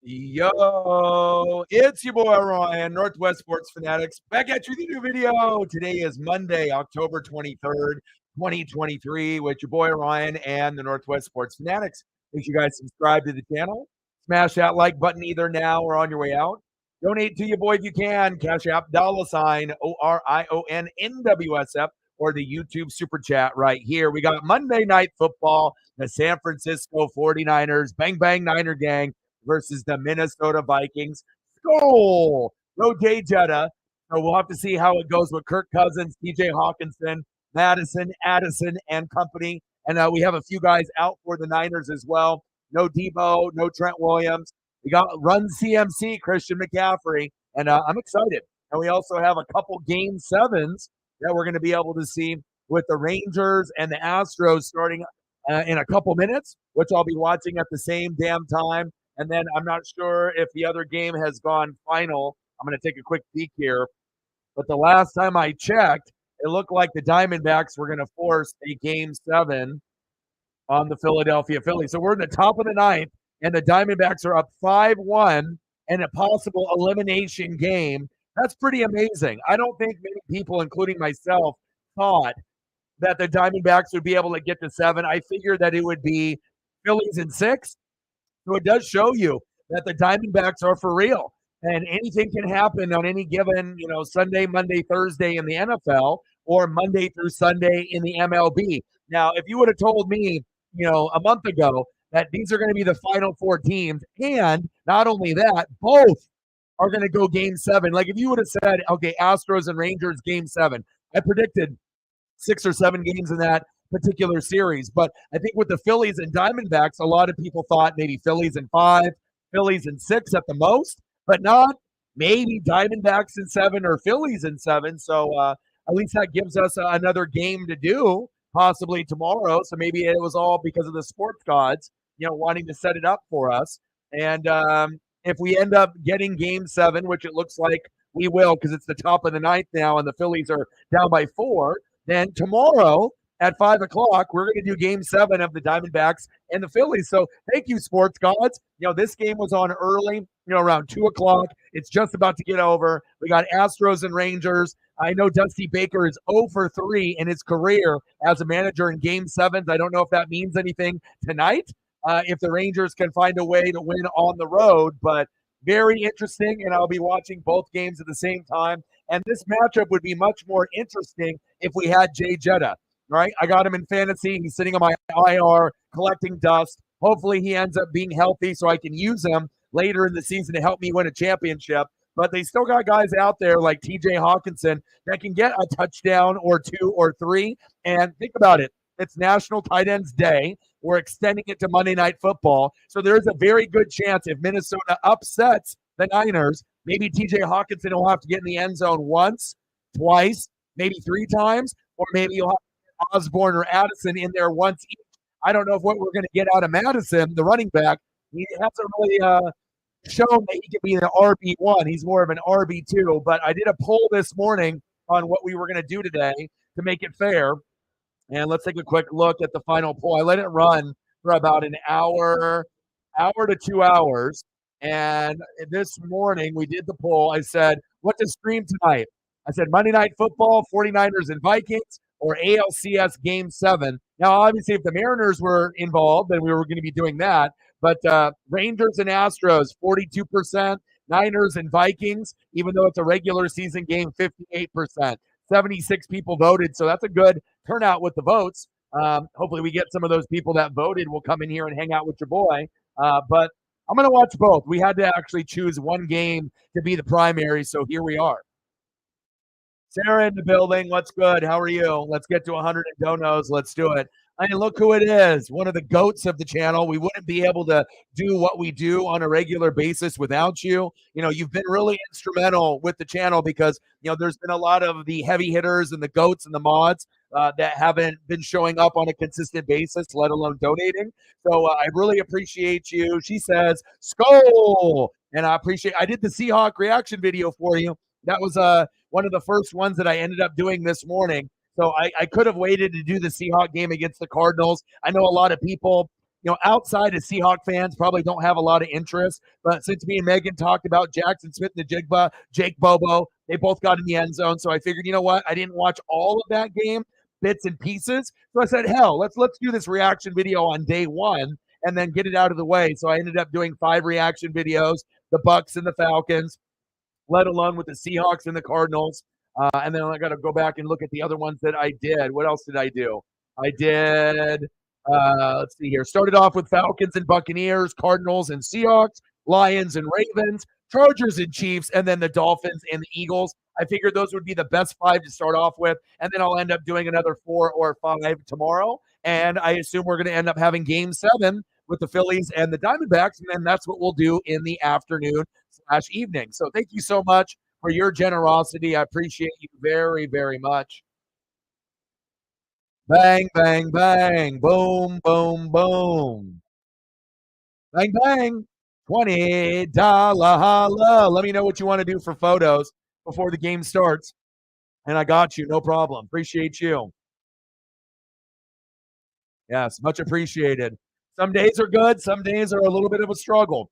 Yo, it's your boy Ryan, Northwest Sports Fanatics, back at you with a new video. Today is Monday, October 23rd, 2023, with your boy Ryan and the Northwest Sports Fanatics. Make sure you guys subscribe to the channel. Smash that like button either now or on your way out. Donate to your boy if you can. Cash App, $ ORION NWSF, or the YouTube Super Chat right here. We got Monday Night Football, the San Francisco 49ers, Bang Bang Niner Gang, versus the Minnesota Vikings. Goal! No Jay Jetta. So we'll have to see how it goes with Kirk Cousins, TJ Hawkinson, Madison, Addison, and company. And we have a few guys out for the Niners as well. No Debo, no Trent Williams. We got Run CMC, Christian McCaffrey, and I'm excited. And we also have a couple game sevens that we're going to be able to see with the Rangers and the Astros starting in a couple minutes, which I'll be watching at the same damn time. And then I'm not sure if the other game has gone final. I'm going to take a quick peek here. But the last time I checked, it looked like the Diamondbacks were going to force a game 7 on the Philadelphia Phillies. So we're in the top of the ninth, and the Diamondbacks are up 5-1 in a possible elimination game. That's pretty amazing. I don't think many people, including myself, thought that the Diamondbacks would be able to get to 7. I figured that it would be Phillies in 6. So it does show you that the Diamondbacks are for real, and anything can happen on any given, Sunday, Monday, Thursday in the NFL, or Monday through Sunday in the MLB. Now, if you would have told me, a month ago that these are going to be the final 4 teams, and not only that, both are going to go game 7. Like if you would have said, okay, Astros and Rangers game 7, I predicted 6 or 7 games in that particular series. But I think with the Phillies and Diamondbacks, a lot of people thought maybe Phillies in 5, Phillies in 6 at the most, but not maybe Diamondbacks in 7 or Phillies in 7. So at least that gives us another game to do possibly tomorrow. So maybe it was all because of the sports gods, wanting to set it up for us. And if we end up getting game 7, which it looks like we will because it's the top of the ninth now and the Phillies are down by 4, then tomorrow at 5 o'clock, we're going to do game 7 of the Diamondbacks and the Phillies. So thank you, sports gods. This game was on early, around 2 o'clock. It's just about to get over. We got Astros and Rangers. I know Dusty Baker is 0 for 3 in his career as a manager in game 7s. I don't know if that means anything tonight, if the Rangers can find a way to win on the road, but very interesting, and I'll be watching both games at the same time. And this matchup would be much more interesting if we had Jay Jetta. Right, I got him in fantasy. He's sitting on my IR collecting dust. Hopefully he ends up being healthy so I can use him later in the season to help me win a championship. But they still got guys out there like TJ Hawkinson that can get a touchdown or 2 or 3. And think about it. It's National Tight Ends Day. We're extending it to Monday Night Football. So there's a very good chance if Minnesota upsets the Niners, maybe TJ Hawkinson will have to get in the end zone once, twice, maybe 3 times, or maybe you'll have Osborne or Addison in there once each. I don't know what we're going to get out of Madison, the running back. He hasn't really shown that he can be an RB1. He's more of an RB2. But I did a poll this morning on what we were going to do today to make it fair. And let's take a quick look at the final poll. I let it run for about an hour to 2 hours. And this morning we did the poll. I said, what to stream tonight? I said Monday Night Football, 49ers and Vikings, or ALCS Game 7. Now, obviously, if the Mariners were involved, then we were going to be doing that. But Rangers and Astros, 42%. Niners and Vikings, even though it's a regular season game, 58%. 76 people voted, so that's a good turnout with the votes. Hopefully we get some of those people that voted will come in here and hang out with your boy. But I'm going to watch both. We had to actually choose one game to be the primary, so here we are. Sarah in the building. What's good? How are you? Let's get to 100 donos. Let's do it. I mean, look who it is. One of the goats of the channel. We wouldn't be able to do what we do on a regular basis without you. You've been really instrumental with the channel because, there's been a lot of the heavy hitters and the goats and the mods that haven't been showing up on a consistent basis, let alone donating. So I really appreciate you. She says, Skull. And I did the Seahawk reaction video for you. That was one of the first ones that I ended up doing this morning. So I could have waited to do the Seahawks game against the Cardinals. I know a lot of people, outside of Seahawk fans probably don't have a lot of interest. But since me and Megan talked about Jackson Smith and the Jigba, Jake Bobo, they both got in the end zone. So I figured, you know what? I didn't watch all of that game, bits and pieces. So I said, hell, let's do this reaction video on day one and then get it out of the way. So I ended up doing 5 reaction videos, the Bucks and the Falcons, let alone with the Seahawks and the Cardinals. And then I got to go back and look at the other ones that I did. What else did I do? I did, let's see here. Started off with Falcons and Buccaneers, Cardinals and Seahawks, Lions and Ravens, Chargers and Chiefs, and then the Dolphins and the Eagles. I figured those would be the best 5 to start off with. And then I'll end up doing another 4 or 5 tomorrow. And I assume we're going to end up having game 7 with the Phillies and the Diamondbacks. And then that's what we'll do in the afternoon/evening. So thank you so much for your generosity. I appreciate you very, very much. Bang, bang, bang. Boom, boom, boom. Bang, bang. $20 holla. Let me know what you want to do for photos before the game starts. And I got you. No problem. Appreciate you. Yes, much appreciated. Some days are good. Some days are a little bit of a struggle.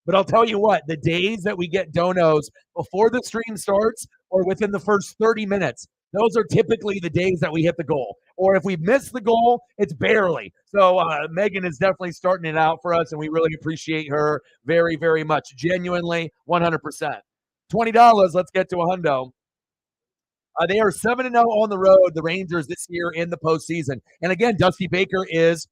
But I'll tell you what, the days that we get donos before the stream starts or within the first 30 minutes, those are typically the days that we hit the goal. Or if we miss the goal, it's barely. So Megan is definitely starting it out for us, and we really appreciate her very, very much. Genuinely, 100%. $20, let's get to a hundo. They are 7-0 on the road, the Rangers, this year in the postseason. And again, Dusty Baker is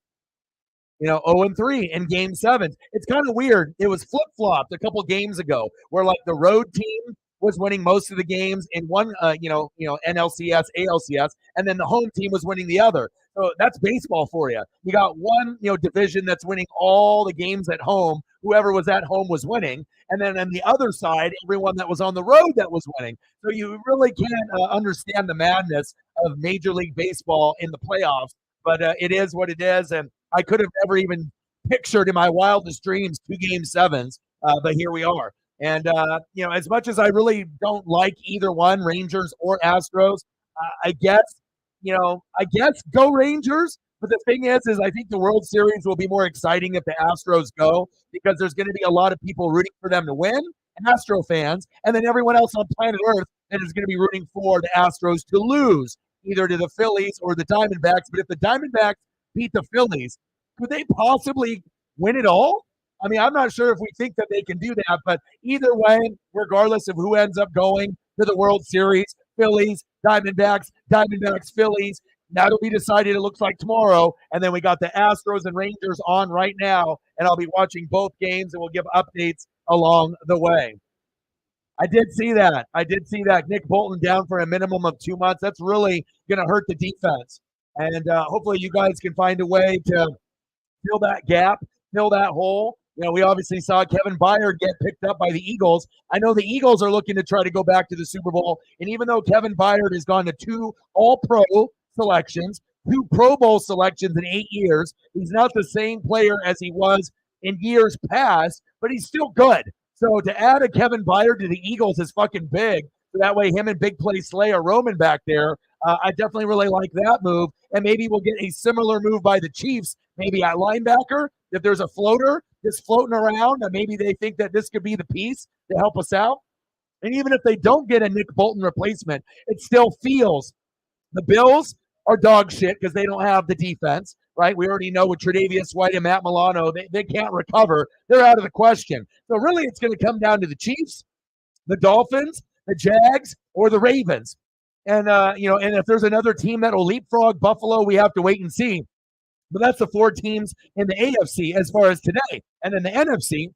0-3 in game 7. It's kind of weird. It was flip-flopped a couple games ago where like the road team was winning most of the games in one NLCS, ALCS, and then the home team was winning the other. So that's baseball for you. You got one, division that's winning all the games at home. Whoever was at home was winning. And then on the other side, everyone that was on the road that was winning. So you really can't understand the madness of Major League Baseball in the playoffs. But it is what it is. And I could have never even pictured in my wildest dreams 2 game 7s, but here we are. And, as much as I really don't like either one, Rangers or Astros, I guess go Rangers. But the thing is I think the World Series will be more exciting if the Astros go because there's going to be a lot of people rooting for them to win, Astro fans, and then everyone else on planet Earth that is going to be rooting for the Astros to lose, either to the Phillies or the Diamondbacks. But if the Diamondbacks beat the Phillies, could they possibly win it all? I mean, I'm not sure if we think that they can do that, but either way, regardless of who ends up going to the World Series, Phillies, Diamondbacks, Phillies, that'll be decided, it looks like, tomorrow. And then we got the Astros and Rangers on right now, and I'll be watching both games, and we'll give updates along the way. I did see that. Nick Bolton down for a minimum of 2 months. That's really going to hurt the defense. And hopefully you guys can find a way to fill that gap, fill that hole. We obviously saw Kevin Byard get picked up by the Eagles. I know the Eagles are looking to try to go back to the Super Bowl. And even though Kevin Byard has gone to 2 All-Pro selections, 2 Pro Bowl selections in 8 years, he's not the same player as he was in years past, but he's still good. So to add a Kevin Byard to the Eagles is fucking big. So that way him and Big Play Slay are roaming back there. I definitely really like that move. And maybe we'll get a similar move by the Chiefs, maybe at linebacker. If there's a floater just floating around, and maybe they think that this could be the piece to help us out. And even if they don't get a Nick Bolton replacement, it still feels the Bills are dog shit because they don't have the defense, right? We already know with Tre'Davious White and Matt Milano, they can't recover. They're out of the question. So really it's going to come down to the Chiefs, the Dolphins, the Jags, or the Ravens. And, and if there's another team that will leapfrog Buffalo, we have to wait and see. But that's the 4 teams in the AFC as far as today. And in the NFC,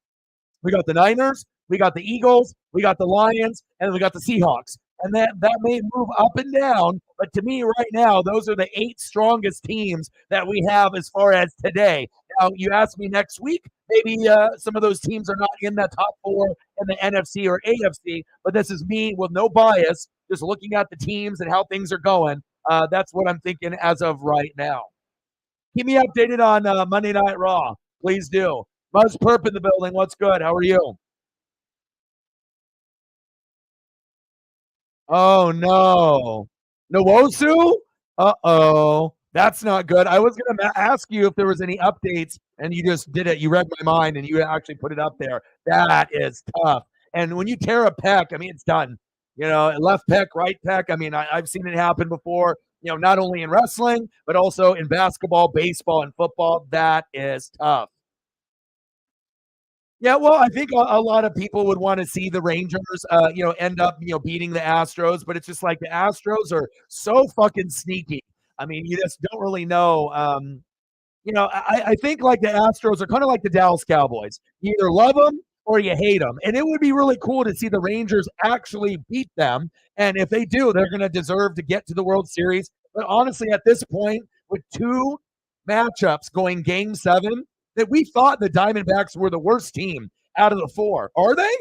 we got the Niners, we got the Eagles, we got the Lions, and we got the Seahawks. And that may move up and down, but to me right now, those are the 8 strongest teams that we have as far as today. Now, you ask me next week, maybe some of those teams are not in that top 4 in the NFC or AFC, but this is me with no bias, just looking at the teams and how things are going. That's what I'm thinking as of right now. Keep me updated on Monday Night Raw. Please do. Buzz Perp in the building. What's good? How are you? Oh, no. Nwosu? Uh-oh. That's not good. I was going to ask you if there was any updates, and you just did it. You read my mind, and you actually put it up there. That is tough. And when you tear a pec, I mean, it's done. Left pec, right pec. I mean, I've seen it happen before. Not only in wrestling, but also in basketball, baseball, and football. That is tough. Yeah, well, I think a lot of people would want to see the Rangers, end up, beating the Astros, but it's just like the Astros are so fucking sneaky. I mean, you just don't really know. I think like the Astros are kind of like the Dallas Cowboys. You either love them or you hate them. And it would be really cool to see the Rangers actually beat them. And if they do, they're going to deserve to get to the World Series. But honestly, at this point, with two matchups going game 7, that we thought the Diamondbacks were the worst team out of the four. Are they?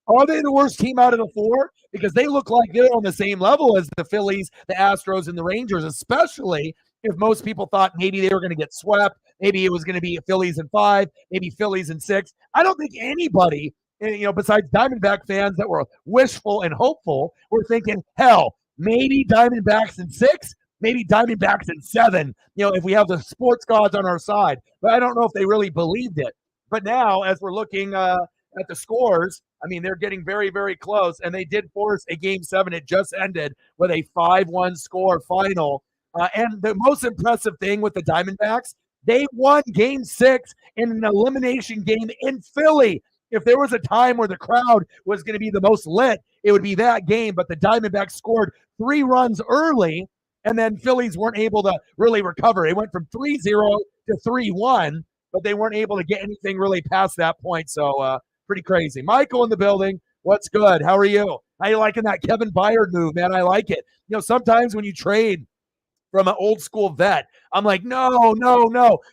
Are they the worst team out of the four? Because they look like they're on the same level as the Phillies, the Astros, and the Rangers, especially if most people thought maybe they were going to get swept. Maybe it was going to be Phillies in 5, maybe Phillies in 6. I don't think anybody, besides Diamondback fans that were wishful and hopeful, were thinking, hell, maybe Diamondbacks in 6, maybe Diamondbacks in 7, if we have the sports gods on our side. But I don't know if they really believed it. But now, as we're looking at the scores, I mean, they're getting very, very close. And they did force a game 7. It just ended with a 5-1 score final. And the most impressive thing with the Diamondbacks, they won game 6 in an elimination game in Philly. If there was a time where the crowd was going to be the most lit, it would be that game. But the Diamondbacks scored 3 runs early, and then Phillies weren't able to really recover. It went from 3-0 to 3-1, but they weren't able to get anything really past that point. So pretty crazy. Michael in the building. What's good? How are you? How you liking that Kevin Byard move, man? I like it. Sometimes when you trade from an old school vet, I'm like, no.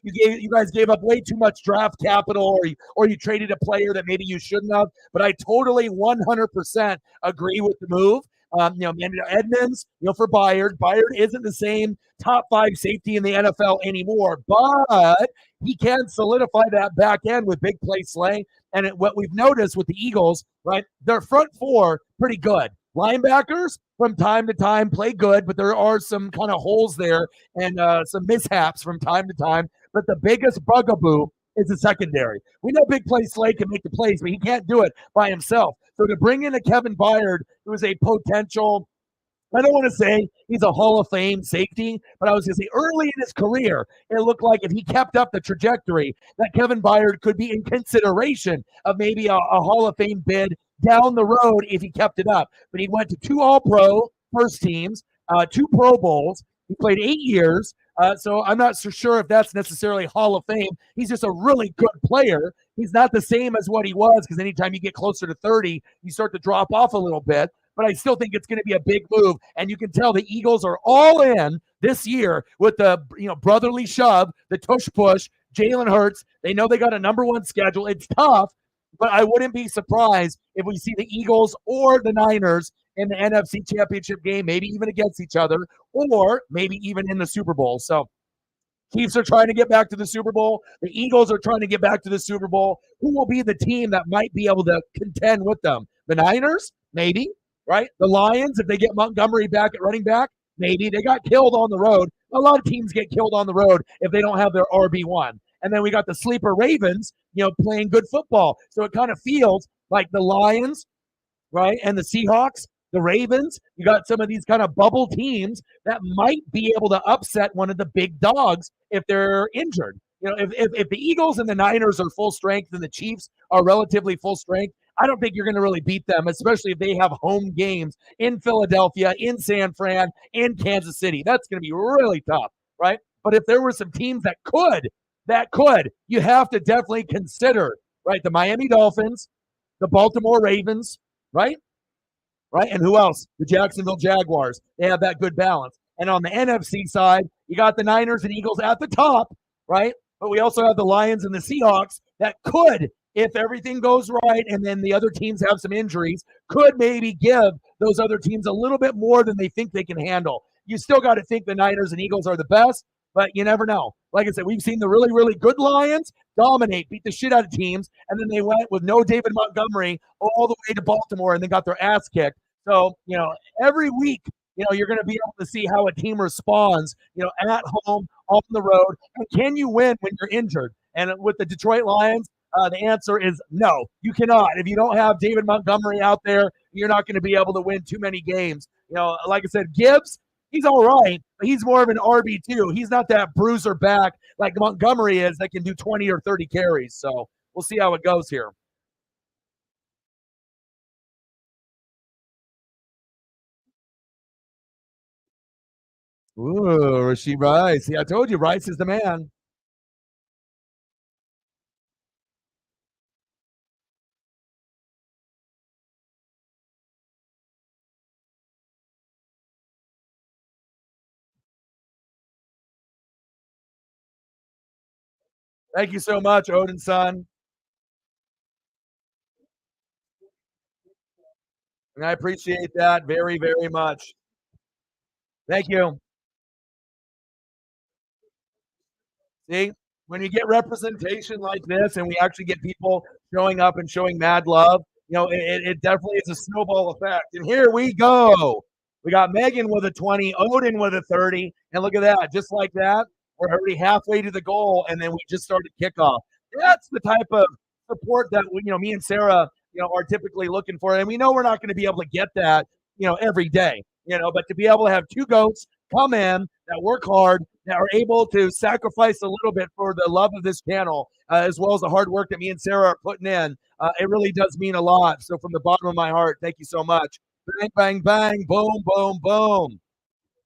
You guys gave up way too much draft capital, or you traded a player that maybe you shouldn't have. But I totally 100% agree with the move. Edmonds, for Byard. Byard isn't the same top 5 safety in the NFL anymore, but he can solidify that back end with big play slang. And what we've noticed with the Eagles, right, their front 4, pretty good. Linebackers, from time to time, play good, but there are some kind of holes there and some mishaps from time to time. But the biggest bugaboo is the secondary. We know Big Play Slay can make the plays, but he can't do it by himself. So to bring in a Kevin Byard, who is a potential, I don't want to say he's a Hall of Fame safety, but I was going to say early in his career, it looked like if he kept up the trajectory, that Kevin Byard could be in consideration of maybe a Hall of Fame bid down the road if he kept it up. But he went to 2 All-Pro first teams, 2 Pro Bowls. He played 8 years. So I'm not so sure if that's necessarily Hall of Fame. He's just a really good player. He's not the same as what he was, because anytime you get closer to 30, you start to drop off a little bit. But I still think it's going to be a big move. And you can tell the Eagles are all in this year with the brotherly shove, the tush push, Jalen Hurts. They know they got a number 1 schedule. It's tough, but I wouldn't be surprised if we see the Eagles or the Niners in the NFC Championship game, maybe even against each other, or maybe even in the Super Bowl. So Chiefs are trying to get back to the Super Bowl. The Eagles are trying to get back to the Super Bowl. Who will be the team that might be able to contend with them? The Niners? Maybe. Right? The Lions, if they get Montgomery back at running back, maybe. They got killed on the road. A lot of teams get killed on the road if they don't have their RB1. And then we got the sleeper Ravens, playing good football. So it kind of feels like the Lions, right, and the Seahawks, the Ravens. You got some of these kind of bubble teams that might be able to upset one of the big dogs if they're injured. If the Eagles and the Niners are full strength and the Chiefs are relatively full strength, I don't think you're going to really beat them, especially if they have home games in Philadelphia, in San Fran, in Kansas City. That's going to be really tough, right? But if there were some teams that could, you have to definitely consider, right, the Miami Dolphins, the Baltimore Ravens, right? Right? And who else? The Jacksonville Jaguars. They have that good balance. And on the NFC side, you got the Niners and Eagles at the top, right? But we also have the Lions and the Seahawks that could, if everything goes right and then the other teams have some injuries, could maybe give those other teams a little bit more than they think they can handle. You still got to think the Niners and Eagles are the best, but you never know. Like I said, we've seen the really, really good Lions dominate, beat the shit out of teams, and then they went with no David Montgomery all the way to Baltimore and then got their ass kicked. So, every week, you're going to be able to see how a team responds, at home on the road? And can you win when you're injured? And with the Detroit Lions, the answer is no, you cannot. If you don't have David Montgomery out there, you're not going to be able to win too many games. Like I said, Gibbs, he's all right, but he's more of an RB2. He's not that bruiser back like Montgomery is that can do 20 or 30 carries. So we'll see how it goes here. Ooh, Rasheed Rice. See, I told you, Rice is the man. Thank you so much, Odin son. And I appreciate that very, very much. Thank you. See, when you get representation like this and we actually get people showing up and showing mad love, it definitely is a snowball effect. And here we go. We got Megan with a 20, Odin with a 30. And look at that. Just like that, we're already halfway to the goal. And then we just started kickoff. That's the type of support that, me and Sarah, are typically looking for. And we know we're not going to be able to get that, every day, but to be able to have two goats come in that work hard, that are able to sacrifice a little bit for the love of this channel, as well as the hard work that me and Sarah are putting in. It really does mean a lot. So from the bottom of my heart, thank you so much. Bang, bang, bang, boom, boom, boom.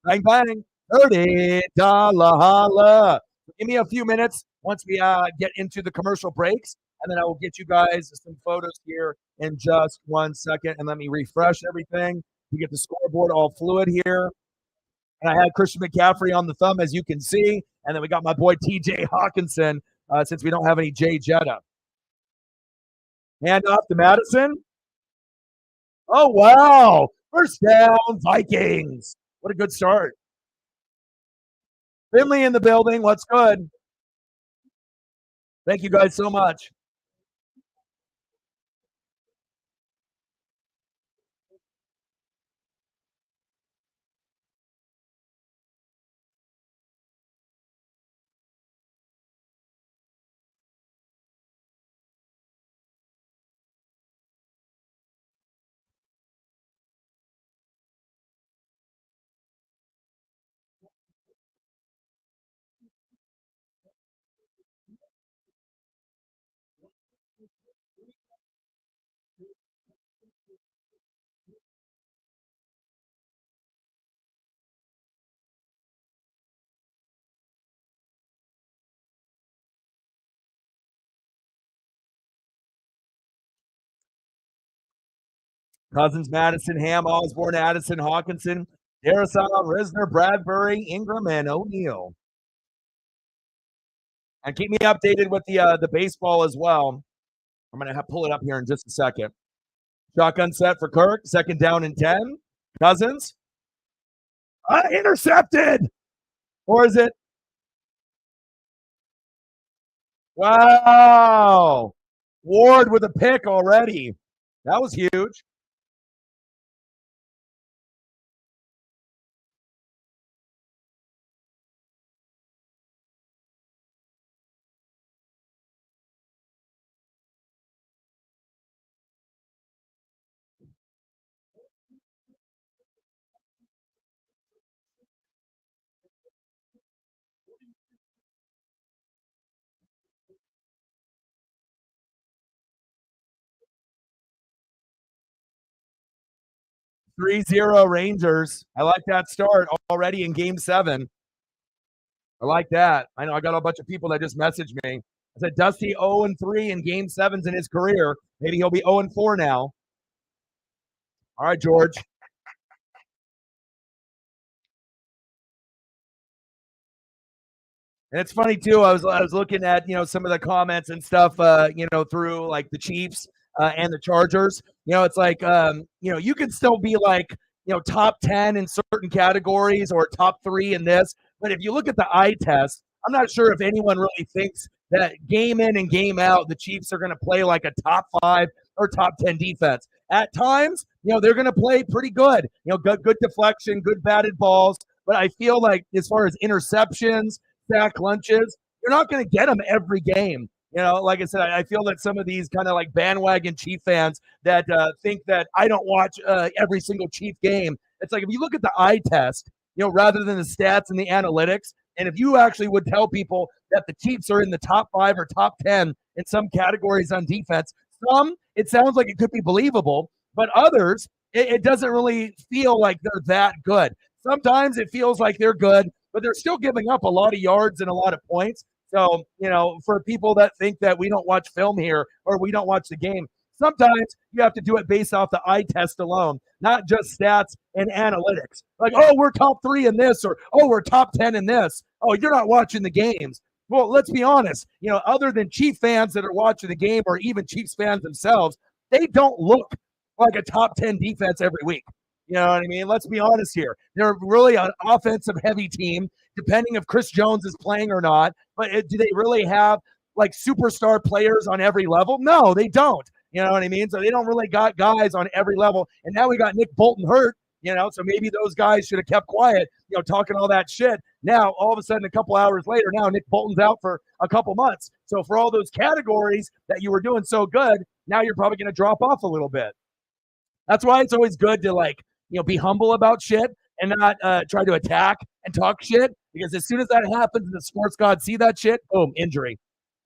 Bang, bang, $30 holla. Give me a few minutes once we get into the commercial breaks, and then I will get you guys some photos here in just 1 second. And let me refresh everything. You get the scoreboard all fluid here. And I had Christian McCaffrey on the thumb, as you can see. And then we got my boy TJ Hawkinson, since we don't have any Jay Jetta. Hand off to Madison. Oh, wow. First down, Vikings. What a good start. Finley in the building. What's good? Thank you guys so much. Cousins, Madison, Ham, Osborne, Addison, Hawkinson, Darrisaw, Risner, Bradbury, Ingram, and O'Neal. And keep me updated with the baseball as well. I'm going to pull it up here in just a second. Shotgun set for Kirk. Second down and 10. Cousins. Intercepted. Or is it? Wow. Ward with a pick already. That was huge. $3-0 Rangers. I like that start already in game 7. I like that. I know I got a bunch of people that just messaged me. I said, Dusty 0-3 in game 7s in his career. Maybe he'll be 0-4 now. All right, George. And it's funny too. I was looking at some of the comments and stuff through like the Chiefs and the Chargers. It's like you can still be like top 10 in certain categories or top 3 in this, but if you look at the eye test, I'm not sure if anyone really thinks that game in and game out the Chiefs are going to play like a top 5 or top 10 defense. At times, they're going to play pretty good. Good deflection, good batted balls. But I feel like as far as interceptions, sack lunches. You're not going to get them every game. Like I said, I feel that some of these kind of like bandwagon Chief fans that think that I don't watch every single Chief game. It's like if you look at the eye test, rather than the stats and the analytics, and if you actually would tell people that the Chiefs are in the top 5 or top 10 in some categories on defense, it sounds like it could be believable, but others, it doesn't really feel like they're that good. Sometimes it feels like they're good, but they're still giving up a lot of yards and a lot of points. So, for people that think that we don't watch film here or we don't watch the game, sometimes you have to do it based off the eye test alone, not just stats and analytics. Like, oh, we're top 3 in this, or oh, we're top 10 in this. Oh, you're not watching the games. Well, let's be honest. Other than Chief fans that are watching the game, or even Chiefs fans themselves, they don't look like a top 10 defense every week. You know what I mean? Let's be honest here. They're really an offensive heavy team, depending if Chris Jones is playing or not. But do they really have like superstar players on every level? No, they don't. You know what I mean? So they don't really got guys on every level. And now we got Nick Bolton hurt, so maybe those guys should have kept quiet, talking all that shit. Now, all of a sudden, a couple hours later, now Nick Bolton's out for a couple months. So for all those categories that you were doing so good, now you're probably going to drop off a little bit. That's why it's always good to be humble about shit and not try to attack and talk shit, because as soon as that happens and the sports gods see that shit, boom, injury.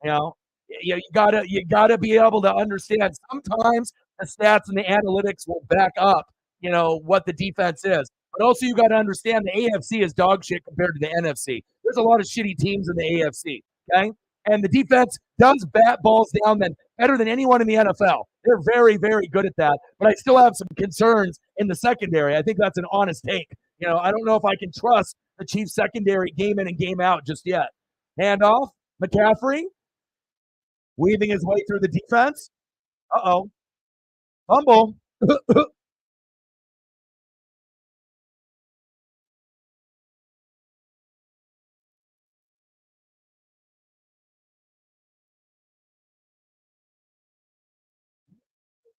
You gotta be able to understand sometimes the stats and the analytics will back up, what the defense is. But also you got to understand the AFC is dog shit compared to the NFC. There's a lot of shitty teams in the AFC, okay? And the defense does bat balls down better than anyone in the NFL. They're very, very good at that. But I still have some concerns in the secondary. I think that's an honest take. I don't know if I can trust the Chiefs secondary game in and game out just yet. Handoff, McCaffrey, weaving his way through the defense. Uh-oh. Fumble.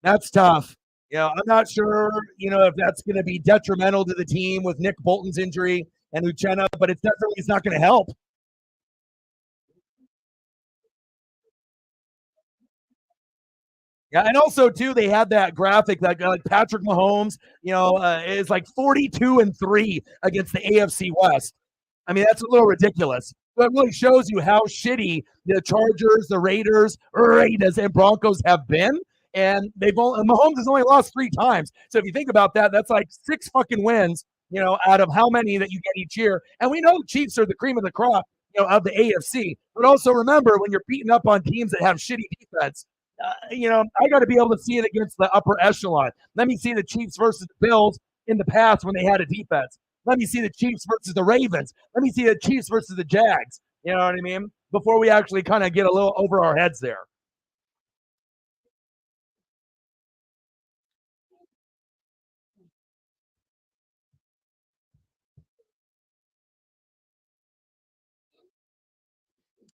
That's tough. I'm not sure, if that's going to be detrimental to the team with Nick Bolton's injury and Uchenna, but it's not going to help. Yeah, and also too, they had that graphic that like Patrick Mahomes, is like 42-3 against the AFC West. I mean, that's a little ridiculous. But it really shows you how shitty the Chargers, the Raiders, and Broncos have been. And Mahomes has only lost 3 times. So if you think about that, that's like 6 fucking wins, out of how many that you get each year. And we know the Chiefs are the cream of the crop, of the AFC. But also remember, when you're beating up on teams that have shitty defense, I got to be able to see it against the upper echelon. Let me see the Chiefs versus the Bills in the past when they had a defense. Let me see the Chiefs versus the Ravens. Let me see the Chiefs versus the Jags. You know what I mean? Before we actually kind of get a little over our heads there.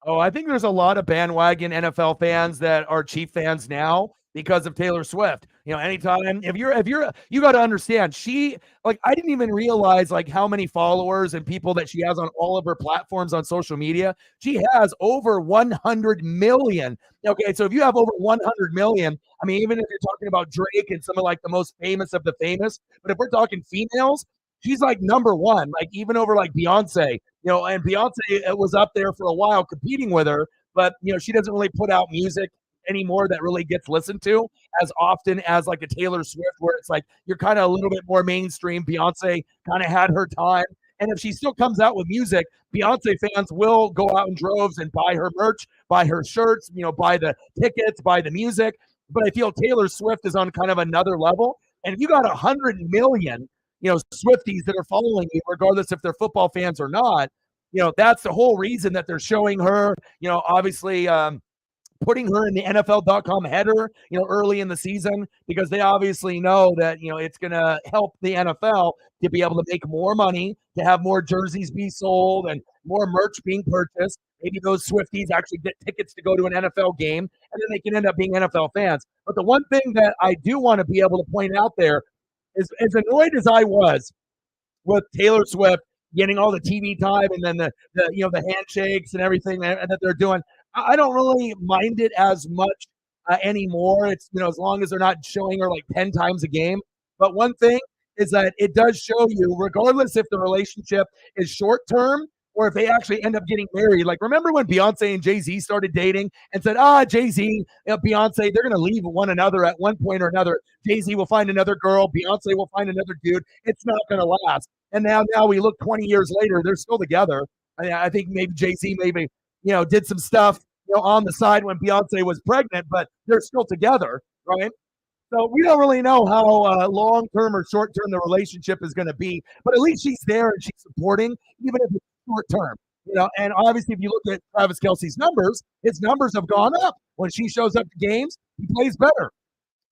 Oh, I think there's a lot of bandwagon NFL fans that are Chief fans now because of Taylor Swift. Anytime you got to understand, I didn't even realize like how many followers and people that she has on all of her platforms on social media. She has over 100 million. Okay, so if you have over 100 million, I mean, even if you're talking about Drake and some of like the most famous of the famous, but if we're talking females, she's like number one, like even over like Beyonce, and Beyonce was up there for a while competing with her, but she doesn't really put out music anymore that really gets listened to as often as like a Taylor Swift, where it's like you're kind of a little bit more mainstream. Beyonce kind of had her time. And if she still comes out with music, Beyonce fans will go out in droves and buy her merch, buy her shirts, buy the tickets, buy the music. But I feel Taylor Swift is on kind of another level. And if you got 100 million, Swifties that are following you, regardless if they're football fans or not, that's the whole reason that they're showing her, obviously putting her in the NFL.com header, early in the season, because they obviously know that, it's going to help the NFL to be able to make more money, to have more jerseys be sold and more merch being purchased. Maybe those Swifties actually get tickets to go to an NFL game, and then they can end up being NFL fans. But the one thing that I do want to be able to point out there is, as annoyed as I was with Taylor Swift getting all the TV time and then the handshakes and everything that they're doing. I don't really mind it as much anymore. It's as long as they're not showing her like 10 times a game. But one thing is that it does show you, regardless if the relationship is short term or if they actually end up getting married. Like, remember when Beyonce and Jay-Z started dating and said, Jay-Z, Beyonce, they're going to leave one another at one point or another. Jay-Z will find another girl. Beyonce will find another dude. It's not going to last. And now we look 20 years later, they're still together. I think maybe Jay-Z did some stuff on the side when Beyonce was pregnant, but they're still together, right? So we don't really know how long-term or short-term the relationship is going to be, but at least she's there and she's supporting, even if it's short-term. And obviously, if you look at Travis Kelce's numbers, his numbers have gone up. When she shows up to games, he plays better.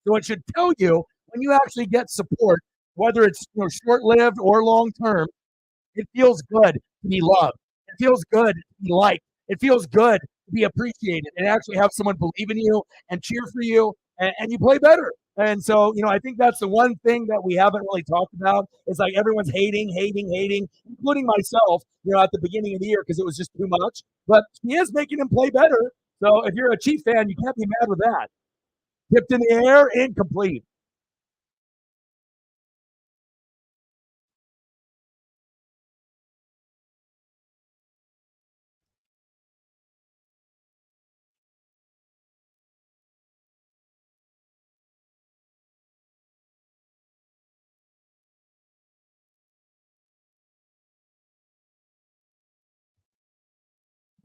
So it should tell you when you actually get support, whether it's short-lived or long-term, it feels good to be loved. It feels good to be liked. It feels good to be appreciated and actually have someone believe in you and cheer for you, and you play better. And so, I think that's the one thing that we haven't really talked about is like everyone's hating, including myself, at the beginning of the year because it was just too much. But he is making him play better. So if you're a Chief fan, you can't be mad with that. Tipped in the air, incomplete.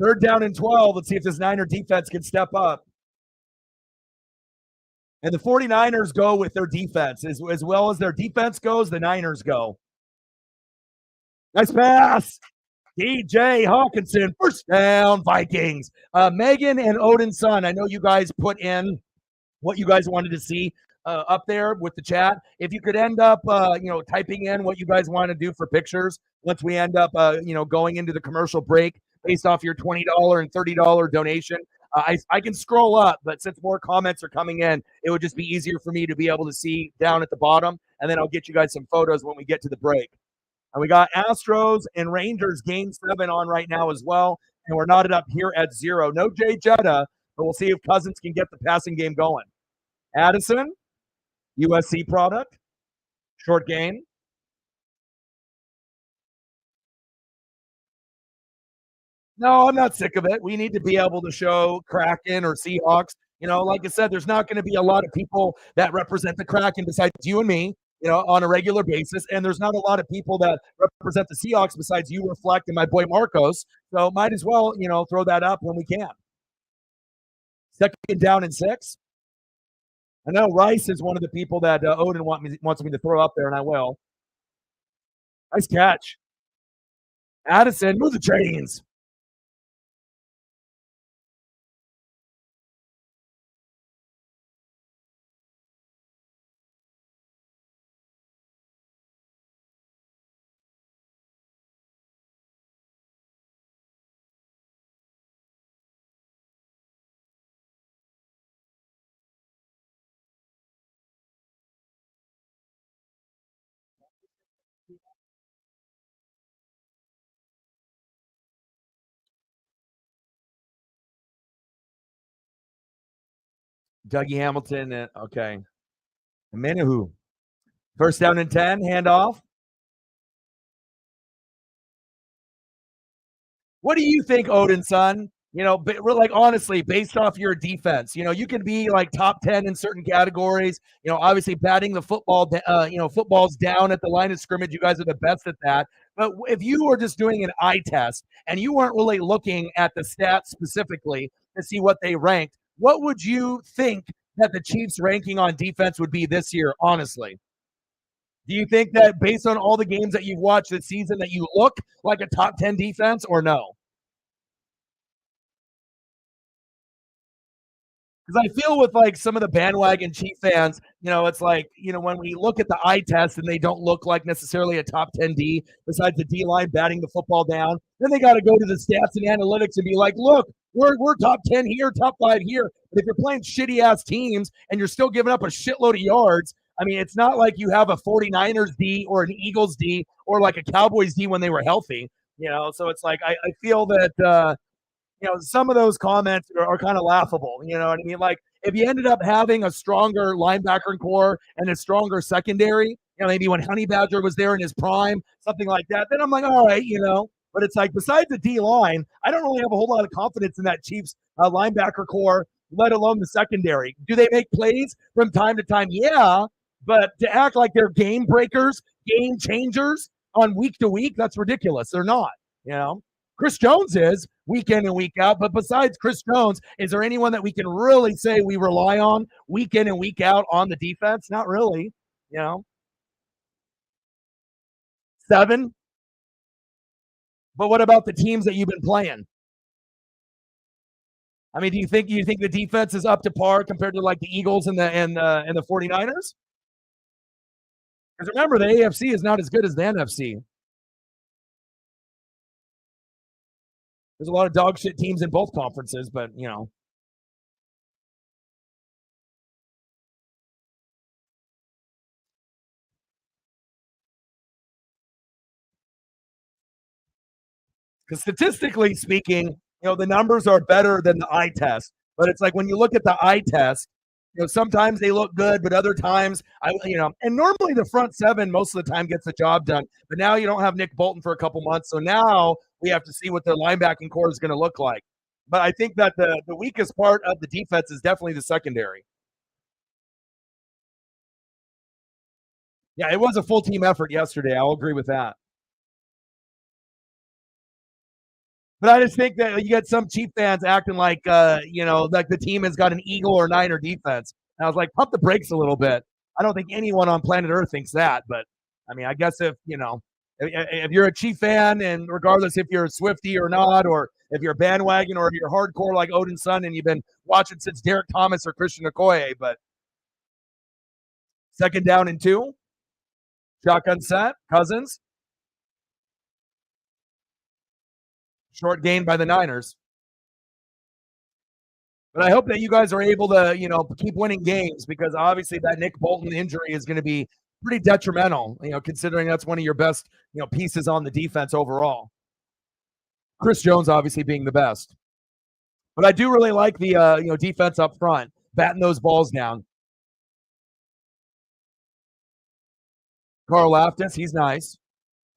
Third down and 12. Let's see if this Niner defense can step up. And the 49ers go with their defense. As well as their defense goes, the Niners go. Nice pass. DJ Hawkinson, first down, Vikings. Megan and Odin's son, I know you guys put in what you guys wanted to see up there with the chat. If you could end up, typing in what you guys want to do for pictures once we end up, going into the commercial break based off your $20 and $30 donation. I can scroll up, but since more comments are coming in, it would just be easier for me to be able to see down at the bottom, and then I'll get you guys some photos when we get to the break. And we got Astros and Rangers game 7 on right now as well, and we're knotted up here at 0. No Jay Jetta, but we'll see if Cousins can get the passing game going. Addison, USC product, short gain. No, I'm not sick of it. We need to be able to show Kraken or Seahawks. Like I said, there's not going to be a lot of people that represent the Kraken besides you and me, on a regular basis. And there's not a lot of people that represent the Seahawks besides you, Reflect, and my boy Marcos. So might as well, throw that up when we can. Second down and 6. I know Rice is one of the people that Odin wants me to throw up there, and I will. Nice catch. Addison, move the chains. Dougie Hamilton, okay. Menahu. First down and 10, handoff. What do you think, Odin, son? Like honestly, based off your defense, you can be like top 10 in certain categories. Obviously batting the football, footballs down at the line of scrimmage. You guys are the best at that. But if you were just doing an eye test and you weren't really looking at the stats specifically to see what they ranked, what would you think that the Chiefs' ranking on defense would be this year, honestly? Do you think that based on all the games that you've watched this season that you look like a top 10 defense or no? Because I feel with like some of the bandwagon Chief fans, it's like, when we look at the eye test and they don't look like necessarily a top 10 D besides the D line batting the football down, then they got to go to the stats and analytics and be like, look, we're top 10 here, top 5 here. But if you're playing shitty ass teams and you're still giving up a shitload of yards, I mean, it's not like you have a 49ers D or an Eagles D or like a Cowboys D when they were healthy, so it's like I feel that some of those comments are kind of laughable. You know what I mean? Like if you ended up having a stronger linebacker core and a stronger secondary, maybe when Honey Badger was there in his prime, something like that, then I'm like, all right. But it's like besides the D line, I don't really have a whole lot of confidence in that Chiefs linebacker core, let alone the secondary. Do they make plays from time to time? Yeah, but to act like they're game breakers, game changers on week to week, that's ridiculous. They're not. You know. Chris Jones is week in and week out. But besides Chris Jones, is there anyone that we can really say we rely on week in and week out on the defense? Not really. You know, 7. But what about the teams that you've been playing? I mean, do you think the defense is up to par compared to like the Eagles and the 49ers? Because remember, the AFC is not as good as the NFC. There's a lot of dog shit teams in both conferences, but because statistically speaking, the numbers are better than the eye test. But it's like when you look at the eye test, sometimes they look good, but other times, and normally the front seven most of the time gets the job done. But now you don't have Nick Bolton for a couple months, so now we have to see what their linebacking core is going to look like. But I think that the weakest part of the defense is definitely the secondary. Yeah, it was a full team effort yesterday. I'll agree with that. But I just think that you get some Chief fans acting like the team has got an Eagle or Niner defense. And I was like, pump the brakes a little bit. I don't think anyone on planet Earth thinks that. But I mean, I guess if you're a Chief fan, and regardless if you're a Swifty or not, or if you're a bandwagon or if you're hardcore like Odin's son and you've been watching since Derek Thomas or Christian Okoye, but second down and 2, shotgun set, Cousins, short gain by the Niners. But I hope that you guys are able to, keep winning games because obviously that Nick Bolton injury is going to be pretty detrimental, considering that's one of your best, pieces on the defense overall. Chris Jones obviously being the best. But I do really like the, defense up front, batting those balls down. Carl Laftis, he's nice.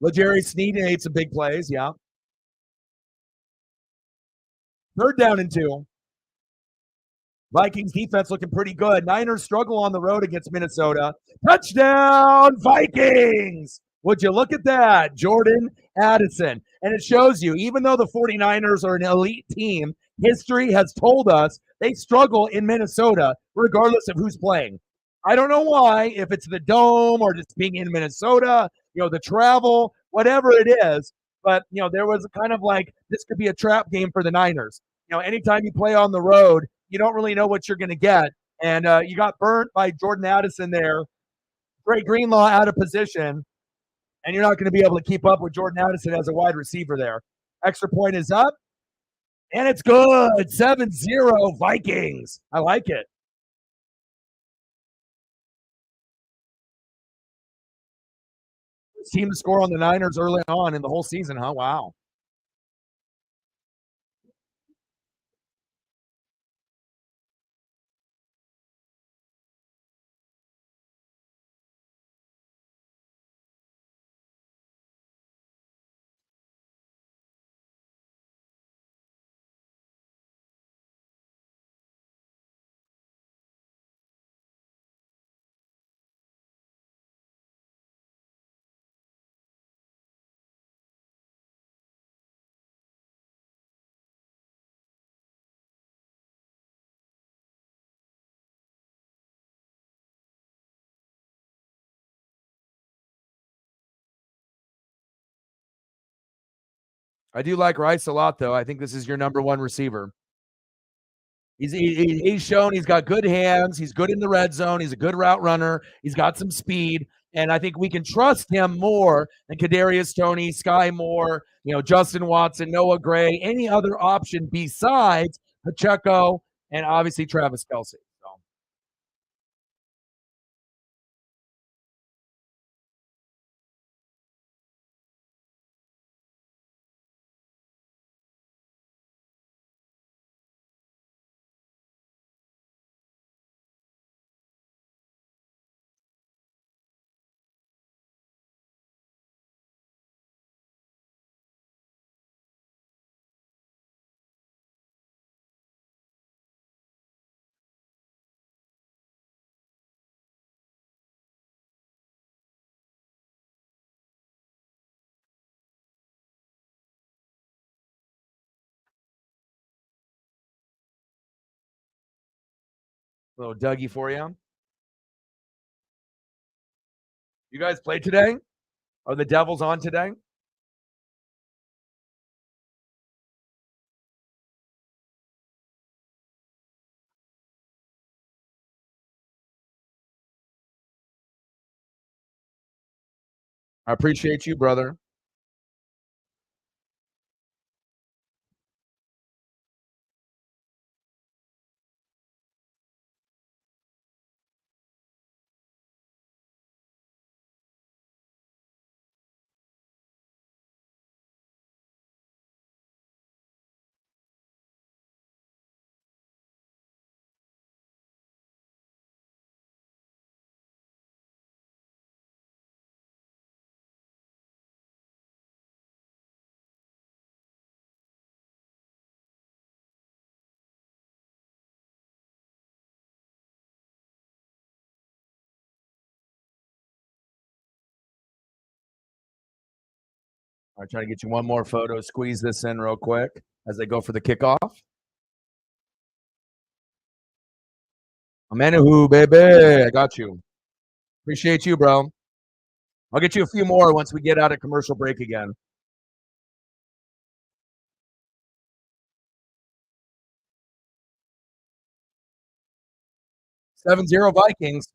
L'Jarius Sneed made some big plays, yeah. Third down and 2. Vikings defense looking pretty good. Niners struggle on the road against Minnesota. Touchdown, Vikings! Would you look at that? Jordan Addison. And it shows you, even though the 49ers are an elite team, history has told us they struggle in Minnesota regardless of who's playing. I don't know why, if it's the dome or just being in Minnesota, the travel, whatever it is. But, there was kind of like this could be a trap game for the Niners. Anytime you play on the road, you don't really know what you're going to get. And you got burnt by Jordan Addison there. Dre Greenlaw out of position. And you're not going to be able to keep up with Jordan Addison as a wide receiver there. Extra point is up. And it's good. 7-0 Vikings. I like it. Team to score on the Niners early on in the whole season, huh? Wow. I do like Rice a lot, though. I think this is your number one receiver. He's shown he's got good hands. He's good in the red zone. He's a good route runner. He's got some speed, and I think we can trust him more than Kadarius Toney, Sky Moore, Justin Watson, Noah Gray, any other option besides Pacheco and obviously Travis Kelce. So Little Dougie for you. You guys play today? Are the Devils on today? I appreciate you, brother. I'm trying to get you one more photo. Squeeze this in real quick as they go for the kickoff. Amenahu, baby. I got you. Appreciate you, bro. I'll get you a few more once we get out of commercial break again. 7-0 Vikings.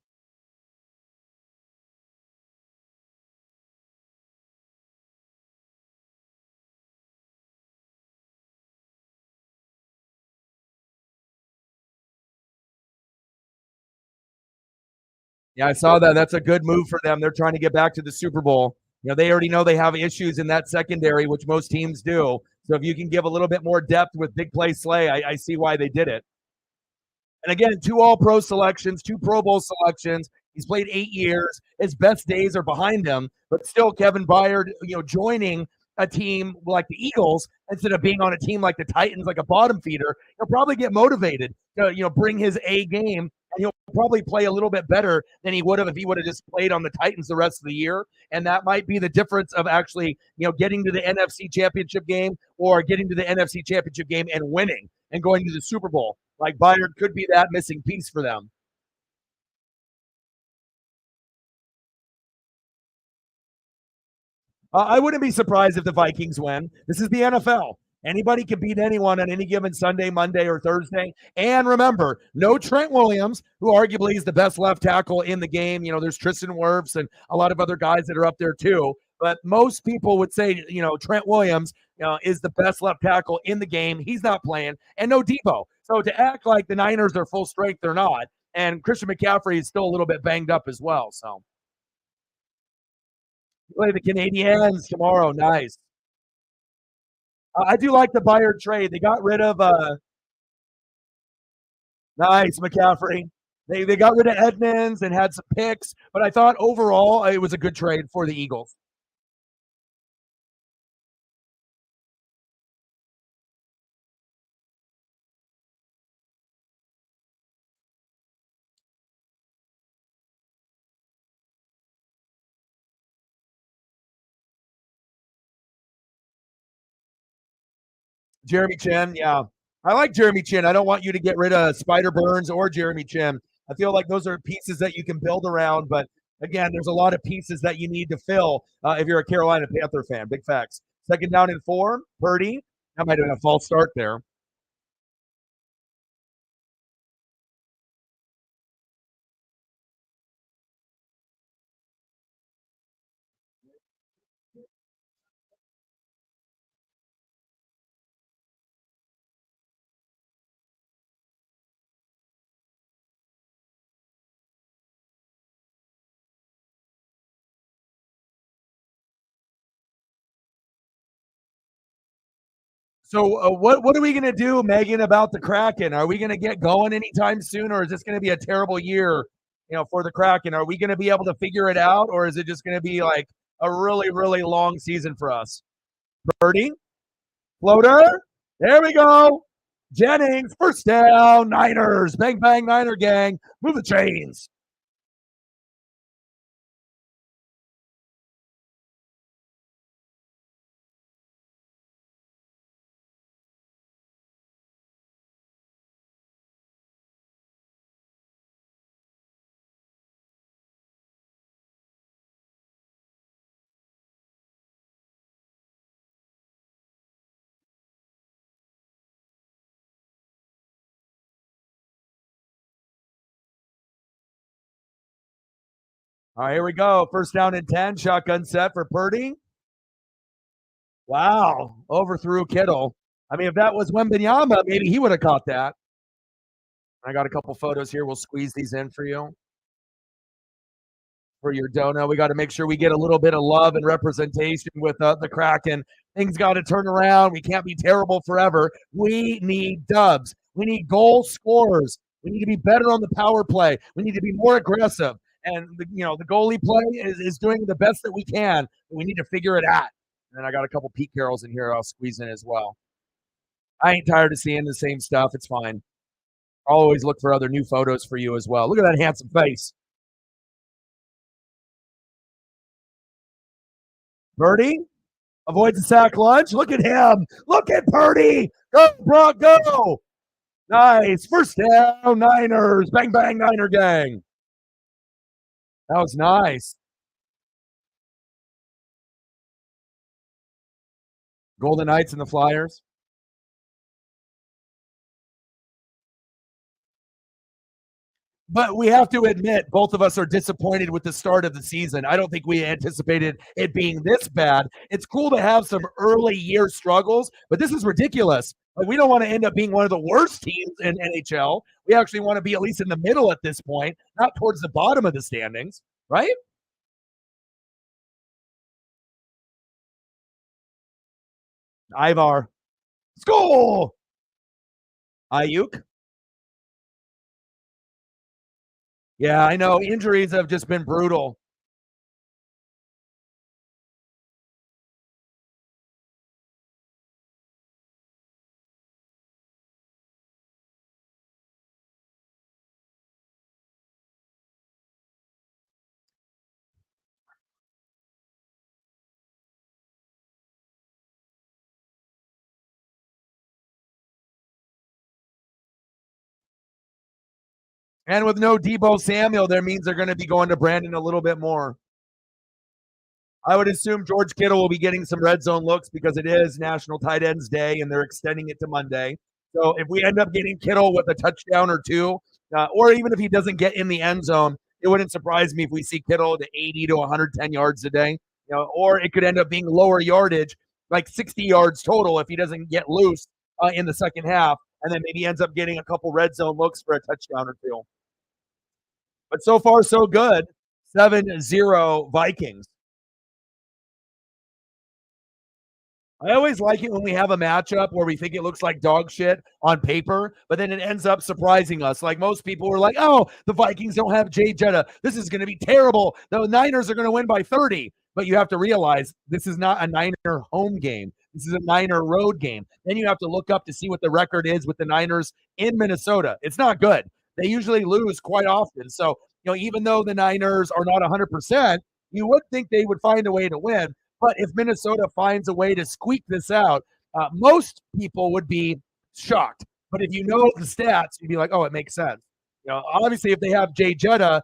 Yeah, I saw that. That's a good move for them. They're trying to get back to the Super Bowl. They already know they have issues in that secondary, which most teams do. So if you can give a little bit more depth with big play Slay, I see why they did it. And again, 2 All-Pro selections, 2 Pro Bowl selections. He's played 8 years. His best days are behind him, but still, Kevin Byard, joining a team like the Eagles instead of being on a team like the Titans, like a bottom feeder, he'll probably get motivated to, bring his A game, and he'll probably play a little bit better than he would have if he would have just played on the Titans the rest of the year. And that might be the difference of actually, getting to the NFC Championship game or getting to the NFC Championship game and winning and going to the Super Bowl. Like Byard could be that missing piece for them. I wouldn't be surprised if the Vikings win. This is the NFL. Anybody can beat anyone on any given Sunday, Monday, or Thursday. And remember, no Trent Williams, who arguably is the best left tackle in the game. There's Tristan Wirfs and a lot of other guys that are up there too. But most people would say, Trent Williams, is the best left tackle in the game. He's not playing, and no Debo. So to act like the Niners are full strength, they're not. And Christian McCaffrey is still a little bit banged up as well. So play the Canadiens tomorrow. Nice. I do like the Byard trade. They got rid of nice McCaffrey. They got rid of Edmonds and had some picks, but I thought overall it was a good trade for the Eagles. Jeremy Chin, yeah. I like Jeremy Chin. I don't want you to get rid of Spider Burns or Jeremy Chin. I feel like those are pieces that you can build around, but again, there's a lot of pieces that you need to fill if you're a Carolina Panther fan. Big facts. Second down and 4, Purdy. That might have been a false start there. So what are we going to do, Megan, about the Kraken? Are we going to get going anytime soon, or is this going to be a terrible year, for the Kraken? Are we going to be able to figure it out, or is it just going to be like a really, really long season for us? Birdie, floater, there we go. Jennings, first down, Niners, bang, bang, Niner gang, move the chains. All right, here we go. First down and 10. Shotgun set for Purdy. Wow. Overthrew Kittle. I mean, if that was Wembenyama, maybe he would have caught that. I got a couple photos here. We'll squeeze these in for you. For your dono, we got to make sure we get a little bit of love and representation with the Kraken. Things got to turn around. We can't be terrible forever. We need dubs. We need goal scorers. We need to be better on the power play. We need to be more aggressive. And the goalie play is doing the best that we can. But we need to figure it out. And I got a couple Pete Carrolls in here. I'll squeeze in as well. I ain't tired of seeing the same stuff. It's fine. I'll always look for other new photos for you as well. Look at that handsome face. Birdie avoids the sack lunch. Look at him. Look at Purdy. Go, Brock, go. Nice. First down, Niners. Bang, bang, Niner gang. That was nice. Golden Knights and the Flyers. But we have to admit, both of us are disappointed with the start of the season. I don't think we anticipated it being this bad. It's cool to have some early year struggles, but this is ridiculous. Like, we don't want to end up being one of the worst teams in NHL. We actually want to be at least in the middle at this point, not towards the bottom of the standings, right? Ivar. Skull. Ayuk. Yeah, I know. Injuries have just been brutal. And with no Debo Samuel, that means they're going to be going to Brandon a little bit more. I would assume George Kittle will be getting some red zone looks because it is National Tight Ends Day and they're extending it to Monday. So if we end up getting Kittle with a touchdown or two, or even if he doesn't get in the end zone, it wouldn't surprise me if we see Kittle to 80 to 110 yards a day. Or it could end up being lower yardage, like 60 yards total if he doesn't get loose in the second half, and then maybe ends up getting a couple red zone looks for a touchdown or two. But so far, so good. 7-0 Vikings. I always like it when we have a matchup where we think it looks like dog shit on paper, but then it ends up surprising us. Like most people were like, oh, the Vikings don't have Jay Jetta. This is going to be terrible. The Niners are going to win by 30. But you have to realize this is not a Niner home game. This is a Niner road game. Then you have to look up to see what the record is with the Niners in Minnesota. It's not good. They usually lose quite often. So, even though the Niners are not 100%, you would think they would find a way to win. But if Minnesota finds a way to squeak this out, most people would be shocked. But if you know the stats, you'd be like, oh, it makes sense. Obviously, if they have Jay Jetta,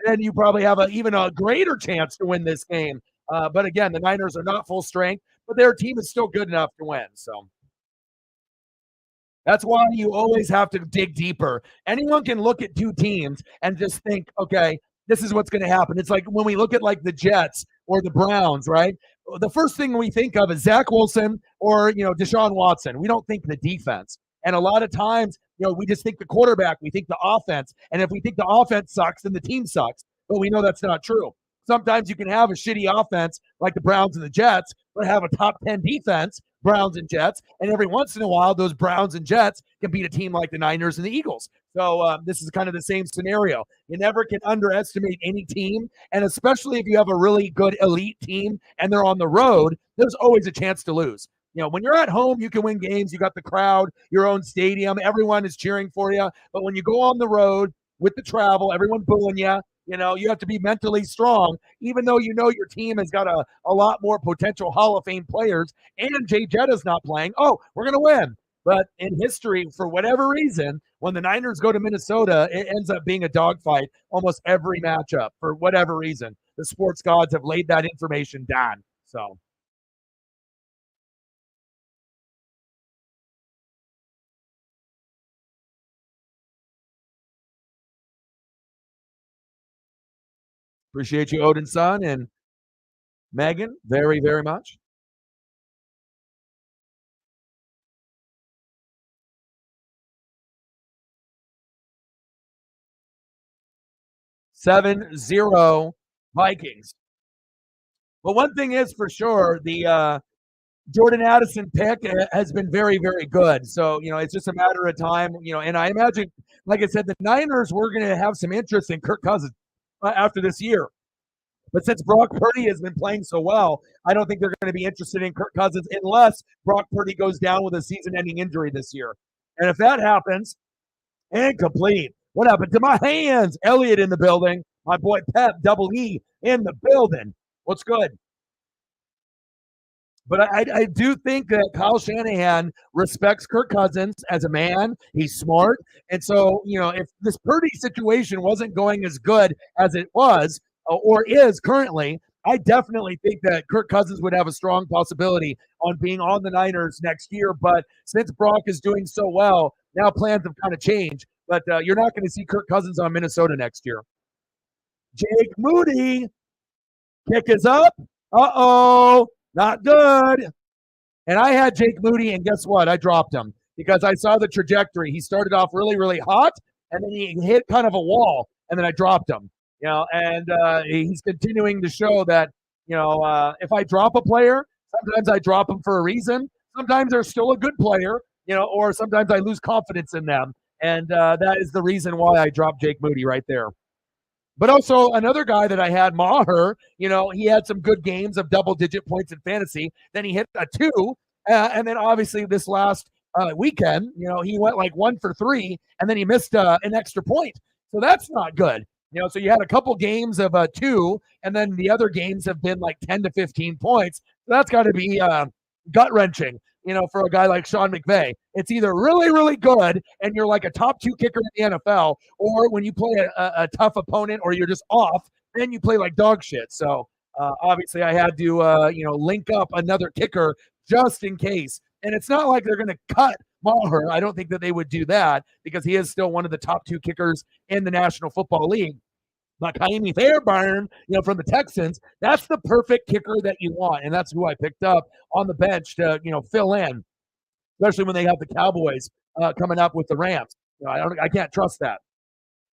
then you probably have even a greater chance to win this game. But again, the Niners are not full strength, but their team is still good enough to win. So that's why you always have to dig deeper. Anyone can look at two teams and just think, okay, this is what's going to happen. It's like when we look at like the Jets or the Browns, right? The first thing we think of is Zach Wilson or Deshaun Watson. We don't think the defense. And a lot of times, we just think the quarterback, we think the offense. And if we think the offense sucks, then the team sucks. But we know that's not true. Sometimes you can have a shitty offense like the Browns and the Jets, but have a top 10 defense, Browns and Jets. And every once in a while, those Browns and Jets can beat a team like the Niners and the Eagles. So this is kind of the same scenario. You never can underestimate any team. And especially if you have a really good elite team and they're on the road, there's always a chance to lose. When you're at home, you can win games. You got the crowd, your own stadium. Everyone is cheering for you. But when you go on the road with the travel, everyone booing you, you have to be mentally strong, even though your team has got a lot more potential Hall of Fame players and Jay Jetta's not playing. Oh, we're going to win. But in history, for whatever reason, when the Niners go to Minnesota, it ends up being a dogfight almost every matchup for whatever reason. The sports gods have laid that information down. So Appreciate you, Odin's son and Megan, very, very much. 7-0 Vikings. But one thing is for sure, the Jordan Addison pick has been very, very good. So, it's just a matter of time, and I imagine, like I said, the Niners were going to have some interest in Kirk Cousins after this year. But since Brock Purdy has been playing so well, I don't think they're going to be interested in Kirk Cousins unless Brock Purdy goes down with a season-ending injury this year. And if that happens, incomplete. What happened to my hands? Elliot in the building. My boy Pep, Double E, in the building. What's good? But I do think that Kyle Shanahan respects Kirk Cousins as a man. He's smart. And so, if this Purdy situation wasn't going as good as it was or is currently, I definitely think that Kirk Cousins would have a strong possibility on being on the Niners next year. But since Brock is doing so well, now plans have kind of changed. But you're not going to see Kirk Cousins on Minnesota next year. Jake Moody, kick is up. Uh-oh. Not good. And I had Jake Moody, and guess what? I dropped him because I saw the trajectory. He started off really, really hot, and then he hit kind of a wall, and then I dropped him. And he's continuing to show that, if I drop a player, sometimes I drop them for a reason. Sometimes they're still a good player, or sometimes I lose confidence in them. And that is the reason why I dropped Jake Moody right there. But also another guy that I had, Maher, he had some good games of double-digit points in fantasy. Then he hit a 2, and then obviously this last weekend, he went like 1 for 3, and then he missed an extra point. So that's not good. So you had a couple games of 2, and then the other games have been like 10 to 15 points. So that's got to be gut-wrenching. For a guy like Sean McVay. It's either really, really good and you're like a top 2 kicker in the NFL, or when you play a tough opponent or you're just off, then you play like dog shit. So obviously I had to, link up another kicker just in case. And it's not like they're going to cut Maher. I don't think that they would do that because he is still one of the top 2 kickers in the National Football League. Like Jaime Fairbairn, from the Texans, that's the perfect kicker that you want, and that's who I picked up on the bench to, fill in, especially when they have the Cowboys coming up with the Rams. I can't trust that.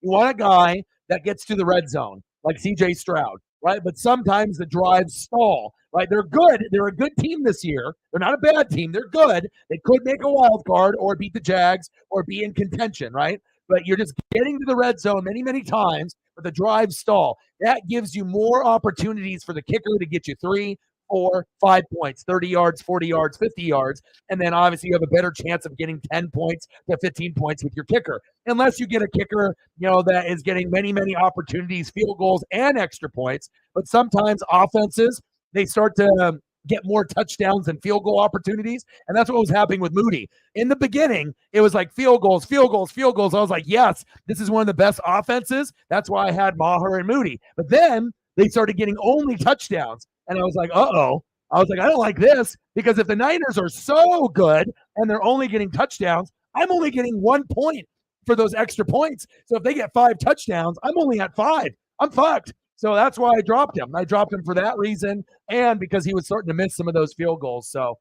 You want a guy that gets to the red zone, like C.J. Stroud, right? But sometimes the drives stall, right? They're good. They're a good team this year. They're not a bad team. They're good. They could make a wild card or beat the Jags or be in contention, right? But you're just getting to the red zone many, many times, but the drive stall. That gives you more opportunities for the kicker to get you 3, 4, 5 points, 30 yards, 40 yards, 50 yards. And then obviously you have a better chance of getting 10 points to 15 points with your kicker. Unless you get a kicker, that is getting many, many opportunities, field goals, and extra points. But sometimes offenses, they start to get more touchdowns and field goal opportunities. And that's what was happening with Moody. In the beginning, it was like field goals, field goals, field goals. I was like, yes, this is one of the best offenses. That's why I had Maher and Moody. But then they started getting only touchdowns. And I was like, uh-oh. I was like, I don't like this because if the Niners are so good and they're only getting touchdowns, I'm only getting 1 point for those extra points. So if they get 5 touchdowns, I'm only at 5. I'm fucked. So that's why I dropped him. I dropped him for that reason and because he was starting to miss some of those field goals. So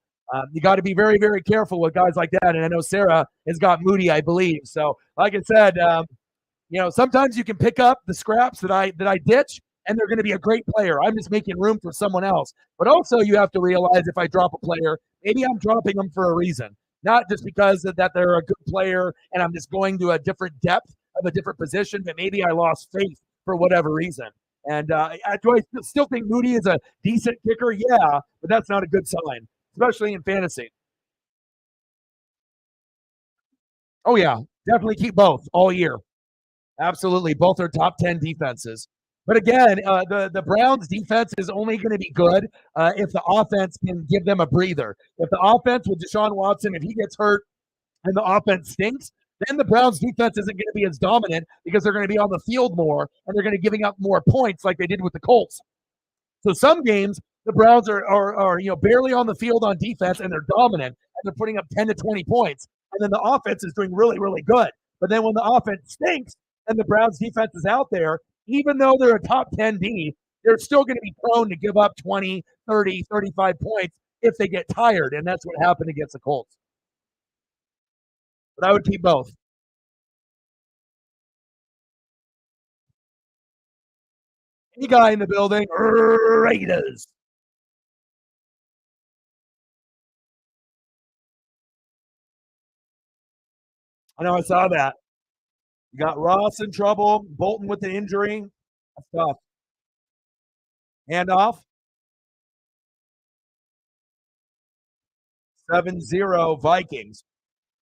you got to be very, very careful with guys like that. And I know Sarah has got Moody, I believe. So like I said, sometimes you can pick up the scraps that I ditch, and they're going to be a great player. I'm just making room for someone else. But also you have to realize if I drop a player, maybe I'm dropping them for a reason, not just because that they're a good player and I'm just going to a different depth of a different position, but maybe I lost faith for whatever reason. And do I still think Moody is a decent kicker? Yeah, but that's not a good sign, especially in fantasy. Oh, yeah, definitely keep both all year. Absolutely. Both are top 10 defenses. But again, the Browns defense is only going to be good if the offense can give them a breather. If the offense with Deshaun Watson, if he gets hurt and the offense stinks, then the Browns defense isn't going to be as dominant because they're going to be on the field more and they're going to be giving up more points like they did with the Colts. So some games the Browns are barely on the field on defense and they're dominant and they're putting up 10 to 20 points. And then the offense is doing really, really good. But then when the offense stinks and the Browns defense is out there, even though they're a top 10 D, they're still going to be prone to give up 20, 30, 35 points if they get tired. And that's what happened against the Colts. But I would keep both. Any guy in the building, Raiders. I know I saw that. You got Ross in trouble, Bolton with the injury. That's tough. Handoff, 7-0 Vikings.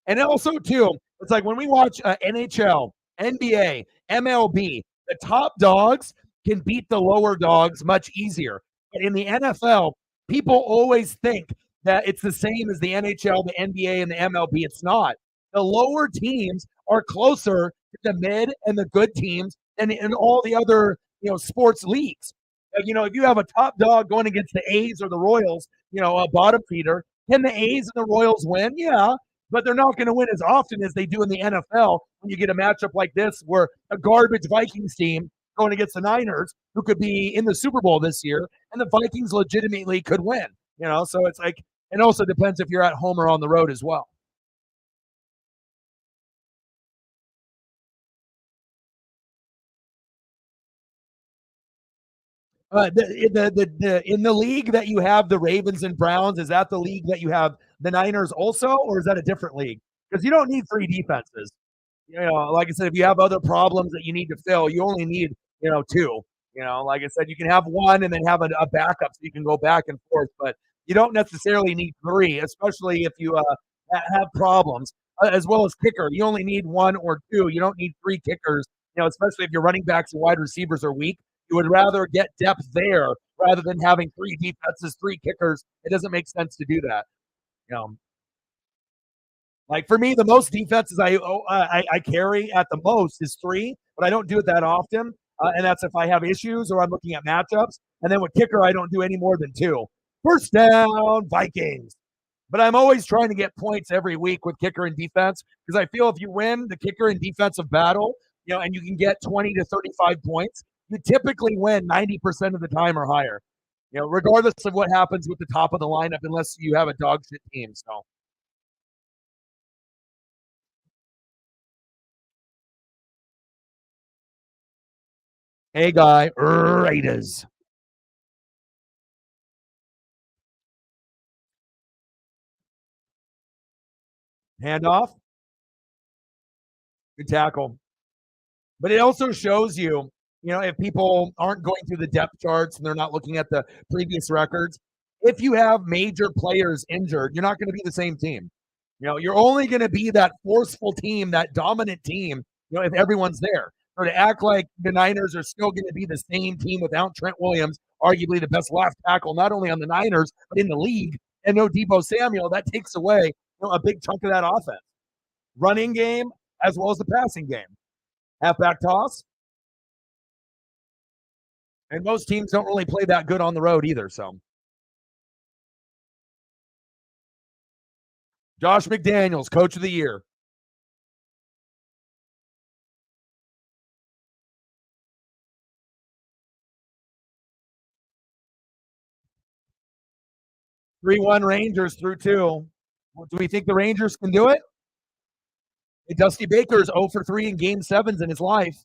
And also, too, it's like when we watch NHL, NBA, MLB, the top dogs can beat the lower dogs much easier. But in the NFL, people always think that it's the same as the NHL, the NBA, and the MLB. It's not. The lower teams are closer to the mid and the good teams than in all the other sports leagues. If you have a top dog going against the A's or the Royals, a bottom feeder, can the A's and the Royals win? Yeah, but they're not going to win as often as they do in the NFL when you get a matchup like this where a garbage Vikings team going against the Niners who could be in the Super Bowl this year and the Vikings legitimately could win. So it's like it also depends if you're at home or on the road as well. In the league that you have the Ravens and Browns, is that the league that you have the Niners also, or is that a different league? Because you don't need three defenses. Like I said, if you have other problems that you need to fill, you only need two. Like I said, you can have one and then have a backup so you can go back and forth, but you don't necessarily need three, especially if you have problems. As well as kicker, you only need one or two. You don't need three kickers. Especially if your running backs and wide receivers are weak. You would rather get depth there rather than having three defenses, three kickers. It doesn't make sense to do that. Like for me, the most defenses I carry at the most is three, but I don't do it that often. And that's if I have issues or I'm looking at matchups. And then with kicker, I don't do any more than two. First down, Vikings. But I'm always trying to get points every week with kicker and defense because I feel if you win the kicker and defensive battle, and you can get 20 to 35 points, you typically win 90% of the time or higher. Regardless of what happens with the top of the lineup, unless you have a dog shit team. So. Hey, guy, Raiders. Handoff, good tackle. But it also shows you, if people aren't going through the depth charts and they're not looking at the previous records, if you have major players injured, you're not going to be the same team. You're only going to be that forceful team, that dominant team, if everyone's there. Or to act like the Niners are still going to be the same team without Trent Williams, arguably the best left tackle, not only on the Niners, but in the league, and no Deebo Samuel, that takes away a big chunk of that offense. Running game as well as the passing game. Halfback toss. And most teams don't really play that good on the road either. So Josh McDaniels, coach of the year. 3-1 Rangers through two. Do we think the Rangers can do it? Dusty Baker's 0 for 3 in game sevens in his life.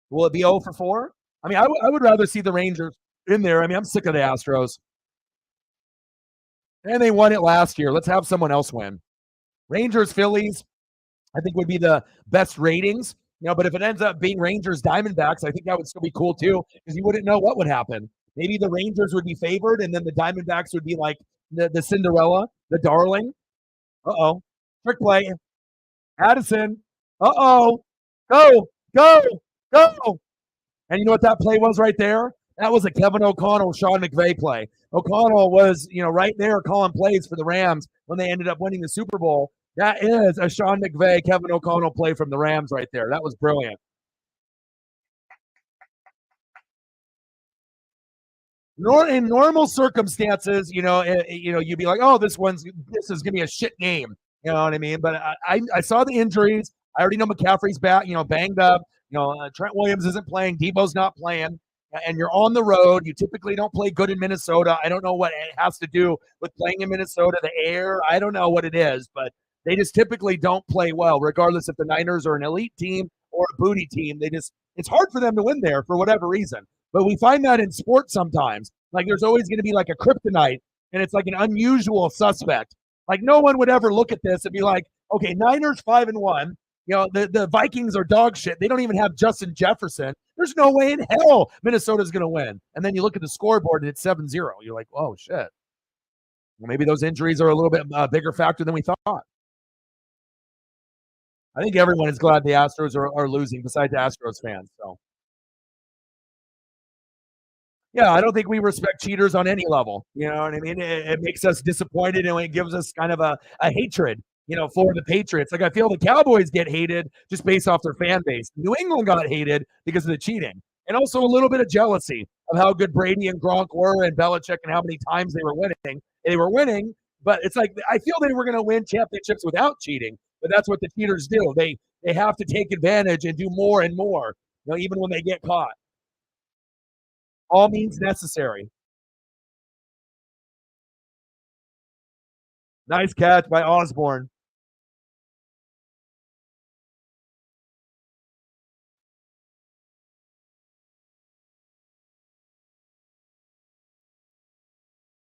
Will it be 0 for 4? I mean, I would rather see the Rangers in there. I mean, I'm sick of the Astros. And they won it last year. Let's have someone else win. Rangers, Phillies, I think would be the best ratings. But if it ends up being Rangers, Diamondbacks, I think that would still be cool too, because you wouldn't know what would happen. Maybe the Rangers would be favored, and then the Diamondbacks would be like the Cinderella, the darling. Uh-oh. Trick play. Addison. Uh-oh. Go, go, go. And you know what that play was right there? That was a Kevin O'Connell, Sean McVay play. O'Connell was, right there calling plays for the Rams when they ended up winning the Super Bowl. That is a Sean McVay, Kevin O'Connell play from the Rams right there. That was brilliant. In normal circumstances, you'd be like, oh, this is gonna be a shit game. You know what I mean? But I saw the injuries. I already know McCaffrey's back, banged up. Trent Williams isn't playing, Debo's not playing, and you're on the road. You typically don't play good in Minnesota. I don't know what it has to do with playing in Minnesota, the air. I don't know what it is, but they just typically don't play well, regardless if the Niners are an elite team or a booty team. It's hard for them to win there for whatever reason. But we find that in sports sometimes. Like there's always going to be like a kryptonite, and it's like an unusual suspect. Like no one would ever look at this and be like, okay, Niners 5-1. The Vikings are dog shit. They don't even have Justin Jefferson. There's no way in hell Minnesota's going to win. And then you look at the scoreboard and it's 7-0. You're like, oh, shit. Well, maybe those injuries are a little bit bigger factor than we thought. I think everyone is glad the Astros are losing besides Astros fans. So, yeah, I don't think we respect cheaters on any level. You know what I mean? It makes us disappointed and it gives us kind of a hatred, for the Patriots. Like I feel the Cowboys get hated just based off their fan base. New England got hated because of the cheating. And also a little bit of jealousy of how good Brady and Gronk were and Belichick and how many times they were winning. They were winning, but it's like I feel they were going to win championships without cheating. But that's what the cheaters do. They have to take advantage and do more and more, even when they get caught. All means necessary. Nice catch by Osborne.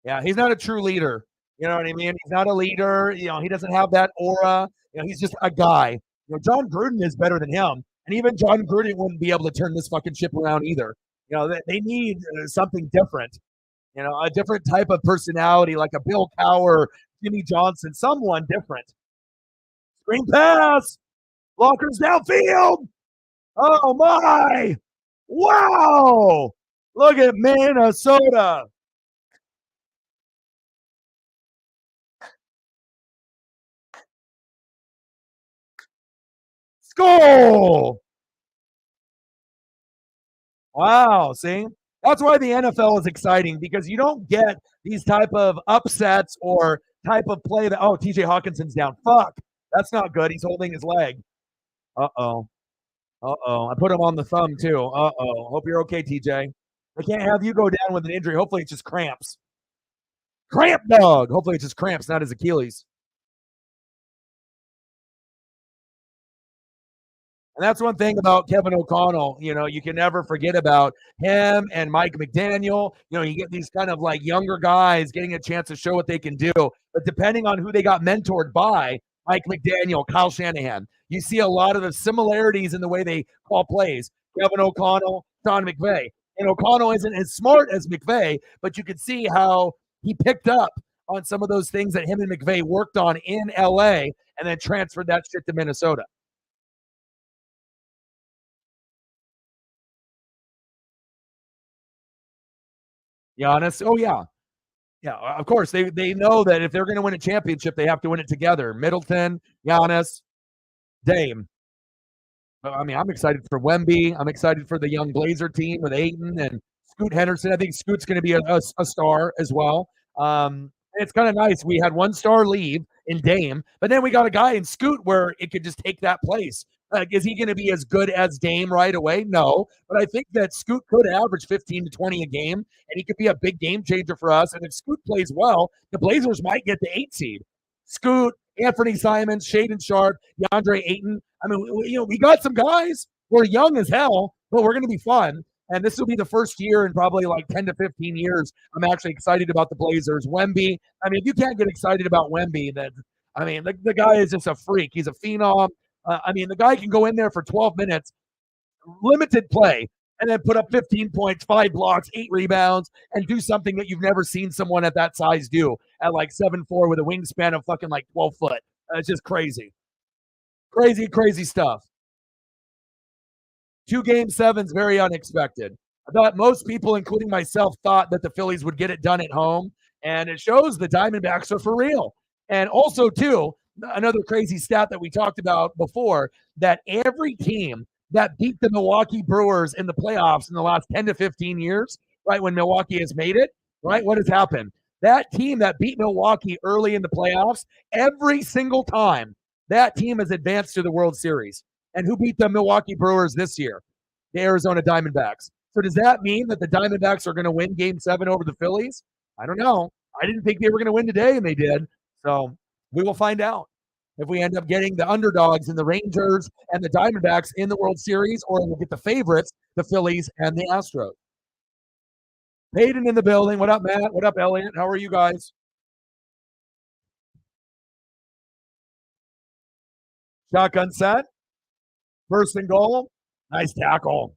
Yeah, he's not a true leader. You know what I mean? He's not a leader. He doesn't have that aura. He's just a guy. John Gruden is better than him. And even John Gruden wouldn't be able to turn this fucking ship around either. They need something different. A different type of personality, like a Bill Cowher, Jimmy Johnson, someone different. Screen pass. Blockers downfield. Oh, my. Wow. Look at Minnesota. Goal! Wow, see? That's why the NFL is exciting because you don't get these type of upsets or type of play that, oh, TJ Hawkinson's down. Fuck. That's not good. He's holding his leg. Uh-oh. Uh-oh. I put him on the thumb, too. Uh-oh. Hope you're okay, TJ. I can't have you go down with an injury. Hopefully it's just cramps. Cramp dog. Hopefully it's just cramps, not his Achilles. And that's one thing about Kevin O'Connell. You can never forget about him and Mike McDaniel. You get these kind of like younger guys getting a chance to show what they can do. But depending on who they got mentored by, Mike McDaniel, Kyle Shanahan, you see a lot of the similarities in the way they call plays. Kevin O'Connell, Sean McVay. And O'Connell isn't as smart as McVay, but you can see how he picked up on some of those things that him and McVay worked on in LA and then transferred that shit to Minnesota. Giannis. Oh yeah. Yeah, of course. They know that if they're going to win a championship, they have to win it together. Middleton, Giannis, Dame. I mean, I'm excited for Wemby. I'm excited for the young Blazer team with Ayton and Scoot Henderson. I think Scoot's going to be a star as well. It's kind of nice. We had one star leave in Dame, but then we got a guy in Scoot where it could just take that place. Is he going to be as good as Dame right away? No, but I think that Scoot could average 15 to 20 a game, and he could be a big game changer for us. And if Scoot plays well, the Blazers might get the 8 seed. Scoot, Anthony Simons, Shaden Sharp, DeAndre Ayton. I mean, we got some guys. We're young as hell, but we're going to be fun. And this will be the first year in probably like 10 to 15 years. I'm actually excited about the Blazers. Wemby. I mean, if you can't get excited about Wemby, then the guy is just a freak. He's a phenom. The guy can go in there for 12 minutes, limited play, and then put up 15 points, 5 blocks, 8 rebounds, and do something that you've never seen someone at that size do at like 7'4" with a wingspan of fucking like 12 foot. It's just crazy. Crazy, crazy stuff. 2 game sevens, very unexpected. I thought most people, including myself, thought that the Phillies would get it done at home, and it shows the Diamondbacks are for real. And also, too, another crazy stat that we talked about before, that every team that beat the Milwaukee Brewers in the playoffs in the last 10 to 15 years, right, when Milwaukee has made it, right, what has happened? That team that beat Milwaukee early in the playoffs, every single time, that team has advanced to the World Series. And who beat the Milwaukee Brewers this year? The Arizona Diamondbacks. So does that mean that the Diamondbacks are going to win Game 7 over the Phillies? I don't know. I didn't think they were going to win today, and they did. So we will find out if we end up getting the underdogs in the Rangers and the Diamondbacks in the World Series, or we'll get the favorites, the Phillies and the Astros. Peyton in the building. What up, Matt? What up, Elliot? How are you guys? Shotgun set. First and goal. Nice tackle.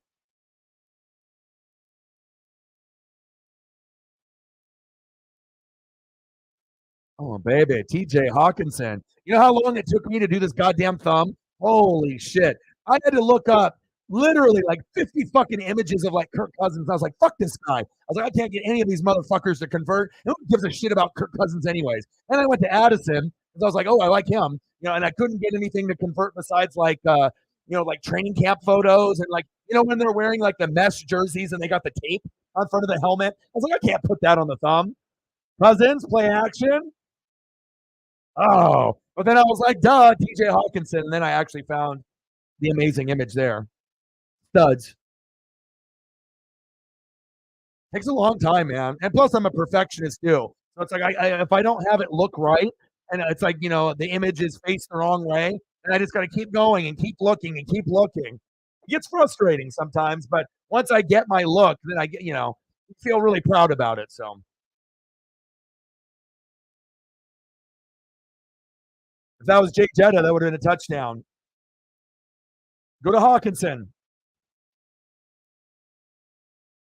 Oh, baby. TJ Hawkinson. You know how long it took me to do this goddamn thumb? Holy shit. I had to look up literally like 50 fucking images of like Kirk Cousins. I was like, fuck this guy. I was like, I can't get any of these motherfuckers to convert. Who gives a shit about Kirk Cousins anyways? And I went to Addison because I was like, oh, I like him. And I couldn't get anything to convert besides like like training camp photos and like, when they're wearing like the mesh jerseys and they got the tape on front of the helmet. I was like, I can't put that on the thumb. Cousins, play action. Oh, but then I was like, duh, TJ Hawkinson. And then I actually found the amazing image there. Studs. Takes a long time, man. And plus, I'm a perfectionist too. So it's like, if I don't have it look right, and it's like, the image is faced the wrong way, and I just got to keep going and keep looking and keep looking. It gets frustrating sometimes, but once I get my look, then I get, feel really proud about it. So if that was Jake Jetta, that would have been a touchdown. Go to Hawkinson.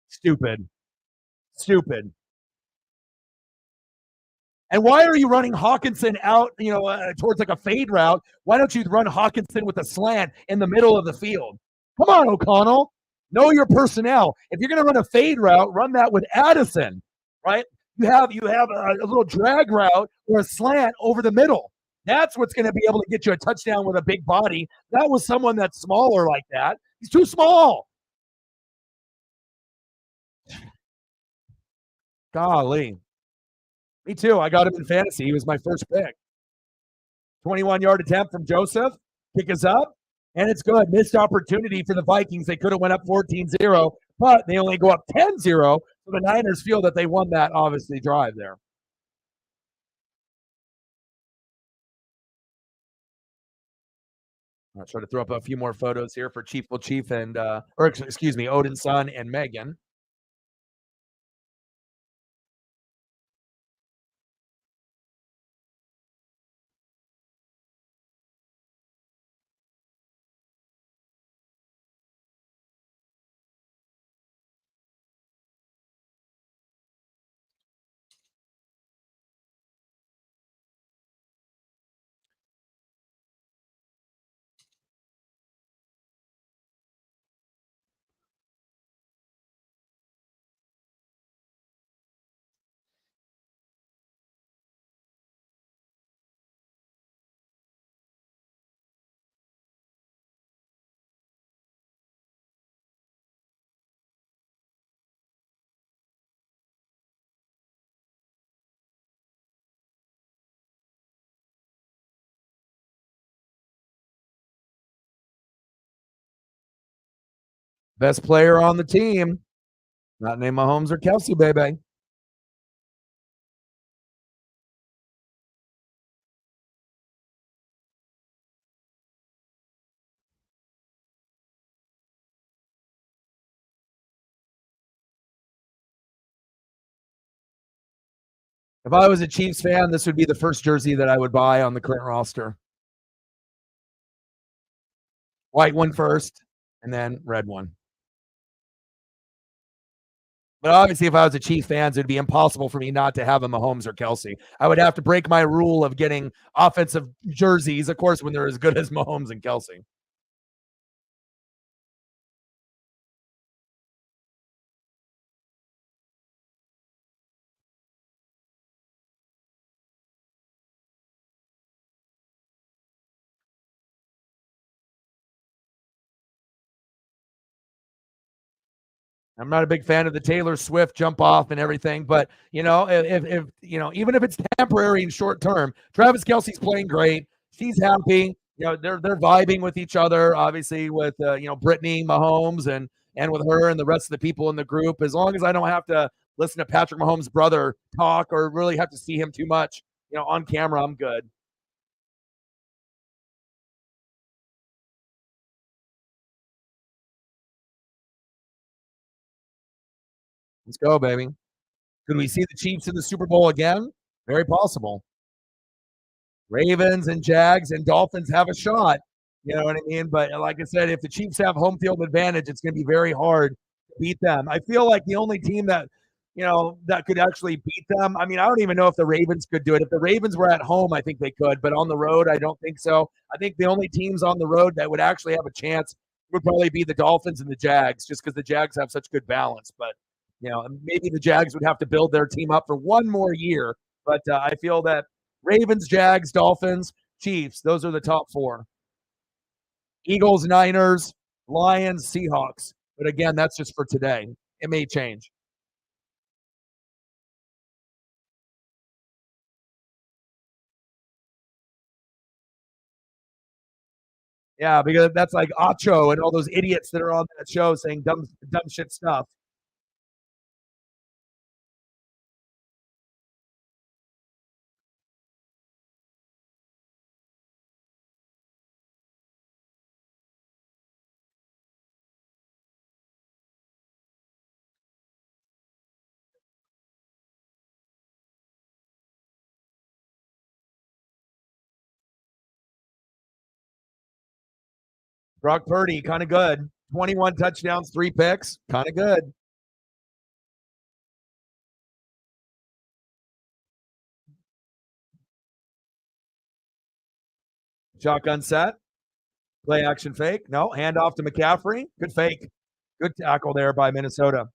Stupid. And why are you running Hawkinson out, towards like a fade route? Why don't you run Hawkinson with a slant in the middle of the field? Come on, O'Connell. Know your personnel. If you're going to run a fade route, run that with Addison, right? You have a little drag route or a slant over the middle. That's what's going to be able to get you a touchdown with a big body. That was someone that's smaller like that. He's too small. Golly. Me too. I got him in fantasy. He was my first pick. 21-yard attempt from Joseph. Kick is up, and it's good. Missed opportunity for the Vikings. They could have went up 14-0, but they only go up 10-0. So the Niners feel that they won that, obviously, drive there. I'll try to throw up a few more photos here for Chief Will Chief and, Odin's son and Megan. Best player on the team. Not named Mahomes or Kelsey, baby. If I was a Chiefs fan, this would be the first jersey that I would buy on the current roster. White one first, and then red one. But obviously, if I was a Chiefs fan, it would be impossible for me not to have a Mahomes or Kelsey. I would have to break my rule of getting offensive jerseys, of course, when they're as good as Mahomes and Kelsey. I'm not a big fan of the Taylor Swift jump off and everything, but if even if it's temporary and short term, Travis Kelsey's playing great. She's happy. they're vibing with each other, obviously with Brittany Mahomes and with her and the rest of the people in the group. As long as I don't have to listen to Patrick Mahomes' brother talk or really have to see him too much, on camera, I'm good. Let's go, baby. Could we see the Chiefs in the Super Bowl again? Very possible. Ravens and Jags and Dolphins have a shot. You know what I mean? But like I said, if the Chiefs have home field advantage, it's going to be very hard to beat them. I feel like the only team that could actually beat them. I mean, I don't even know if the Ravens could do it. If the Ravens were at home, I think they could, but on the road, I don't think so. I think the only teams on the road that would actually have a chance would probably be the Dolphins and the Jags, just because the Jags have such good balance. But maybe the Jags would have to build their team up for one more year. But I feel that Ravens, Jags, Dolphins, Chiefs, those are the top four. Eagles, Niners, Lions, Seahawks. But again, that's just for today. It may change. Yeah, because that's like Acho and all those idiots that are on that show saying dumb shit stuff. Brock Purdy, kind of good. 21 touchdowns, 3 picks, kind of good. Shotgun set, play action fake. No, hand off to McCaffrey. Good fake. Good tackle there by Minnesota.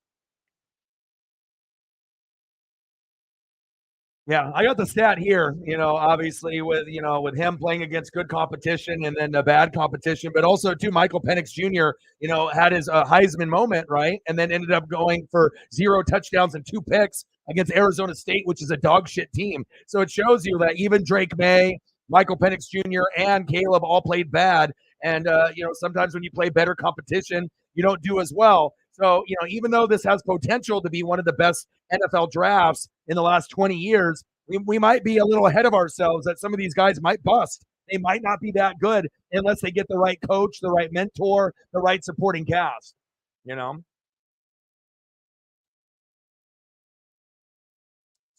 Yeah, I got the stat here, obviously with him playing against good competition and then the bad competition, but also too Michael Penix Jr., had his Heisman moment, right? And then ended up going for 0 touchdowns and 2 picks against Arizona State, which is a dog shit team. So it shows you that even Drake May, Michael Penix Jr., and Caleb all played bad. And sometimes when you play better competition, you don't do as well. So, even though this has potential to be one of the best NFL drafts in the last 20 years, we might be a little ahead of ourselves that some of these guys might bust. They might not be that good unless they get the right coach, the right mentor, the right supporting cast, you know?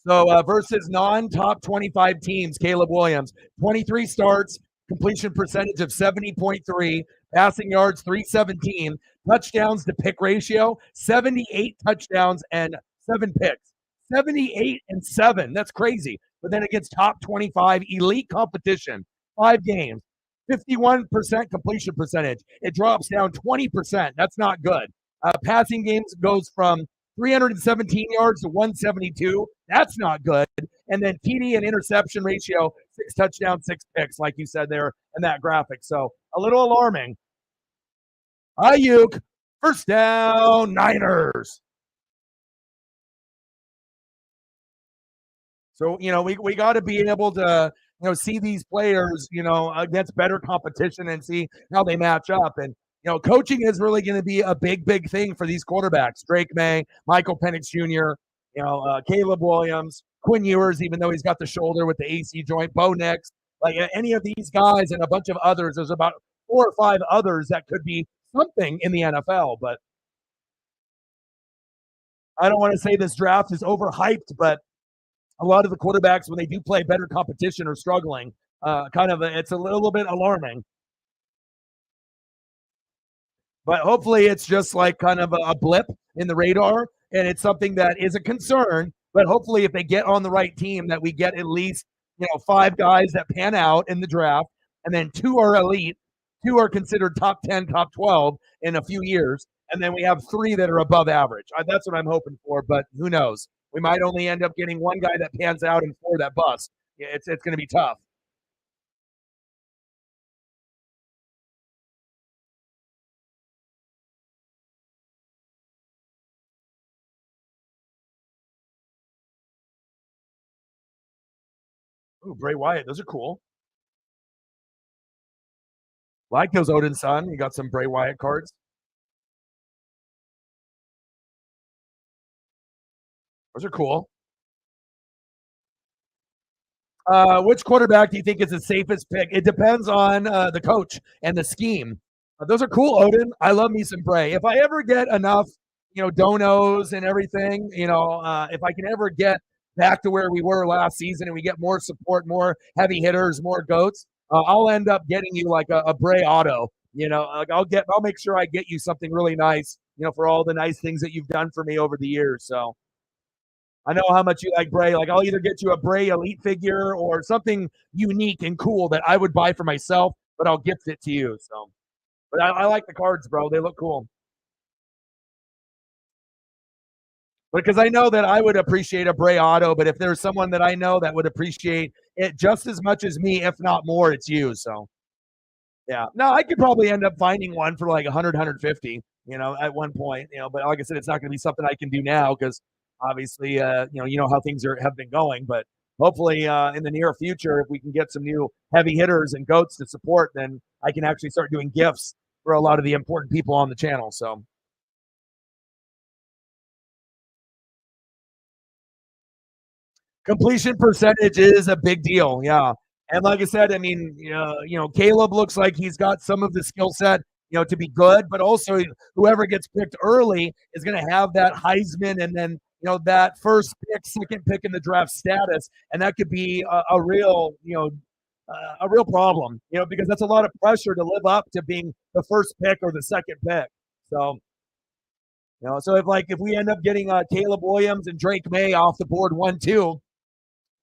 So versus non-top 25 teams, Caleb Williams, 23 starts, completion percentage of 70.3, passing yards 317, touchdowns to pick ratio 78 touchdowns and 7 picks. 78 and 7. That's crazy. But then against top 25 elite competition, 5 games, 51% completion percentage. It drops down 20%. That's not good. Passing games goes from 317 yards to 172. That's not good. And then TD and interception ratio, 6 touchdowns, 6 picks, like you said there in that graphic. So a little alarming. Ayuk, first down, Niners. So, we got to be able to, see these players, against better competition and see how they match up. And, coaching is really going to be a big, big thing for these quarterbacks. Drake May, Michael Penix Jr., Caleb Williams, Quinn Ewers, even though he's got the shoulder with the AC joint, Bo Nix, like any of these guys and a bunch of others. There's about 4 or 5 others that could be something in the NFL. But I don't want to say this draft is overhyped, but a lot of the quarterbacks, when they do play better competition, are struggling. It's a little bit alarming. But hopefully, it's just like kind of a blip in the radar, and it's something that is a concern. But hopefully, if they get on the right team, that we get at least 5 guys that pan out in the draft, and then 2 are elite, 2 are considered top 10, top 12 in a few years, and then we have 3 that are above average. That's what I'm hoping for. But who knows? We might only end up getting 1 guy that pans out and 4 that bust. Yeah, it's going to be tough. Ooh, Bray Wyatt, those are cool. Like those Odin Sun. You got some Bray Wyatt cards. Those are cool. Which quarterback do you think is the safest pick? It depends on the coach and the scheme. Those are cool, Odin. I love me some Bray. If I ever get enough, donos and everything, if I can ever get back to where we were last season and we get more support, more heavy hitters, more goats, I'll end up getting you like a Bray auto. Like I'll make sure I get you something really nice, for all the nice things that you've done for me over the years. So I know how much you like Bray. Like I'll either get you a Bray Elite figure or something unique and cool that I would buy for myself, but I'll gift it to you. So, but I like the cards, bro. They look cool. Because I know that I would appreciate a Bray auto, but if there's someone that I know that would appreciate it just as much as me, if not more, it's you. So yeah, no, I could probably end up finding one for like 100, 150, at one point, but like I said, it's not going to be something I can do now because obviously, how things have been going, but hopefully in the near future, if we can get some new heavy hitters and goats to support, then I can actually start doing gifts for a lot of the important people on the channel. So completion percentage is a big deal. Yeah. And like I said, I mean, Caleb looks like he's got some of the skill set, to be good, but also whoever gets picked early is going to have that Heisman and then, that first pick, second pick in the draft status. And that could be a real, a real problem, because that's a lot of pressure to live up to being the first pick or the second pick. So, so if we end up getting Caleb Williams and Drake May off the board 1-2,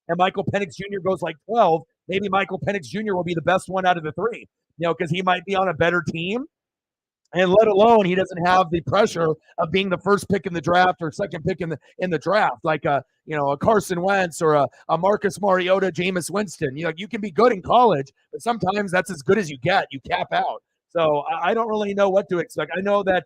and Michael Penix Jr. goes like 12, maybe Michael Penix Jr. will be the best one out of the three, because he might be on a better team. And let alone he doesn't have the pressure of being the first pick in the draft or second pick in the draft, like a Carson Wentz or a Marcus Mariota, Jameis Winston. You can be good in college, but sometimes that's as good as you get. You cap out. So I don't really know what to expect. I know that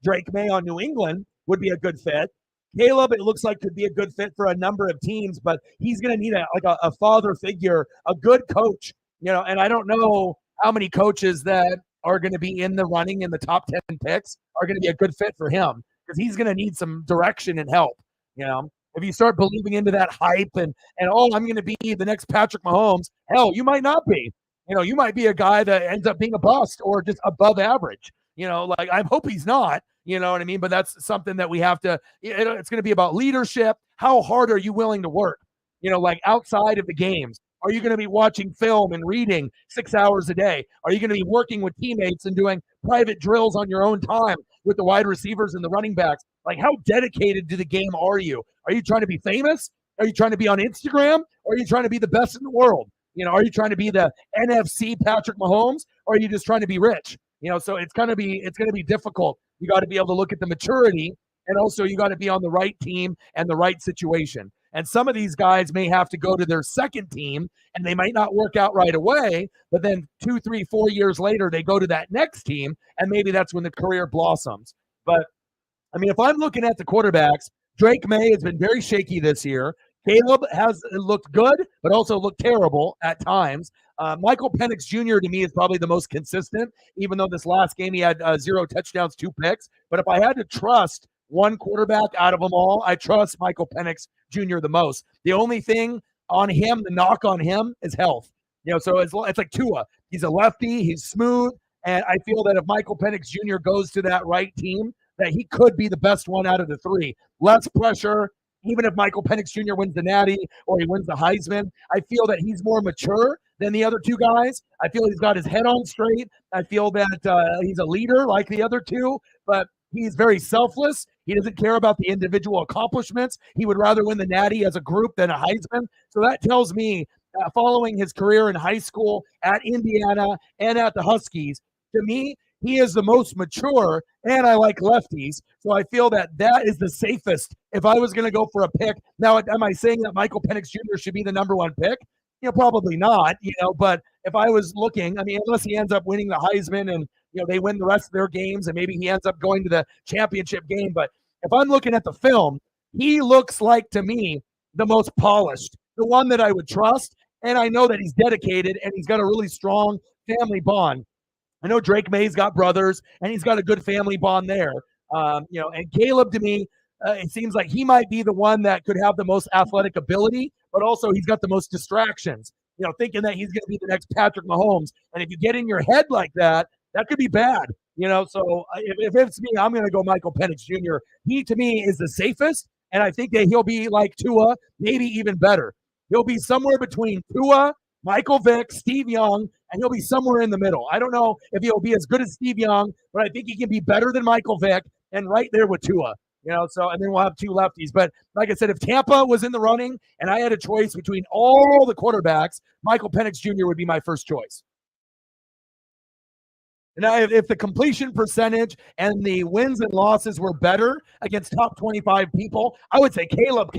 Drake May on New England would be a good fit. Caleb, it looks like could be a good fit for a number of teams, but he's going to need a father figure, a good coach. And I don't know how many coaches that are going to be in the running in the top 10 picks are going to be a good fit for him because he's going to need some direction and help. If you start believing into that hype and I'm going to be the next Patrick Mahomes, hell, you might not be. You might be a guy that ends up being a bust or just above average. Like I hope he's not. You know what I mean? But that's something that we have to. It's going to be about leadership. How hard are you willing to work? Like outside of the games. Are you going to be watching film and reading 6 hours a day? Are you going to be working with teammates and doing private drills on your own time with the wide receivers and the running backs? Like, how dedicated to the game are you? Are you trying to be famous? Are you trying to be on Instagram? Or are you trying to be the best in the world? Are you trying to be the NFC Patrick Mahomes? Or are you just trying to be rich? So it's going to be difficult. You got to be able to look at the maturity, and also you got to be on the right team and the right situation. And some of these guys may have to go to their second team and they might not work out right away, but then 2, 3, 4 years later, they go to that next team and maybe that's when the career blossoms. But I mean, if I'm looking at the quarterbacks, Drake May has been very shaky this year. Caleb has looked good, but also looked terrible at times. Michael Penix Jr. to me is probably the most consistent, even though this last game he had 0 touchdowns, 2 picks. But if I had to trust one quarterback out of them all, I trust Michael Penix Jr. the most. The only thing on him, the knock on him, is health. So it's like Tua. He's a lefty. He's smooth. And I feel that if Michael Penix Jr. goes to that right team, that he could be the best one out of the three. Less pressure. Even if Michael Penix Jr. wins the Natty or he wins the Heisman, I feel that he's more mature than the other two guys. I feel he's got his head on straight. I feel that he's a leader like the other two, but he's very selfless. He doesn't care about the individual accomplishments. He would rather win the Natty as a group than a Heisman. So that tells me, following his career in high school at Indiana and at the Huskies, to me, he is the most mature, and I like lefties. So I feel that that is the safest if I was going to go for a pick. Now, am I saying that Michael Penix Jr. should be the number one pick? Probably not, but if I was looking, I mean, unless he ends up winning the Heisman and, they win the rest of their games and maybe he ends up going to the championship game. But if I'm looking at the film, he looks like, to me, the most polished, the one that I would trust. And I know that he's dedicated and he's got a really strong family bond. I know Drake May's got brothers, and he's got a good family bond there. And Caleb to me, it seems like he might be the one that could have the most athletic ability, but also he's got the most distractions. Thinking that he's going to be the next Patrick Mahomes, and if you get in your head like that, that could be bad. So if it's me, I'm going to go Michael Penix Jr. He to me is the safest, and I think that he'll be like Tua, maybe even better. He'll be somewhere between Tua, Michael Vick, Steve Young, and he'll be somewhere in the middle. I don't know if he'll be as good as Steve Young, but I think he can be better than Michael Vick and right there with Tua. And then we'll have two lefties. But like I said, if Tampa was in the running and I had a choice between all the quarterbacks, Michael Penix Jr. would be my first choice. Now, if the completion percentage and the wins and losses were better against top 25 people, I would say Caleb.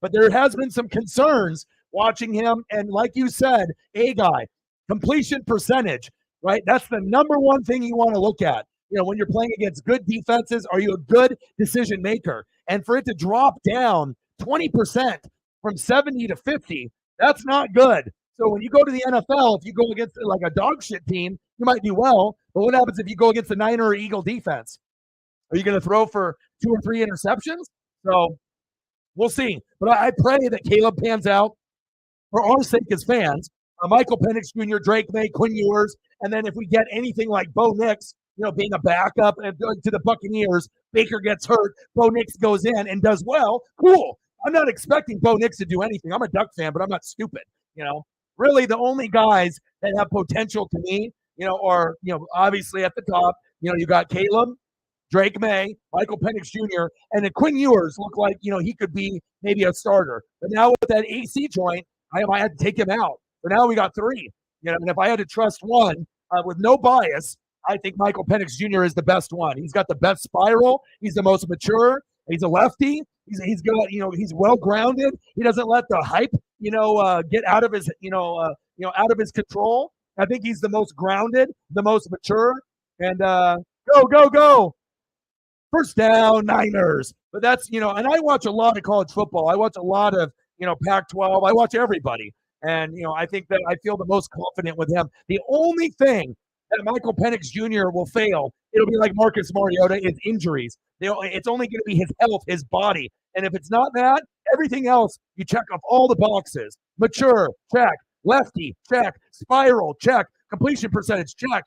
But there has been some concerns watching him. And like you said, guy, completion percentage, right? That's the number one thing you want to look at. When you're playing against good defenses, are you a good decision maker? And for it to drop down 20% from 70 to 50, that's not good. So when you go to the NFL, if you go against like a dog shit team, you might do well. But what happens if you go against the Niner or Eagle defense? Are you going to throw for 2 or 3 interceptions? So we'll see. But I pray that Caleb pans out for our sake as fans. Michael Penix Jr., Drake May, Quinn Ewers, and then if we get anything like Bo Nix, being a backup to the Buccaneers, Baker gets hurt, Bo Nix goes in and does well, cool. I'm not expecting Bo Nix to do anything. I'm a Duck fan, but I'm not stupid. Really the only guys that have potential to me, are, obviously at the top, you got Caleb, Drake May, Michael Penix Jr., and then Quinn Ewers look like, he could be maybe a starter. But now with that AC joint, I might have to take him out. But now we got 3. And if I had to trust one with no bias, I think Michael Penix Jr. is the best one. He's got the best spiral. He's the most mature. He's a lefty. He's got, he's well grounded. He doesn't let the hype, get out of his, out of his control. I think he's the most grounded, the most mature. And go. First down, Niners. But that's, and I watch a lot of college football. I watch a lot of, Pac-12. I watch everybody. And, I think that I feel the most confident with him. The only thing that Michael Penix Jr. will fail, it'll be like Marcus Mariota, is injuries. It's only going to be his health, his body. And if it's not that, everything else, you check off all the boxes. Mature, check. Lefty, check. Spiral, check. Completion percentage, check.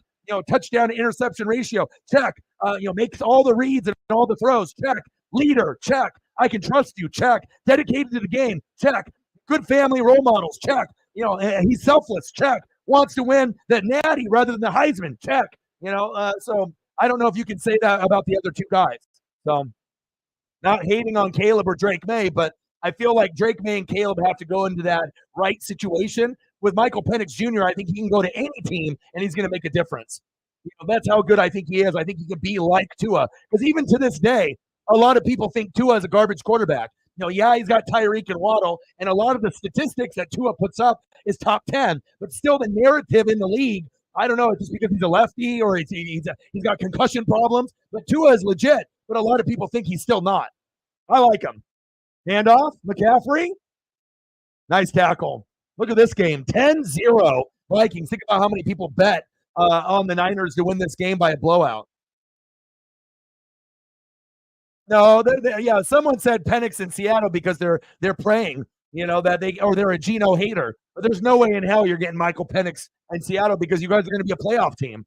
Touchdown to interception ratio, check. Makes all the reads and all the throws, check. Leader, check. I can trust you, check. Dedicated to the game, check. Good family role models, check. He's selfless, check. Wants to win the Natty rather than the Heisman, check. So I don't know if you can say that about the other 2 guys. So not hating on Caleb or Drake May, but I feel like Drake May and Caleb have to go into that right situation. With Michael Penix Jr., I think he can go to any team and he's going to make a difference. That's how good I think he is. I think he can be like Tua. Because even to this day, a lot of people think Tua is a garbage quarterback. He's got Tyreek and Waddle, and a lot of the statistics that Tua puts up is top 10. But still, the narrative in the league, I don't know, it's just because he's a lefty or he's got concussion problems. But Tua is legit, but a lot of people think he's still not. I like him. Handoff, McCaffrey. Nice tackle. Look at this game, 10-0 Vikings. Think about how many people bet on the Niners to win this game by a blowout. No, someone said Penix in Seattle because they're praying, that they're a Geno hater. But there's no way in hell you're getting Michael Penix in Seattle because you guys are going to be a playoff team.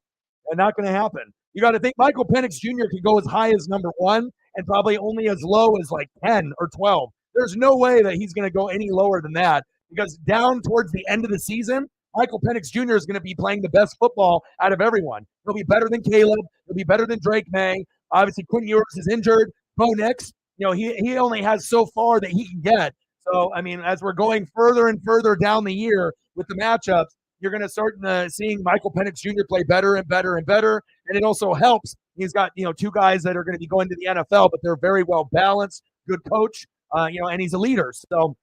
And not going to happen. You got to think Michael Penix Jr. could go as high as number 1 and probably only as low as like 10 or 12. There's no way that he's going to go any lower than that because down towards the end of the season, Michael Penix Jr. is going to be playing the best football out of everyone. He'll be better than Caleb. He'll be better than Drake May. Obviously, Quinn Ewers is injured. Bo Nix, he only has so far that he can get. So, as we're going further and further down the year with the matchups, you're going to start seeing Michael Penix Jr. play better and better and better. And it also helps. He's got, 2 guys that are going to be going to the NFL, but they're very well balanced, good coach, and he's a leader. So,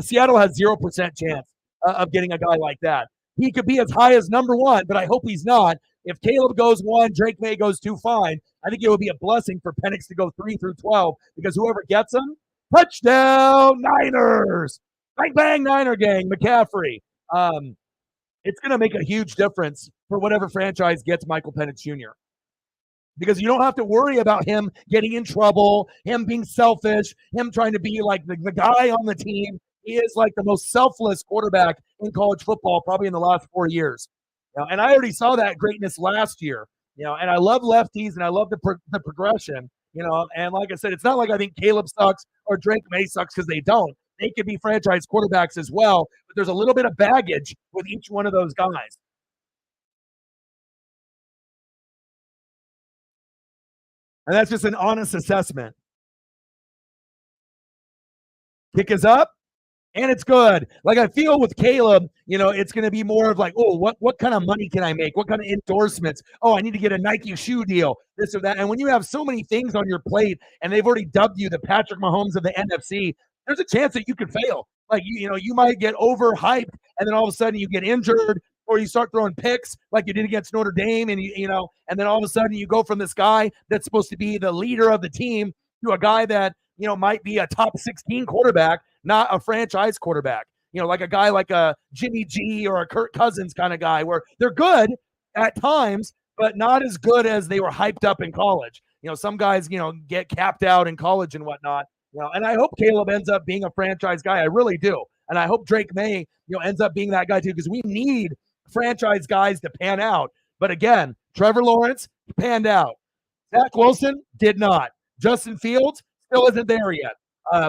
Seattle has 0% chance of getting a guy like that. He could be as high as number 1, but I hope he's not. If Caleb goes 1, Drake May goes 2, fine. I think it would be a blessing for Penix to go 3 through 12 because whoever gets him, touchdown Niners! Bang, bang, Niner gang, McCaffrey. it's going to make a huge difference for whatever franchise gets Michael Penix Jr. Because you don't have to worry about him getting in trouble, him being selfish, him trying to be like the guy on the team. He is like the most selfless quarterback in college football, probably in the last 4 years. And I already saw that greatness last year. And I love lefties and I love the progression. And like I said, it's not like I think Caleb sucks or Drake May sucks because they don't. They could be franchise quarterbacks as well, but there's a little bit of baggage with each one of those guys. And that's just an honest assessment. Kick is up, and it's good. Like I feel with Caleb, it's going to be more of like, oh, what kind of money can I make? What kind of endorsements? Oh, I need to get a Nike shoe deal, this or that. And when you have so many things on your plate, and they've already dubbed you the Patrick Mahomes of the NFC, there's a chance that you could fail. Like you might get overhyped, and then all of a sudden you get injured, or you start throwing picks like you did against Notre Dame, and and then all of a sudden you go from this guy that's supposed to be the leader of the team to a guy that might be a top 16 quarterback, not a franchise quarterback. Like a guy like a Jimmy G or a Kirk Cousins kind of guy, where they're good at times, but not as good as they were hyped up in college. Some guys get capped out in college and whatnot. And I hope Caleb ends up being a franchise guy. I really do. And I hope Drake May, ends up being that guy too, because we need franchise guys to pan out. But again, Trevor Lawrence panned out. Zach Wilson did not. Justin Fields still isn't there yet.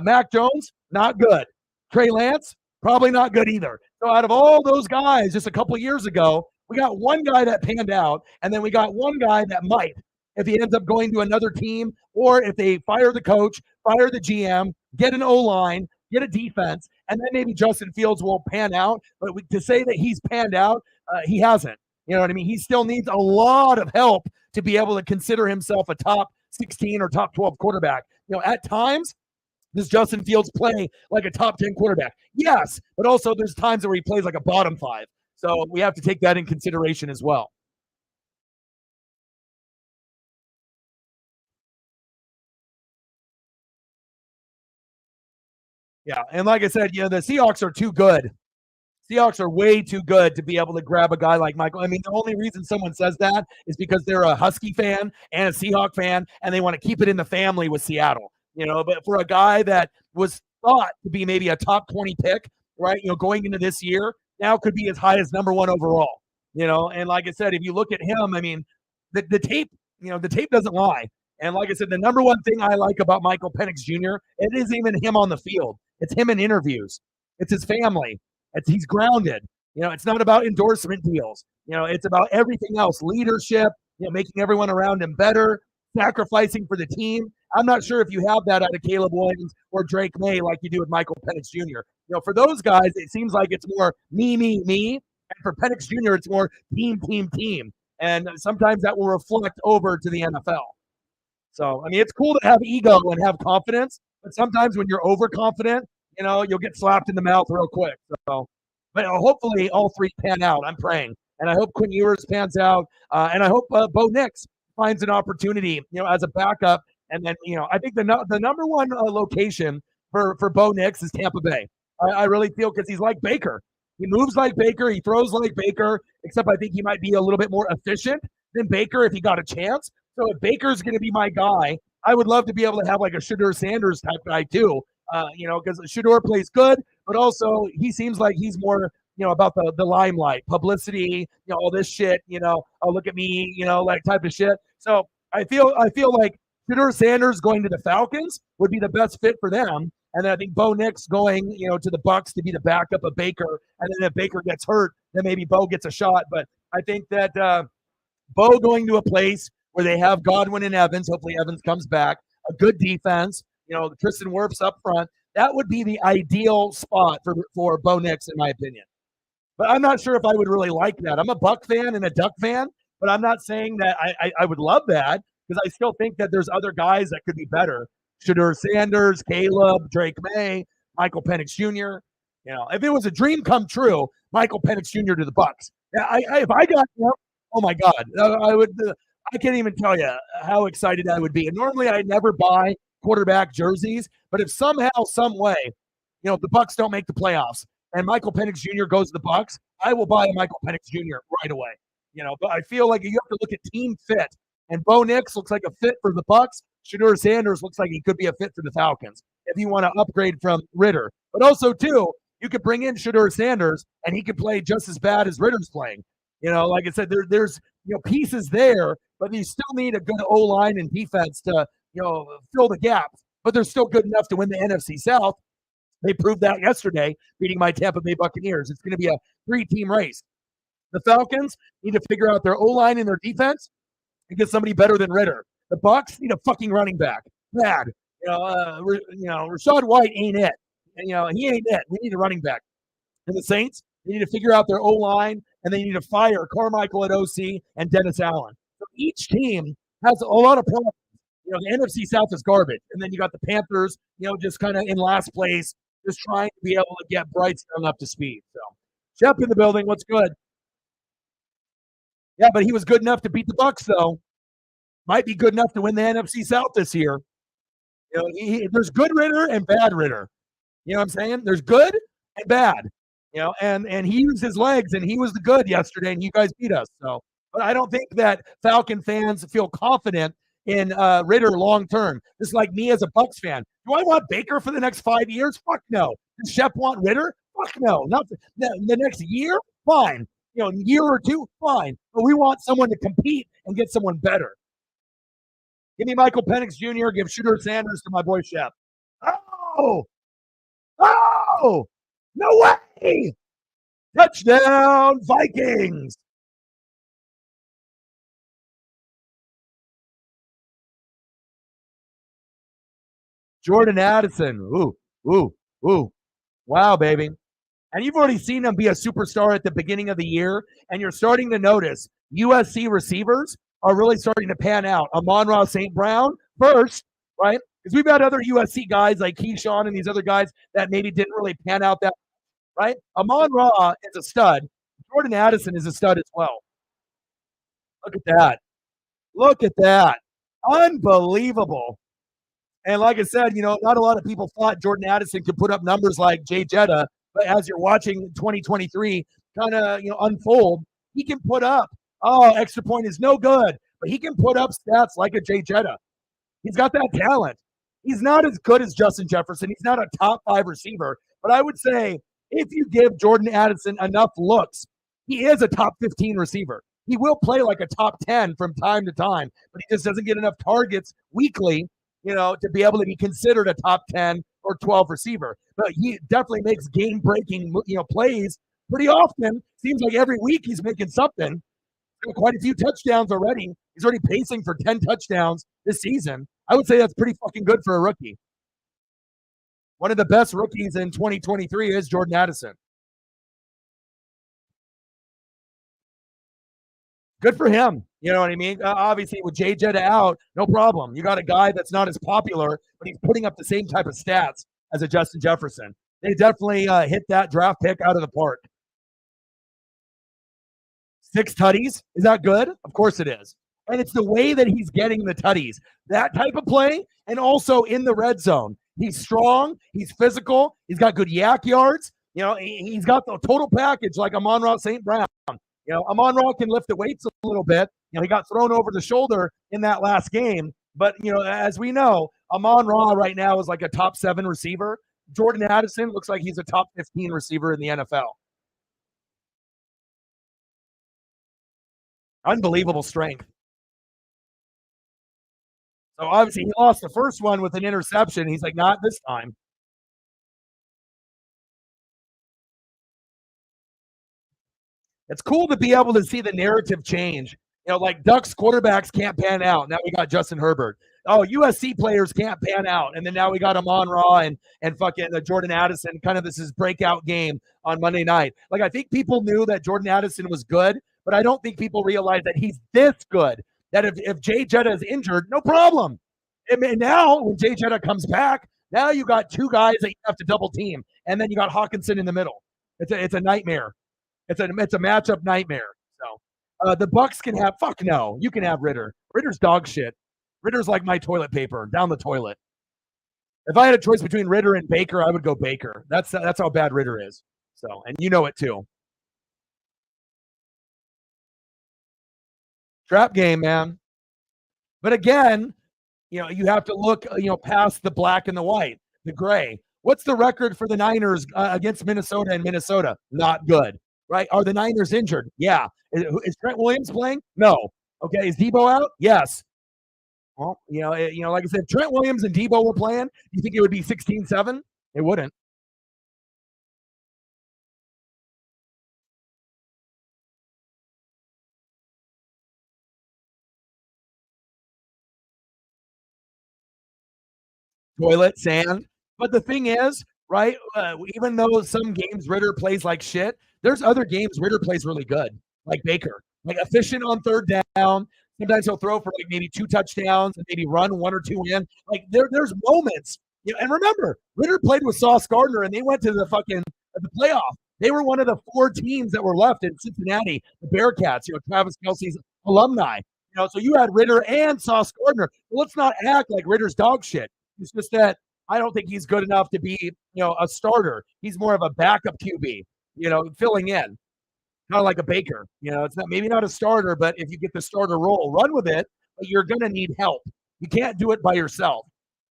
Mac Jones, not good. Trey Lance, probably not good either. So out of all those guys just a couple of years ago, we got one guy that panned out, and then we got one guy that might, if he ends up going to another team, or if they fire the coach, fire the GM, get an O-line, get a defense, and then maybe Justin Fields will pan out. But to say that he's panned out, he hasn't. You know what I mean? He still needs a lot of help to be able to consider himself a top 16 or top 12 quarterback. At times, does Justin Fields play like a top 10 quarterback? Yes, but also there's times where he plays like a bottom 5. So we have to take that in consideration as well. Yeah, and like I said, the Seahawks are too good. Seahawks are way too good to be able to grab a guy like Michael. I mean, the only reason someone says that is because they're a Husky fan and a Seahawk fan, and they want to keep it in the family with Seattle. But for a guy that was thought to be maybe a top 20 pick, right, going into this year, now could be as high as number 1 overall. And like I said, if you look at him, I mean, the tape, the tape doesn't lie. And like I said, the number one thing I like about Michael Penix Jr., it isn't even him on the field. It's him in interviews. It's his family. He's grounded. It's not about endorsement deals. It's about everything else, leadership, making everyone around him better, sacrificing for the team. I'm not sure if you have that out of Caleb Williams or Drake May like you do with Michael Penix Jr. For those guys, it seems like it's more me, me, me. And for Penix Jr., it's more team, team, team. And sometimes that will reflect over to the NFL. So, I mean, it's cool to have ego and have confidence, but sometimes when you're overconfident, you'll get slapped in the mouth real quick. So, but hopefully all three pan out. I'm praying. And I hope Quinn Ewers pans out. And I hope Bo Nix finds an opportunity, as a backup. And then, I think the number one location for Bo Nix is Tampa Bay. I really feel because he's like Baker. He moves like Baker. He throws like Baker, except I think he might be a little bit more efficient than Baker if he got a chance. So if Baker's going to be my guy, I would love to be able to have like a Shedeur Sanders type guy too, because Shedeur plays good, but also he seems like he's more, about the limelight, publicity, all this shit, oh, look at me, like type of shit. So I feel like Shedeur Sanders going to the Falcons would be the best fit for them. And then I think Bo Nix going, to the Bucks to be the backup of Baker. And then if Baker gets hurt, then maybe Bo gets a shot. But I think that Bo going to a place where they have Godwin and Evans, hopefully Evans comes back, a good defense, Tristan Wirfs up front, that would be the ideal spot for Bo Nix, in my opinion. But I'm not sure if I would really like that. I'm a Buck fan and a Duck fan, but I'm not saying that I would love that, because I still think that there's other guys that could be better. Shedeur Sanders, Caleb, Drake May, Michael Penix Jr. If it was a dream come true, Michael Penix Jr. to the Bucks. If I got him, oh my God, I would. I can't even tell you how excited I would be. And normally I never buy quarterback jerseys, but if somehow, some way, the Bucks don't make the playoffs and Michael Penix Jr. goes to the Bucs, I will buy a Michael Penix Jr. right away. But I feel like you have to look at team fit. And Bo Nix looks like a fit for the Bucs. Shedeur Sanders looks like he could be a fit for the Falcons if you want to upgrade from Ritter. But also, too, you could bring in Shedeur Sanders, and he could play just as bad as Ritter's playing. Like I said, there's pieces there, but you still need a good O-line and defense to fill the gaps. But they're still good enough to win the NFC South. They proved that yesterday, beating my Tampa Bay Buccaneers. It's going to be a 3-team race. The Falcons need to figure out their O-line and their defense and get somebody better than Ritter. The Bucs need a fucking running back. Bad. Rashad White ain't it. He ain't it. We need a running back. And the Saints, they need to figure out their O-line, and they need to fire Carmichael at OC and Dennis Allen. So each team has a lot of problems. The NFC South is garbage. And then you got the Panthers, just kind of in last place, just trying to be able to get Brightstone up to speed. So, Shep in the building. What's good? Yeah, but he was good enough to beat the Bucs, though. Might be good enough to win the NFC South this year. There's good Ritter and bad Ritter. You know what I'm saying? There's good and bad. And he used his legs, and he was the good yesterday, and you guys beat us. So, but I don't think that Falcon fans feel confident in Ritter long term. Just like me as a Bucs fan. Do I want Baker for the next 5 years? Fuck no. Does Shep want Ritter? Fuck no. Not the next year? Fine. Year or two? Fine. But we want someone to compete and get someone better. Give me Michael Penix Jr. Give Shedeur Sanders to my boy Shep. Oh! No way! Touchdown, Vikings! Jordan Addison. Ooh. Wow, baby. And you've already seen him be a superstar at the beginning of the year, and you're starting to notice USC receivers are really starting to pan out. Amon-Ra St. Brown first, right? Because we've had other USC guys like Keyshawn and these other guys that maybe didn't really pan out that, right? Amon-Ra is a stud. Jordan Addison is a stud as well. Look at that. Unbelievable. And like I said, not a lot of people thought Jordan Addison could put up numbers like Jay Jetta, but as you're watching 2023 kind of unfold, he can put up. Oh, extra point is no good, but he can put up stats like a Jay Jetta. He's got that talent. He's not as good as Justin Jefferson. He's not a top 5 receiver, but I would say if you give Jordan Addison enough looks, he is a top 15 receiver. He will play like a top 10 from time to time, but he just doesn't get enough targets weekly to be able to be considered a top 10 or 12 receiver. But he definitely makes game-breaking, plays pretty often. Seems like every week he's making something. Quite a few touchdowns already. He's already pacing for 10 touchdowns this season. I would say that's pretty fucking good for a rookie. One of the best rookies in 2023 is Jordan Addison. Good for him. You know what I mean? Obviously, with Jay Jetta out, no problem. You got a guy that's not as popular, but he's putting up the same type of stats as a Justin Jefferson. They definitely hit that draft pick out of the park. 6 tutties. Is that good? Of course it is. And it's the way that he's getting the tutties. That type of play, and also in the red zone. He's strong. He's physical. He's got good yak yards. He's got the total package like Amon-Ra St. Brown. Amon-Ra can lift the weights a little bit. He got thrown over the shoulder in that last game. But, as we know, Amon-Ra right now is like a top 7 receiver. Jordan Addison looks like he's a top 15 receiver in the NFL. Unbelievable strength. So, obviously, he lost the first one with an interception. He's like, not this time. It's cool to be able to see the narrative change. Like Ducks quarterbacks can't pan out. Now we got Justin Herbert. Oh, USC players can't pan out. And then now we got Amon-Ra and fucking Jordan Addison. Kind of this is breakout game on Monday night. Like, I think people knew that Jordan Addison was good, but I don't think people realize that he's this good. That if Jay Jetta is injured, no problem. And now when Jay Jetta comes back, now you got 2 guys that you have to double team. And then you got Hawkinson in the middle. It's a nightmare. It's a matchup nightmare. So the Bucs can have no. You can have Ritter. Ritter's dog shit. Ritter's like my toilet paper down the toilet. If I had a choice between Ritter and Baker, I would go Baker. That's how bad Ritter is. So, and you know it too. Trap game, man. But again, you have to look, past the black and the white, the gray. What's the record for the Niners against Minnesota and Minnesota? Not good, right? Are the Niners injured? Yeah. Is Trent Williams playing? No. Okay. Is Debo out? Yes. Well, like I said, Trent Williams and Debo were playing. You think it would be 16-7? It wouldn't. Toilet, sand. But the thing is, right? Even though some games Ritter plays like shit, there's other games Ritter plays really good, like Baker, like efficient on third down. Sometimes he'll throw for like maybe two touchdowns and maybe run one or two in. Like there's moments. And remember, Ritter played with Sauce Gardner, and they went to the playoff. They were one of the four teams that were left in Cincinnati, the Bearcats. Travis Kelsey's alumni. So you had Ritter and Sauce Gardner. Well, let's not act like Ritter's dog shit. It's just that I don't think he's good enough to be, a starter. He's more of a backup QB, filling in, kind of like a Baker. It's not maybe not a starter, but if you get the starter role, run with it. But you're going to need help. You can't do it by yourself.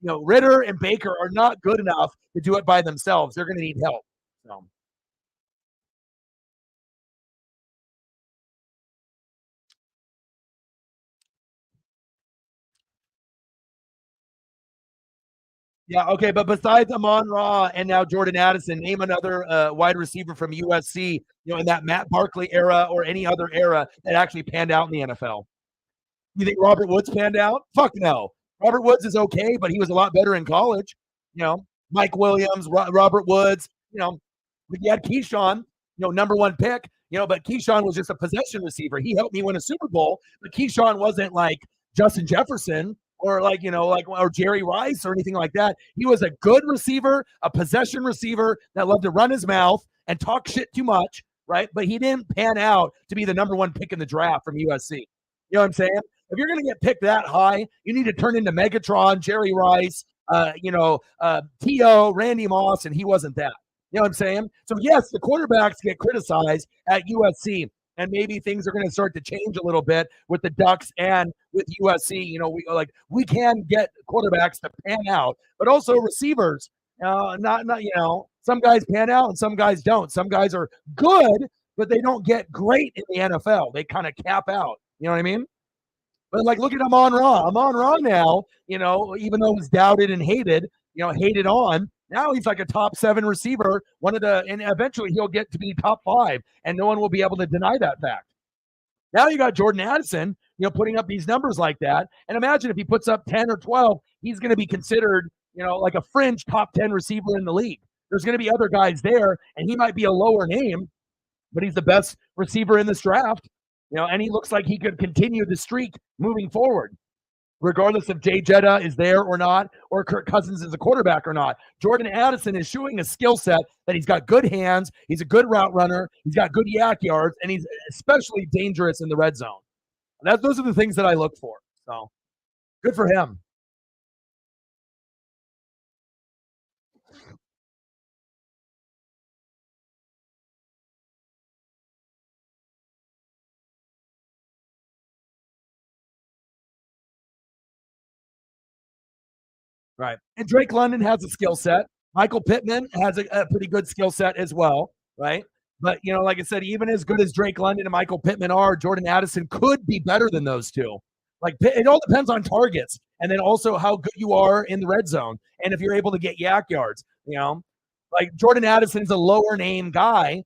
Ritter and Baker are not good enough to do it by themselves. They're going to need help. So. Yeah, okay, but besides Amon Ra and now Jordan Addison, name another wide receiver from USC, in that Matt Barkley era or any other era that actually panned out in the NFL. You think Robert Woods panned out? Fuck no. Robert Woods is okay, but he was a lot better in college. Mike Williams, Robert Woods. But you had Keyshawn, number one pick. But Keyshawn was just a possession receiver. He helped me win a Super Bowl, but Keyshawn wasn't like Justin Jefferson or or Jerry Rice or anything like that. He was a good receiver, a possession receiver that loved to run his mouth and talk shit too much, right? But he didn't pan out to be the number one pick in the draft from USC. You know what I'm saying? If you're going to get picked that high, you need to turn into Megatron, Jerry Rice, T.O., Randy Moss, and he wasn't that. You know what I'm saying? So, yes, the quarterbacks get criticized at USC, and maybe things are going to start to change a little bit with the Ducks and with USC. We can get quarterbacks to pan out, but also receivers. Not some guys pan out and some guys don't. Some guys are good, but they don't get great in the NFL. They kind of cap out. You know what I mean? But look at Amon Ra. Amon Ra now, even though he's doubted and hated, hated on. Now he's like a top 7 receiver, and eventually he'll get to be top 5, and no one will be able to deny that fact. Now you got Jordan Addison, putting up these numbers like that. And imagine if he puts up 10 or 12, he's going to be considered, like a fringe top 10 receiver in the league. There's going to be other guys there, and he might be a lower name, but he's the best receiver in this draft. And he looks like he could continue the streak moving forward, regardless if Jay Jetta is there or not, or Kirk Cousins is a quarterback or not. Jordan Addison is showing a skill set that he's got good hands, he's a good route runner, he's got good yak yards, and he's especially dangerous in the red zone. Those are the things that I look for. So good for him. Right. And Drake London has a skill set. Michael Pittman has a pretty good skill set as well. Right. But, like I said, even as good as Drake London and Michael Pittman are, Jordan Addison could be better than those two. It all depends on targets and then also how good you are in the red zone and if you're able to get yak yards. Jordan Addison's a lower name guy,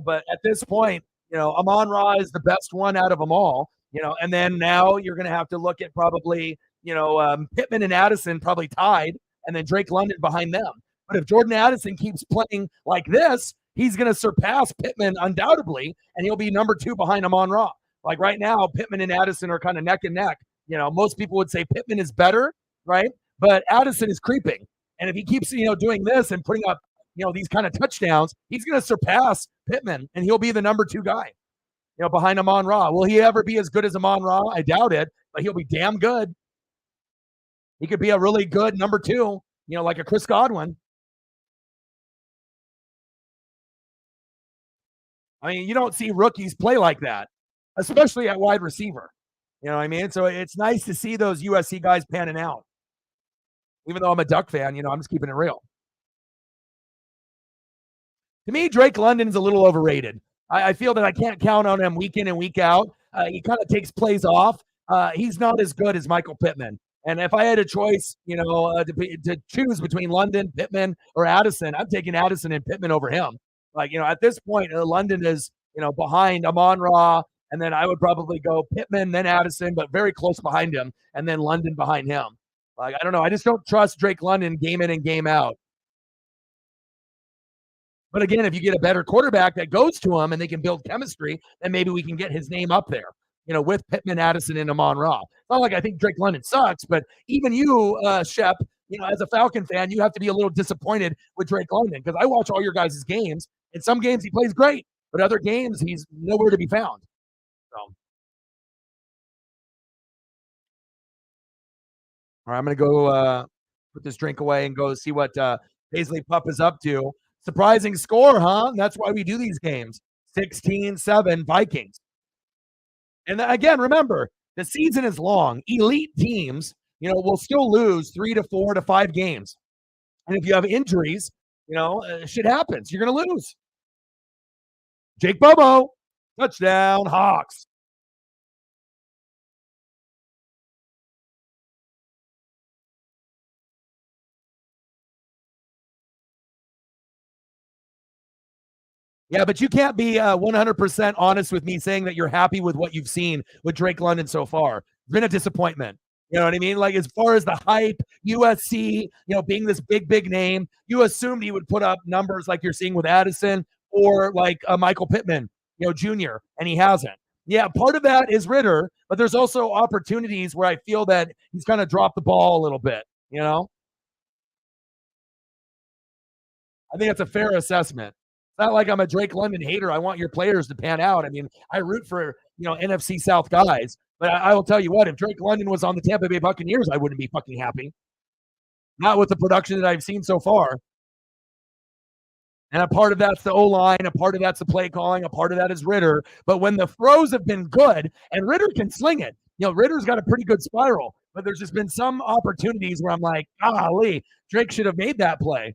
but at this point, Amon Ra is the best one out of them all, and then now you're going to have to look at probably, Pittman and Addison probably tied, and then Drake London behind them. But if Jordan Addison keeps playing like this, he's going to surpass Pittman undoubtedly, and he'll be number 2 behind Amon Ra. Right now, Pittman and Addison are kind of neck and neck. Most people would say Pittman is better, right? But Addison is creeping. And if he keeps, doing this and putting up, these kind of touchdowns, he's going to surpass Pittman, and he'll be the number 2 guy, behind Amon Ra. Will he ever be as good as Amon Ra? I doubt it, but he'll be damn good. He could be a really good number 2, like a Chris Godwin. I mean, you don't see rookies play like that, especially at wide receiver. You know what I mean? So it's nice to see those USC guys panning out. Even though I'm a Duck fan, I'm just keeping it real. To me, Drake London's a little overrated. I feel that I can't count on him week in and week out. He kind of takes plays off. He's not as good as Michael Pittman. And if I had a choice, to choose between London, Pittman, or Addison, I'm taking Addison and Pittman over him. Like, at this point, London is, behind Amon Ra, and then I would probably go Pittman, then Addison, but very close behind him, and then London behind him. Like, I don't know. I just don't trust Drake London game in and game out. But again, if you get a better quarterback that goes to him and they can build chemistry, then maybe we can get his name up there, with Pittman, Addison, and Amon Ra. It's not like I think Drake London sucks, but even you, Shep, as a Falcon fan, you have to be a little disappointed with Drake London because I watch all your guys' games. In some games, he plays great, but other games, he's nowhere to be found. So, all right, I'm going to go put this drink away and go see what Paisley Pup is up to. Surprising score, huh? That's why we do these games. 16-7 Vikings. And again, remember, the season is long. Elite teams, will still lose 3 to 4 to 5 games. And if you have injuries, shit happens. You're going to lose. Jake Bobo, touchdown, Hawks. Yeah, but you can't be 100% honest with me saying that you're happy with what you've seen with Drake London so far. It's been a disappointment. You know what I mean? Like, as far as the hype, USC, being this big name, you assumed he would put up numbers like you're seeing with Addison or like Michael Pittman, Jr., and he hasn't. Yeah, part of that is Ritter, but there's also opportunities where I feel that he's kind of dropped the ball a little bit, I think that's a fair assessment. It's not like I'm a Drake London hater. I want your players to pan out. I mean, I root for, NFC South guys. But I will tell you what, if Drake London was on the Tampa Bay Buccaneers, I wouldn't be fucking happy. Not with the production that I've seen so far. And a part of that's the O-line, a part of that's the play calling, a part of that is Ritter. But when the throws have been good, and Ritter can sling it, Ritter's got a pretty good spiral. But there's just been some opportunities where I'm like, golly, Drake should have made that play.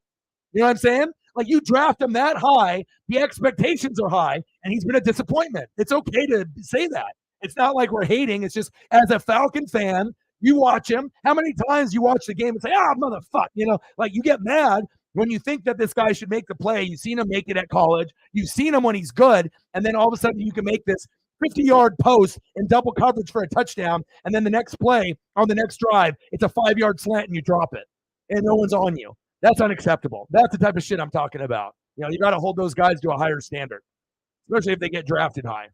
You know what I'm saying? Like, you draft him that high, the expectations are high, and he's been a disappointment. It's okay to say that. It's not like we're hating. It's just, as a Falcon fan, you watch him. How many times you watch the game and say, motherfucker, like, you get mad when you think that this guy should make the play. You've seen him make it at college. You've seen him when he's good, and then all of a sudden you can make this 50-yard post in double coverage for a touchdown, and then the next play on the next drive, it's a 5-yard slant and you drop it, and no one's on you. That's unacceptable. That's the type of shit I'm talking about. You got to hold those guys to a higher standard, especially if they get drafted high.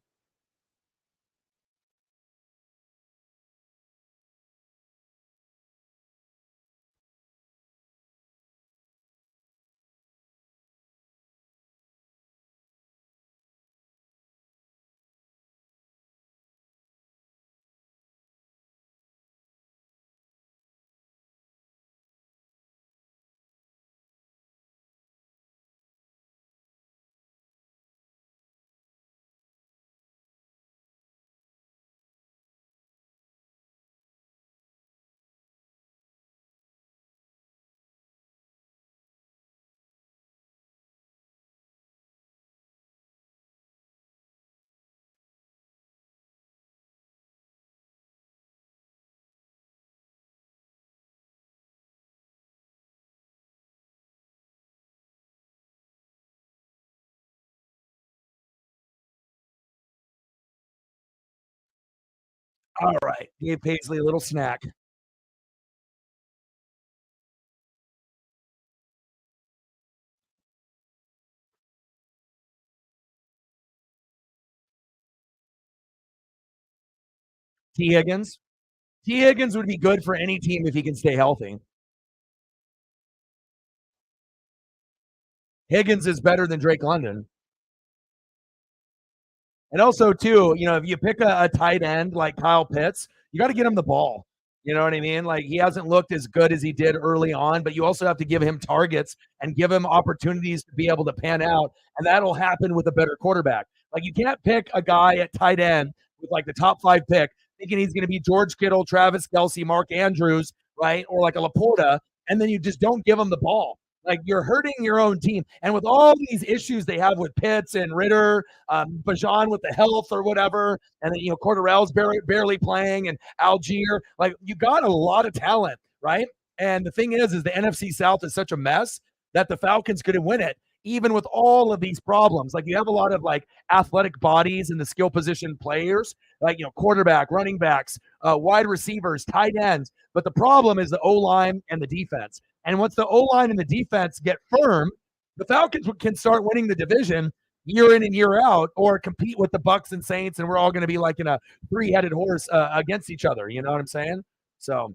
All right. Gave Paisley a little snack. T. Higgins. T. Higgins would be good for any team if he can stay healthy. Higgins is better than Drake London. And also, too, if you pick a tight end like Kyle Pitts, you got to get him the ball. You know what I mean? Like, he hasn't looked as good as he did early on, but you also have to give him targets and give him opportunities to be able to pan out, and that'll happen with a better quarterback. Like, you can't pick a guy at tight end with like the top 5 pick, thinking he's going to be George Kittle, Travis Kelce, Mark Andrews, right, or like a Laporta, and then you just don't give him the ball. Like, you're hurting your own team. And with all these issues they have with Pitts and Ritter, Bajan with the health or whatever, and then, Cordarrelle's barely playing, and Algier, like, you got a lot of talent, right? And the thing is the NFC South is such a mess that the Falcons couldn't win it, even with all of these problems. Like, you have a lot of like athletic bodies in the skill position players, like, quarterback, running backs, wide receivers, tight ends. But the problem is the O-line and the defense. And once the O-line and the defense get firm, the Falcons can start winning the division year in and year out, or compete with the Bucks and Saints, and we're all going to be like in a three-headed horse against each other. You know what I'm saying? So,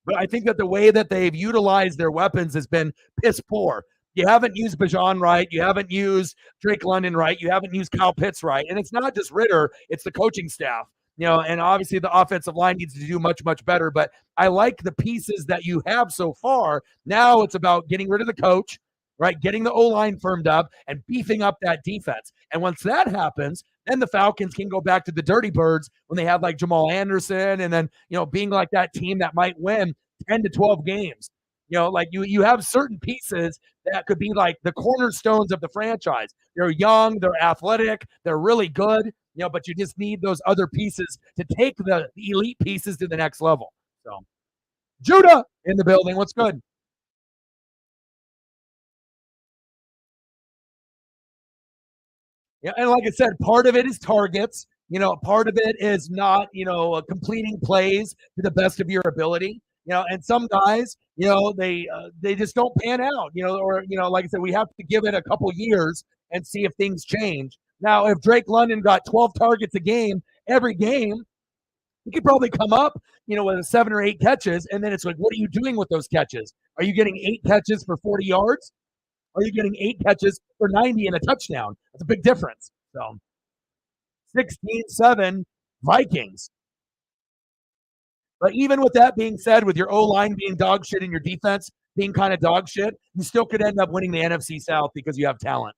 but I think that the way that they've utilized their weapons has been piss poor. You haven't used Bajan right. You haven't used Drake London right. You haven't used Kyle Pitts right. And it's not just Ritter, it's the coaching staff. And obviously the offensive line needs to do much, much better. But I like the pieces that you have so far. Now it's about getting rid of the coach, right? Getting the O-line firmed up and beefing up that defense. And once that happens, then the Falcons can go back to the Dirty Birds when they have like Jamal Anderson, and then, being like that team that might win 10 to 12 games. Like you have certain pieces that could be like the cornerstones of the franchise. They're young, they're athletic, they're really good, but you just need those other pieces to take the elite pieces to the next level. So, Judah in the building. What's good? Yeah, and like I said, part of it is targets. Part of it is not, completing plays to the best of your ability. And some guys, they just don't pan out. Or like I said, we have to give it a couple years and see if things change. Now, if Drake London got 12 targets a game every game, he could probably come up, with 7 or 8 catches, and then it's like, what are you doing with those catches? Are you getting 8 catches for 40 yards? Are you getting 8 catches for 90 and a touchdown? That's a big difference. So 16-7 Vikings. But even with that being said, with your O-line being dog shit and your defense being kind of dog shit, you still could end up winning the NFC South because you have talent,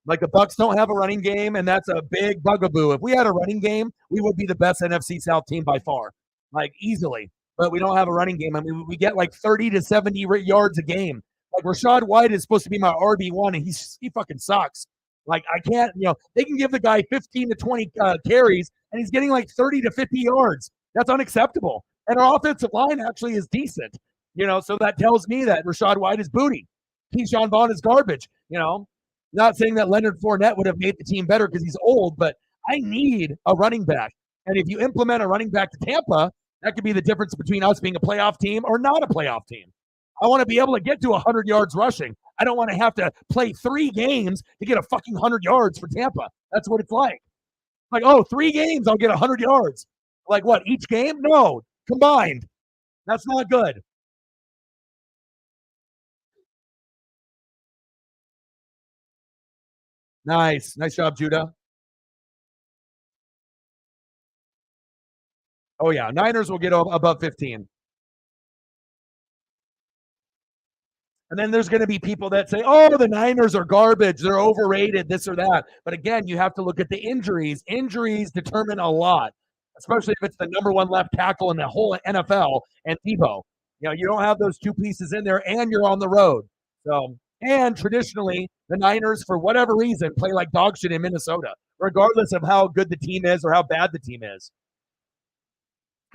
Like, the Bucks don't have a running game, and that's a big bugaboo. If we had a running game, we would be the best NFC South team by far, like, easily. But we don't have a running game. I mean, we get like 30 to 70 yards a game. Like, Rachaad White is supposed to be my RB1, and he fucking sucks. Like, I can't, they can give the guy 15 to 20 carries, and he's getting like 30 to 50 yards. That's unacceptable. And our offensive line actually is decent, so that tells me that Rachaad White is booty. Keyshawn Vaughn is garbage, Not saying that Leonard Fournette would have made the team better because he's old, but I need a running back. And if you implement a running back to Tampa, that could be the difference between us being a playoff team or not a playoff team. I want to be able to get to 100 yards rushing. I don't want to have to play 3 games to get a fucking 100 yards for Tampa. That's what it's like. Like, 3 games, I'll get 100 yards. Like, what, each game? No, combined. That's not good. Nice job, Judah. Oh yeah, Niners will get above 15. And then there's going to be people that say, oh, the Niners are garbage. They're overrated, this or that. But again, you have to look at the injuries. Injuries determine a lot, especially if it's the number 1 left tackle in the whole NFL and Tebow. You don't have those 2 pieces in there, and you're on the road. So, and traditionally, the Niners, for whatever reason, play like dog shit in Minnesota, regardless of how good the team is or how bad the team is.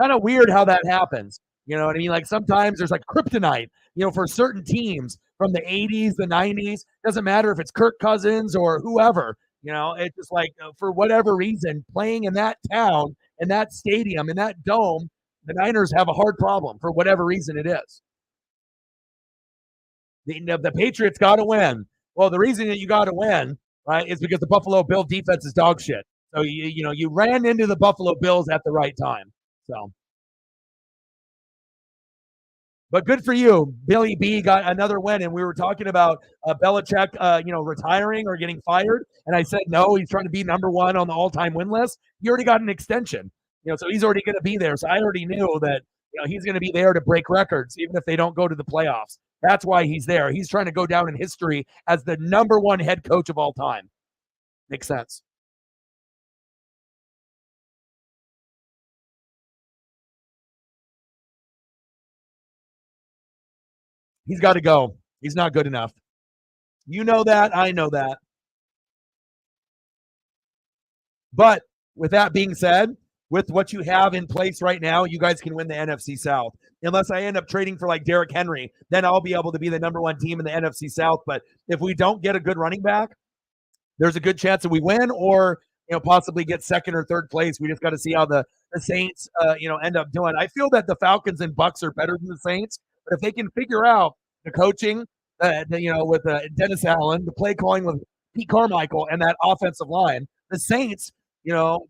Kind of weird how that happens. You know what I mean? Like, sometimes there's like kryptonite, for certain teams from the 80s, the 90s. Doesn't matter if it's Kirk Cousins or whoever. It's just like, for whatever reason, playing in that town, in that stadium, in that dome, the Niners have a hard problem for whatever reason it is. The Patriots got to win. Well, the reason that you got to win, right, is because the Buffalo Bill defense is dog shit. So you ran into the Buffalo Bills at the right time. So, but good for you. Billy B got another win, and we were talking about Belichick, retiring or getting fired, and I said no. He's trying to be number 1 on the all-time win list. He already got an extension, so he's already going to be there. So I already knew that he's going to be there to break records, even if they don't go to the playoffs. That's why he's there. He's trying to go down in history as the number 1 head coach of all time. Makes sense. He's got to go. He's not good enough. You know that. I know that. But with that being said, with what you have in place right now, you guys can win the NFC South. Unless I end up trading for like Derrick Henry, then I'll be able to be the number one team in the NFC South. But if we don't get a good running back, there's a good chance that we win or possibly get second or third place. We just got to see how the Saints end up doing. I feel that the Falcons and Bucks are better than the Saints, but if they can figure out the coaching, with Dennis Allen, the play calling with Pete Carmichael, and that offensive line, the Saints,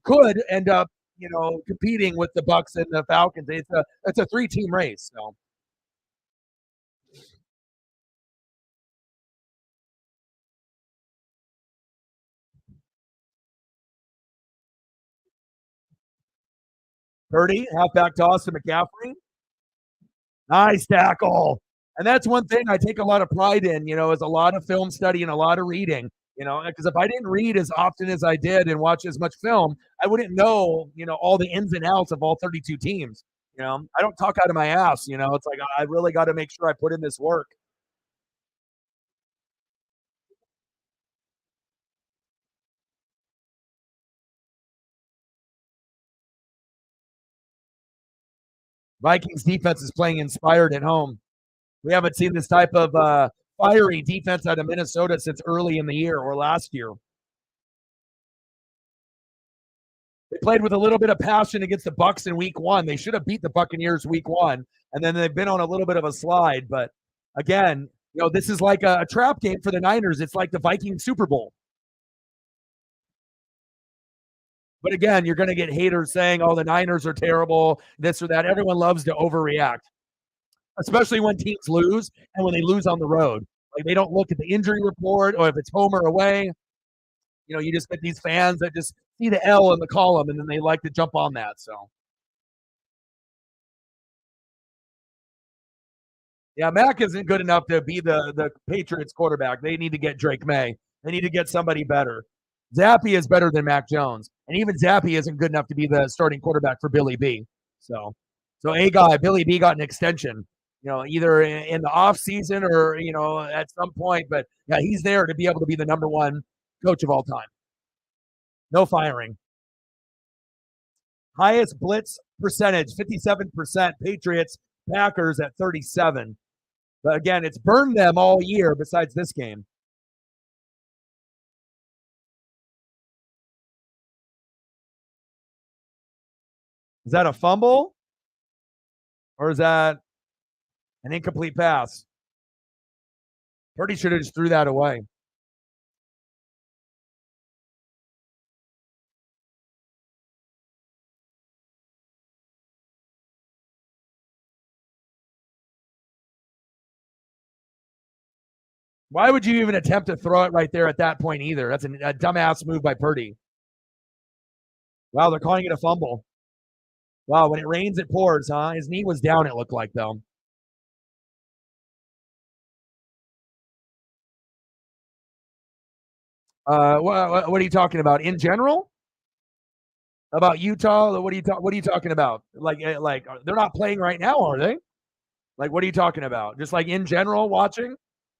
could end up competing with the Bucks and the Falcons. It's a 3-team race. So. Purdy, halfback toss to McCaffrey. Nice tackle. And that's one thing I take a lot of pride in, is a lot of film study and a lot of reading, because if I didn't read as often as I did and watch as much film, I wouldn't know, all the ins and outs of all 32 teams. I don't talk out of my ass, it's like I really got to make sure I put in this work. Vikings defense is playing inspired at home. We haven't seen this type of fiery defense out of Minnesota since early in the year or last year. They played with a little bit of passion against the Bucks in week one. They should have beat the Buccaneers week one, and then they've been on a little bit of a slide. But again, this is like a trap game for the Niners. It's like the Vikings Super Bowl. But again, you're going to get haters saying, oh, the Niners are terrible, this or that. Everyone loves to overreact, especially when teams lose and when they lose on the road. Like they don't look at the injury report or if it's home or away. You just get these fans that just see the L in the column and then they like to jump on that. So, yeah, Mac isn't good enough to be the Patriots quarterback. They need to get Drake May. They need to get somebody better. Zappy is better than Mac Jones, and even Zappy isn't good enough to be the starting quarterback for Billy B. So Billy B got an extension, either in the off season or at some point. But yeah, he's there to be able to be the number one coach of all time. No firing. Highest blitz percentage, 57%. Patriots, Packers at 37. But again, it's burned them all year besides this game. Is that a fumble? Or is that an incomplete pass? Purdy should have just threw that away. Why would you even attempt to throw it right there at that point either? That's a dumbass move by Purdy. Wow, they're calling it a fumble. Wow, when it rains, it pours, huh? His knee was down, it looked like, though. What are you talking about? In general? About Utah? What are you talking about? Like they're not playing right now, are they? Like, what are you talking about? Just like in general, watching?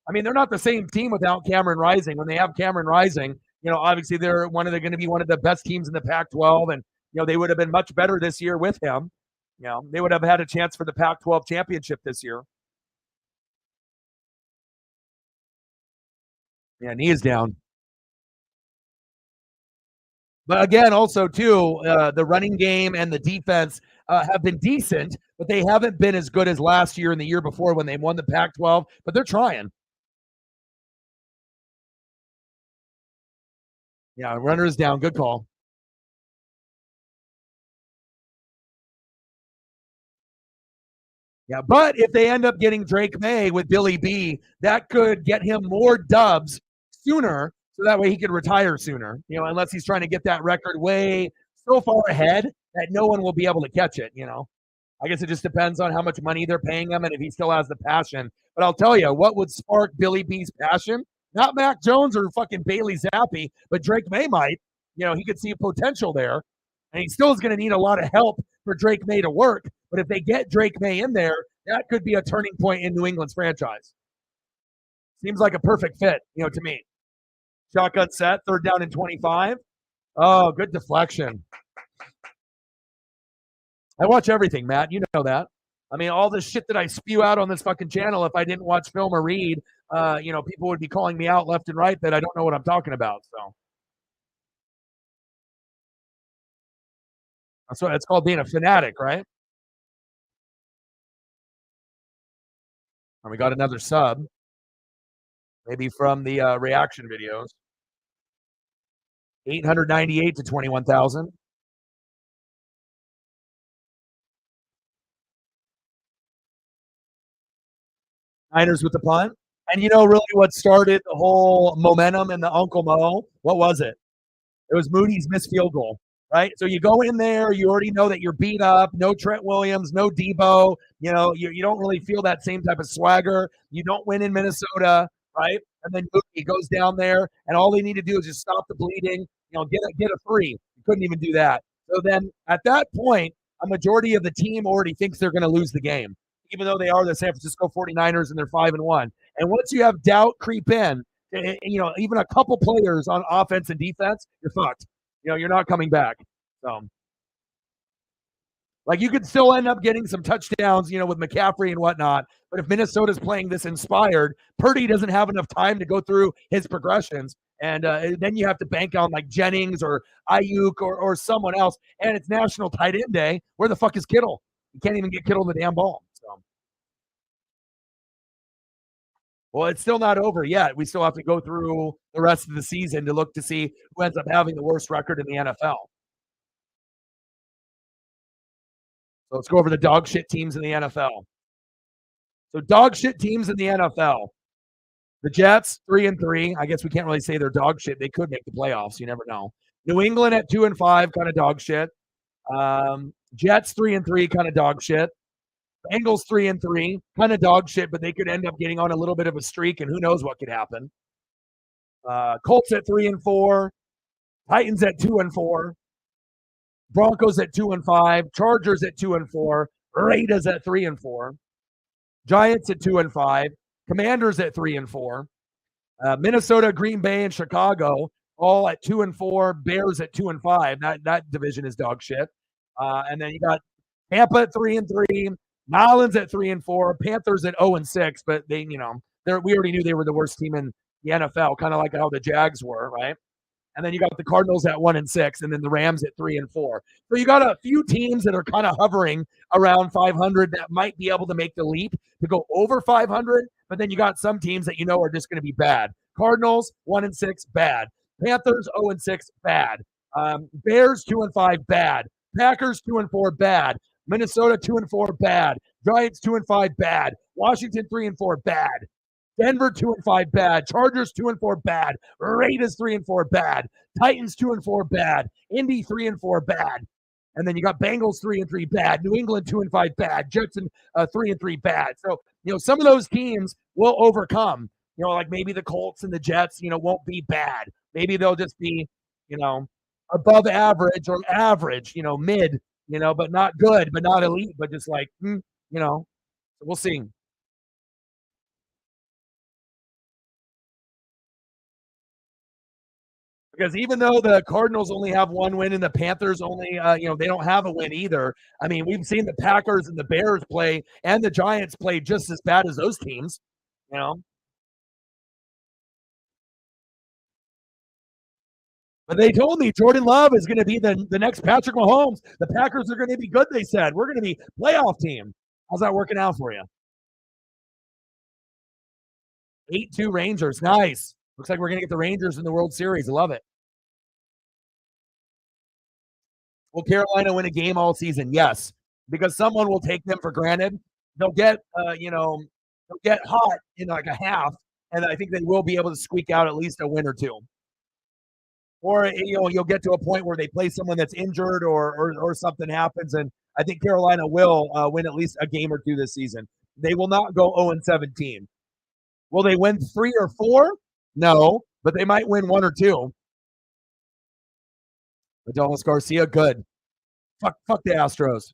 I mean, they're not the same team without Cameron Rising. When they have Cameron Rising, obviously they're going to be one of the best teams in the Pac-12, and they would have been much better this year with him. They would have had a chance for the Pac-12 championship this year. Yeah, knee is down. But again, also too, the running game and the defense have been decent, but they haven't been as good as last year and the year before when they won the Pac-12. But they're trying. Yeah, runner is down. Good call. Yeah, but if they end up getting Drake May with Billy B, that could get him more dubs sooner, so that way he could retire sooner. Unless he's trying to get that record way so far ahead that no one will be able to catch it. I guess it just depends on how much money they're paying him and if he still has the passion. But I'll tell you, what would spark Billy B's passion Not Mac Jones or fucking Bailey Zappi, but Drake May might. He could see potential there. And he still is going to need a lot of help for Drake May to work. But if they get Drake May in there, that could be a turning point in New England's franchise. Seems like a perfect fit, to me. Shotgun set, 3rd down and 25. Oh, good deflection. I watch everything, Matt. You know that. I mean, all the shit that I spew out on this fucking channel, if I didn't watch film or read, people would be calling me out left and right that I don't know what I'm talking about. So that's what it's called, being a fanatic, right? And we got another sub, maybe from the reaction videos. 898 to 21,000. Niners with the punt. And really what started the whole momentum in the Uncle Mo? What was it? It was Moody's missed field goal, right? So you go in there, you already know that you're beat up. No Trent Williams, no Debo. You don't really feel that same type of swagger. You don't win in Minnesota, right? And then Moody goes down there, and all they need to do is just stop the bleeding. Get a free. You couldn't even do that. So then at that point, a majority of the team already thinks they're going to lose the game, even though they are the San Francisco 49ers and they're 5-1. And once you have doubt creep in, even a couple players on offense and defense, you're fucked. You're not coming back. So, you could still end up getting some touchdowns, with McCaffrey and whatnot. But if Minnesota's playing this inspired, Purdy doesn't have enough time to go through his progressions. And then you have to bank on Jennings or Ayuk or someone else. And it's National Tight End Day. Where the fuck is Kittle? You can't even get Kittle the damn ball. So. Well, it's still not over yet. We still have to go through the rest of the season to look to see who ends up having the worst record in the NFL. So let's go over the dog shit teams in the NFL. So dog shit teams in the NFL. The Jets, 3-3. I guess we can't really say they're dog shit. They could make the playoffs. You never know. New England at 2-5, kind of dog shit. Jets 3-3, kind of dog shit. Bengals 3-3, kind of dog shit, but they could end up getting on a little bit of a streak, and who knows what could happen. Colts at 3-4, Titans at 2-4, Broncos at 2-5, Chargers at 2-4, Raiders at 3-4, Giants at 2-5, Commanders at 3-4, Minnesota, Green Bay, and Chicago all at 2-4, Bears at 2-5. That division is dog shit. And then you got Tampa at 3-3, Nolans at 3-4, Panthers at 0-6, but we already knew they were the worst team in the NFL, kind of like how the Jags were, right? And then you got the Cardinals at 1-6, and then the Rams at 3-4. So you got a few teams that are kind of hovering around 500 that might be able to make the leap to go over 500, but then you got some teams that are just going to be bad. Cardinals 1-6, bad. Panthers 0-6, bad. Bears 2-5, bad. Packers 2-4, bad. Minnesota 2-4, bad. Giants 2-5, bad. Washington 3-4, bad. Denver 2-5, bad. Chargers 2-4, bad. Raiders 3-4, bad. Titans 2-4, bad. Indy 3-4, bad. And then you got Bengals 3-3, bad. New England 2-5, bad. Jets 3-3, bad. So some of those teams will overcome. Maybe the Colts and the Jets, won't be bad. Maybe they'll just be, above average or average, mid, but not good, but not elite, but just so we'll see. Because even though the Cardinals only have one win and the Panthers only, they don't have a win either. I mean, we've seen the Packers and the Bears play and the Giants play just as bad as those teams, But they told me Jordan Love is going to be the next Patrick Mahomes. The Packers are going to be good, they said. We're going to be playoff team. How's that working out for you? 8-2 Rangers. Nice. Looks like we're going to get the Rangers in the World Series. I love it. Will Carolina win a game all season? Yes, because someone will take them for granted. They'll get, they'll get hot in like a half, and I think they will be able to squeak out at least a win or two. Or you'll get to a point where they play someone that's injured or something happens, and I think Carolina will win at least a game or two this season. They will not go 0-17. Will they win 3 or 4? No, but they might win 1 or 2. Adolis Garcia, good. Fuck the Astros.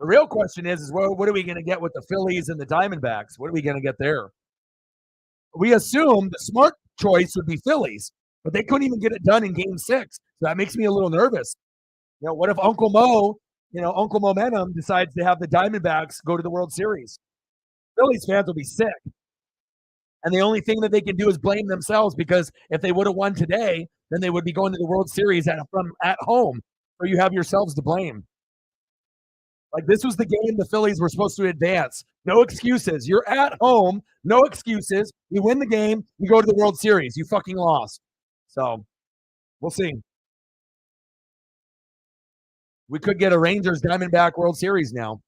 The real question is what are we going to get with the Phillies and the Diamondbacks? What are we going to get there? We assume the smart choice would be Phillies, but they couldn't even get it done in Game 6. So that makes me a little nervous. What if Uncle Mo, Uncle Momentum decides to have the Diamondbacks go to the World Series? Phillies fans will be sick. And the only thing that they can do is blame themselves, because if they would have won today, then they would be going to the World Series at home. So you have yourselves to blame. Like, this was the game the Phillies were supposed to advance. No excuses. You're at home. No excuses. You win the game. You go to the World Series. You fucking lost. So we'll see. We could get a Rangers Diamondback World Series now.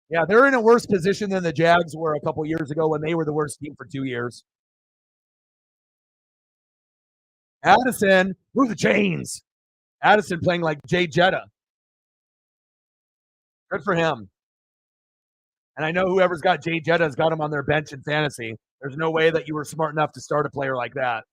Yeah, they're in a worse position than the Jags were a couple years ago when they were the worst team for 2 years. Addison, move the chains. Addison playing like Jay Jetta. Good for him. And I know whoever's got Jay Jetta has got him on their bench in fantasy. There's no way that you were smart enough to start a player like that.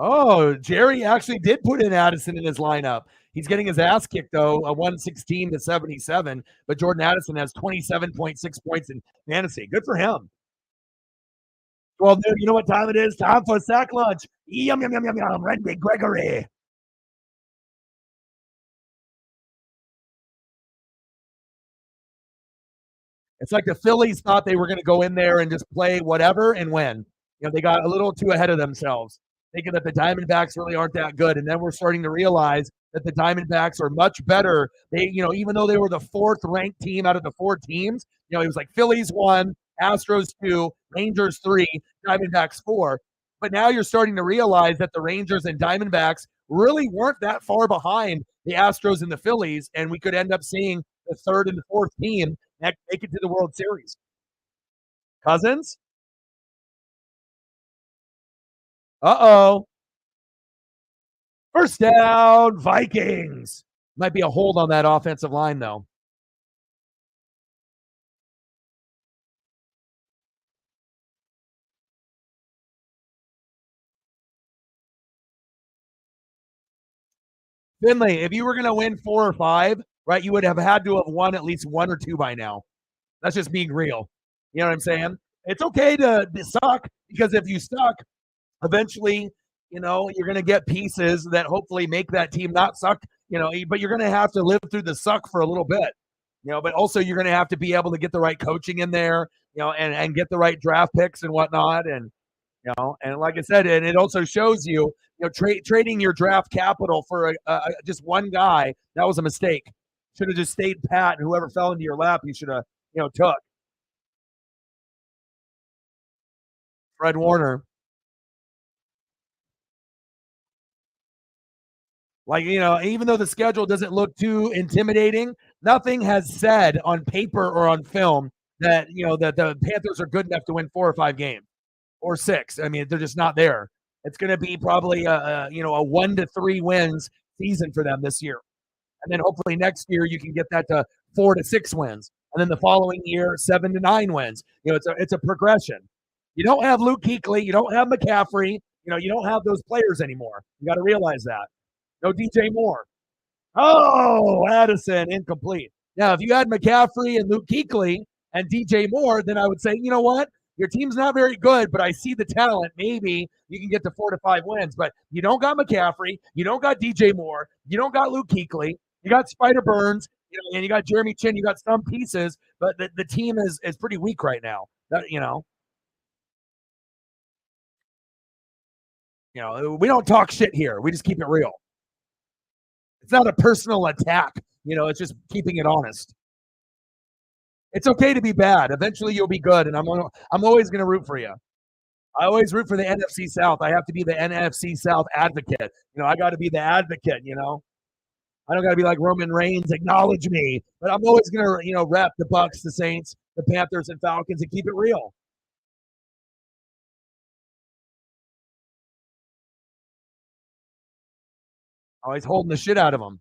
Oh, Jerry actually did put in Addison in his lineup. He's getting his ass kicked, though, a 116 to 77. But Jordan Addison has 27.6 points in fantasy. Good for him. Well, dude, you know what time it is? Time for sack lunch. Yum, yum, yum, yum, yum. Randy Gregory. It's like the Phillies thought they were going to go in there and just play whatever and win. They got a little too ahead of themselves, thinking that the Diamondbacks really aren't that good. And then we're starting to realize that the Diamondbacks are much better. They, even though they were the 4th ranked team out of the 4 teams, it was like Phillies 1, Astros 2, Rangers 3, Diamondbacks 4. But now you're starting to realize that the Rangers and Diamondbacks really weren't that far behind the Astros and the Phillies, and we could end up seeing the 3rd and the 4th team make it to the World Series. Cousins? Uh-oh. First down, Vikings. Might be a hold on that offensive line, though. Finley, if you were going to win 4 or 5, right, you would have had to have won at least 1 or 2 by now. That's just being real. You know what I'm saying? It's okay to suck, because if you suck, eventually, you're going to get pieces that hopefully make that team not suck, but you're going to have to live through the suck for a little bit, but also you're going to have to be able to get the right coaching in there, and get the right draft picks and whatnot. And, and like I said, and it also shows you, trading your draft capital for just one guy, that was a mistake. Should have just stayed pat, and whoever fell into your lap, you should have, took. Fred Warner. Like, even though the schedule doesn't look too intimidating, nothing has said on paper or on film that, that the Panthers are good enough to win 4 or 5 games or 6. I mean, they're just not there. It's going to be probably a 1 to 3 wins season for them this year. And then hopefully next year you can get that to 4 to 6 wins. And then the following year, 7 to 9 wins. It's a progression. You don't have Luke Kuechly. You don't have McCaffrey. You don't have those players anymore. You got to realize that. No DJ Moore. Oh, Addison, incomplete. Now, if you had McCaffrey and Luke Kuechly and DJ Moore, then I would say, you know what? Your team's not very good, but I see the talent. Maybe you can get to 4 to 5 wins. But you don't got McCaffrey. You don't got DJ Moore. You don't got Luke Kuechly. You got Spider Burns, and you got Jeremy Chin. You got some pieces, but the team is pretty weak right now. We don't talk shit here. We just keep it real. It's not a personal attack. It's just keeping it honest. It's okay to be bad. Eventually you'll be good, and I'm always going to root for you. I always root for the NFC South. I have to be the NFC South advocate. I got to be the advocate, I don't got to be like Roman Reigns, acknowledge me. But I'm always going to, rep the Bucks, the Saints, the Panthers, and Falcons and keep it real. Oh, he's holding the shit out of them.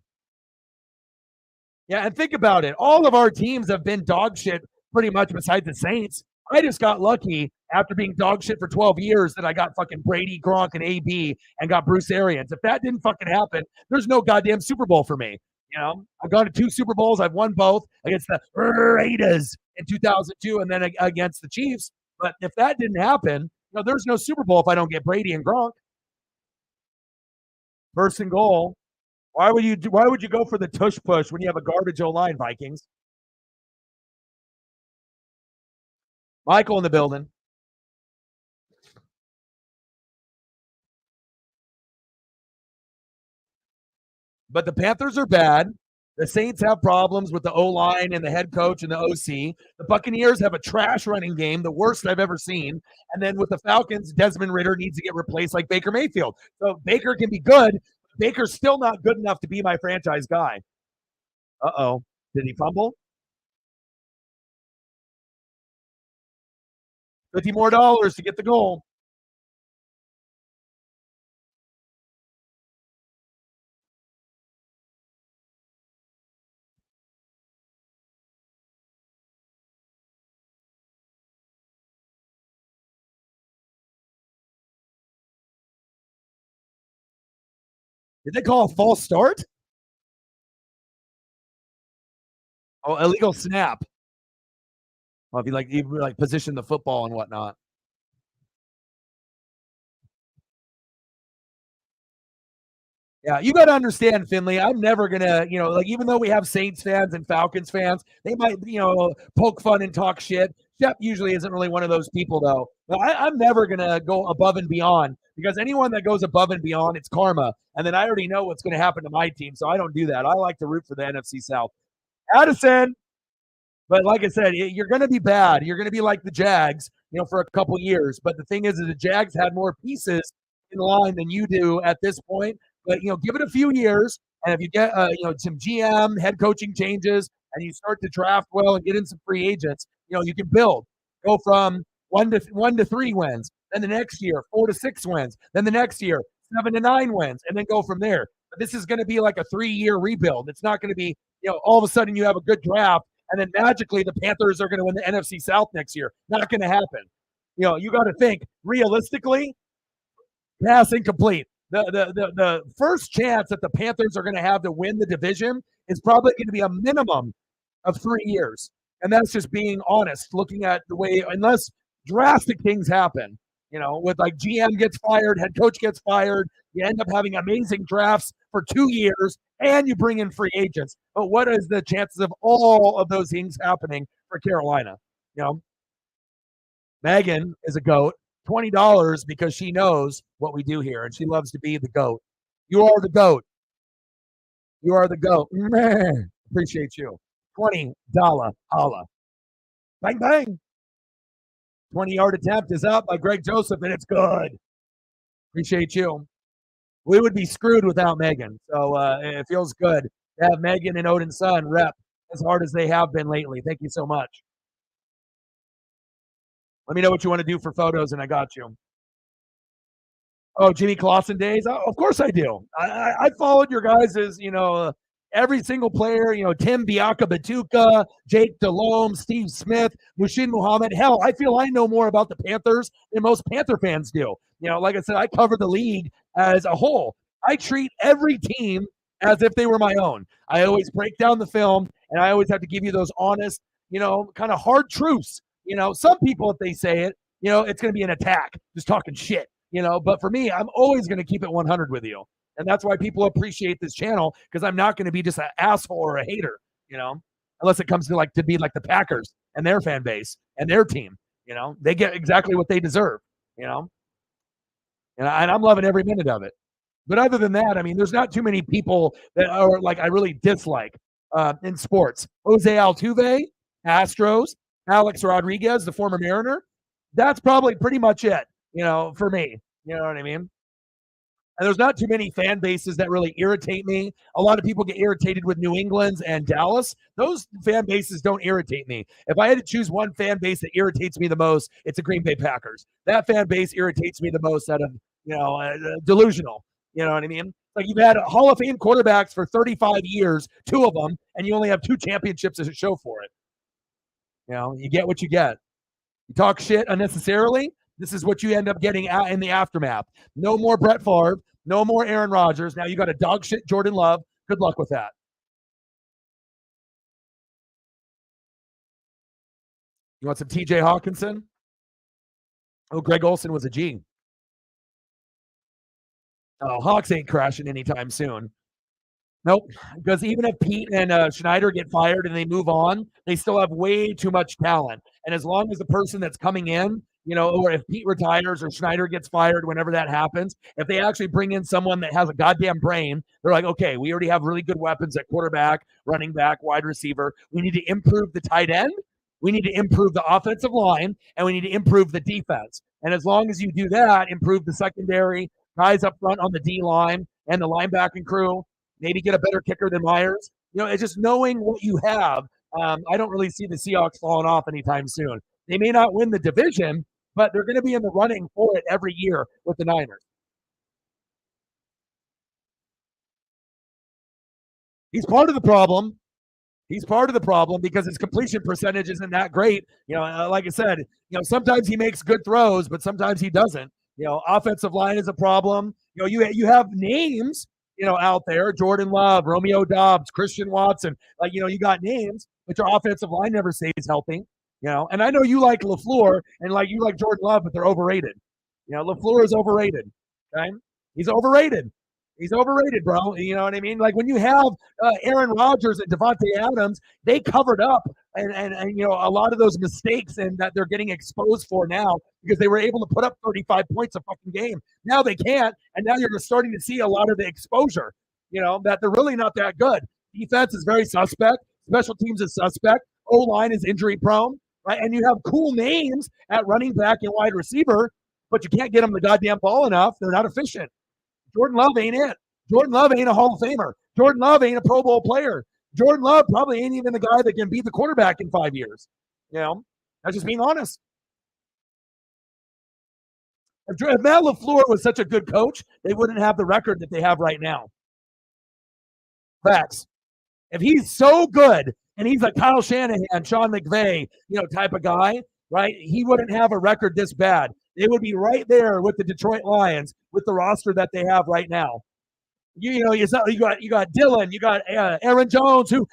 Yeah, and think about it. All of our teams have been dog shit pretty much besides the Saints. I just got lucky after being dog shit for 12 years that I got fucking Brady, Gronk, and AB and got Bruce Arians. If that didn't fucking happen, there's no goddamn Super Bowl for me. You know, I've gone to 2 Super Bowls. I've won both against the Raiders in 2002 and then against the Chiefs. But if that didn't happen, there's no Super Bowl if I don't get Brady and Gronk. First and goal. Why would you go for the tush push when you have a garbage O line, Vikings? Michael in the building. But the Panthers are bad. The Saints have problems with the O-line and the head coach and the OC. The Buccaneers have a trash running game, the worst I've ever seen. And then with the Falcons, Desmond Ridder needs to get replaced like Baker Mayfield. So Baker can be good. Baker's still not good enough to be my franchise guy. Uh-oh. Did he fumble? $50 more to get the goal. Did they call a false start? Oh, illegal snap. Well, if you position the football and whatnot. Yeah, you got to understand, Finley. I'm never gonna, even though we have Saints fans and Falcons fans, they might, poke fun and talk shit. Shep usually isn't really one of those people, though. But I'm never gonna go above and beyond because anyone that goes above and beyond, it's karma. And then I already know what's going to happen to my team, so I don't do that. I like to root for the NFC South. Addison, but like I said, you're going to be bad. You're going to be like the Jags, for a couple years. But the thing is the Jags had more pieces in line than you do at this point. But give it a few years, and if you get some GM head coaching changes, and you start to draft well and get in some free agents, you can build. Go from 1 to 3 wins, then the next year 4 to 6 wins, then the next year 7 to 9 wins, and then go from there. But this is going to be like a 3-year rebuild. It's not going to be all of a sudden you have a good draft, and then magically the Panthers are going to win the NFC South next year. Not going to happen. You got to think realistically. Pass incomplete. The first chance that the Panthers are going to have to win the division is probably going to be a minimum of 3 years. And that's just being honest, looking at the way, unless drastic things happen, with like GM gets fired, head coach gets fired, you end up having amazing drafts for 2 years, and you bring in free agents. But what is the chances of all of those things happening for Carolina? Megan is a GOAT. $20 because she knows what we do here and she loves to be the GOAT. You are the GOAT. You are the GOAT. Man, appreciate you. $20 holla. Bang, bang. 20-yard attempt is up by Greg Joseph, and it's good. Appreciate you. We would be screwed without Megan, so it feels good to have Megan and Odin's son rep as hard as they have been lately. Thank you so much. Let me know what you want to do for photos, and I got you. Oh, Jimmy Clausen days? Oh, of course I do. I followed your guys' every single player, Tim Biaka Batuka, Jake Delhomme, Steve Smith, Mushin Muhammad. Hell, I feel I know more about the Panthers than most Panther fans do. Like I said, I cover the league as a whole. I treat every team as if they were my own. I always break down the film, and I always have to give you those honest, kind of hard truths. Some people, if they say it, it's going to be an attack, just talking shit, But for me, I'm always going to keep it 100 with you. And that's why people appreciate this channel, because I'm not going to be just an asshole or a hater, unless it comes to be like the Packers and their fan base and their team. They get exactly what they deserve, and I'm loving every minute of it. But other than that, I mean, there's not too many people that are like I really dislike in sports. Jose Altuve, Astros, Alex Rodriguez, the former Mariner. That's probably pretty much it, for me. You know what I mean? And there's not too many fan bases that really irritate me. A lot of people get irritated with New England's and Dallas. Those fan bases don't irritate me. If I had to choose one fan base that irritates me the most, it's the Green Bay Packers. That fan base irritates me the most out of, delusional. You know what I mean? Like you've had Hall of Fame quarterbacks for 35 years, two of them, and you only have two championships as a show for it. You get what you get. You talk shit unnecessarily. This is what you end up getting out in the aftermath. No more Brett Favre. No more Aaron Rodgers. Now you got a dog shit Jordan Love. Good luck with that. You want some TJ Hawkinson? Oh, Greg Olson was a G. Oh, Hawks ain't crashing anytime soon. Nope, because even if Pete and Schneider get fired and they move on, they still have way too much talent. And as long as the person that's coming in, or if Pete retires or Schneider gets fired, whenever that happens, if they actually bring in someone that has a goddamn brain, they're like, okay, we already have really good weapons at quarterback, running back, wide receiver. We need to improve the tight end. We need to improve the offensive line, and we need to improve the defense. And as long as you do that, improve the secondary, guys up front on the D line and the linebacking crew, maybe get a better kicker than Myers. It's just knowing what you have. I don't really see the Seahawks falling off anytime soon. They may not win the division, but they're going to be in the running for it every year with the Niners. He's part of the problem. He's part of the problem because his completion percentage isn't that great. Like I said, sometimes he makes good throws, but sometimes he doesn't. Offensive line is a problem. You have names, out there, Jordan Love, Romeo Doubs, Christian Watson. You got names, but your offensive line never stays healthy. And I know you like LaFleur and you like Jordan Love, but they're overrated. LaFleur is overrated. Okay, he's overrated. He's overrated, bro. You know what I mean? Like when you have Aaron Rodgers and Devontae Adams, they covered up and a lot of those mistakes and that they're getting exposed for now because they were able to put up 35 points a fucking game. Now they can't, and now you're starting to see a lot of the exposure. That they're really not that good. Defense is very suspect. Special teams is suspect. O-line is injury prone, right? And you have cool names at running back and wide receiver, but you can't get them the goddamn ball enough. They're not efficient. Jordan Love ain't it. Jordan Love ain't a Hall of Famer. Jordan Love ain't a Pro Bowl player. Jordan Love probably ain't even the guy that can beat the quarterback in 5 years. That's just being honest. If Matt LaFleur was such a good coach, they wouldn't have the record that they have right now. Facts. If he's so good and he's a Kyle Shanahan, Sean McVay, type of guy, right? He wouldn't have a record this bad. They would be right there with the Detroit Lions with the roster that they have right now. You got Dylan, you got Aaron Jones, you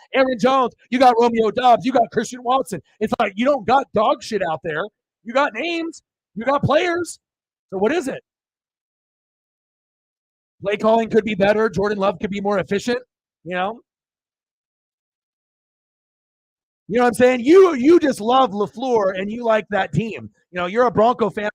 got Romeo Doubs, you got Christian Watson. It's like you don't got dog shit out there. You got names, you got players. So what is it? Play calling could be better. Jordan Love could be more efficient. You know what I'm saying? You just love LaFleur and you like that team. You're a Bronco fan,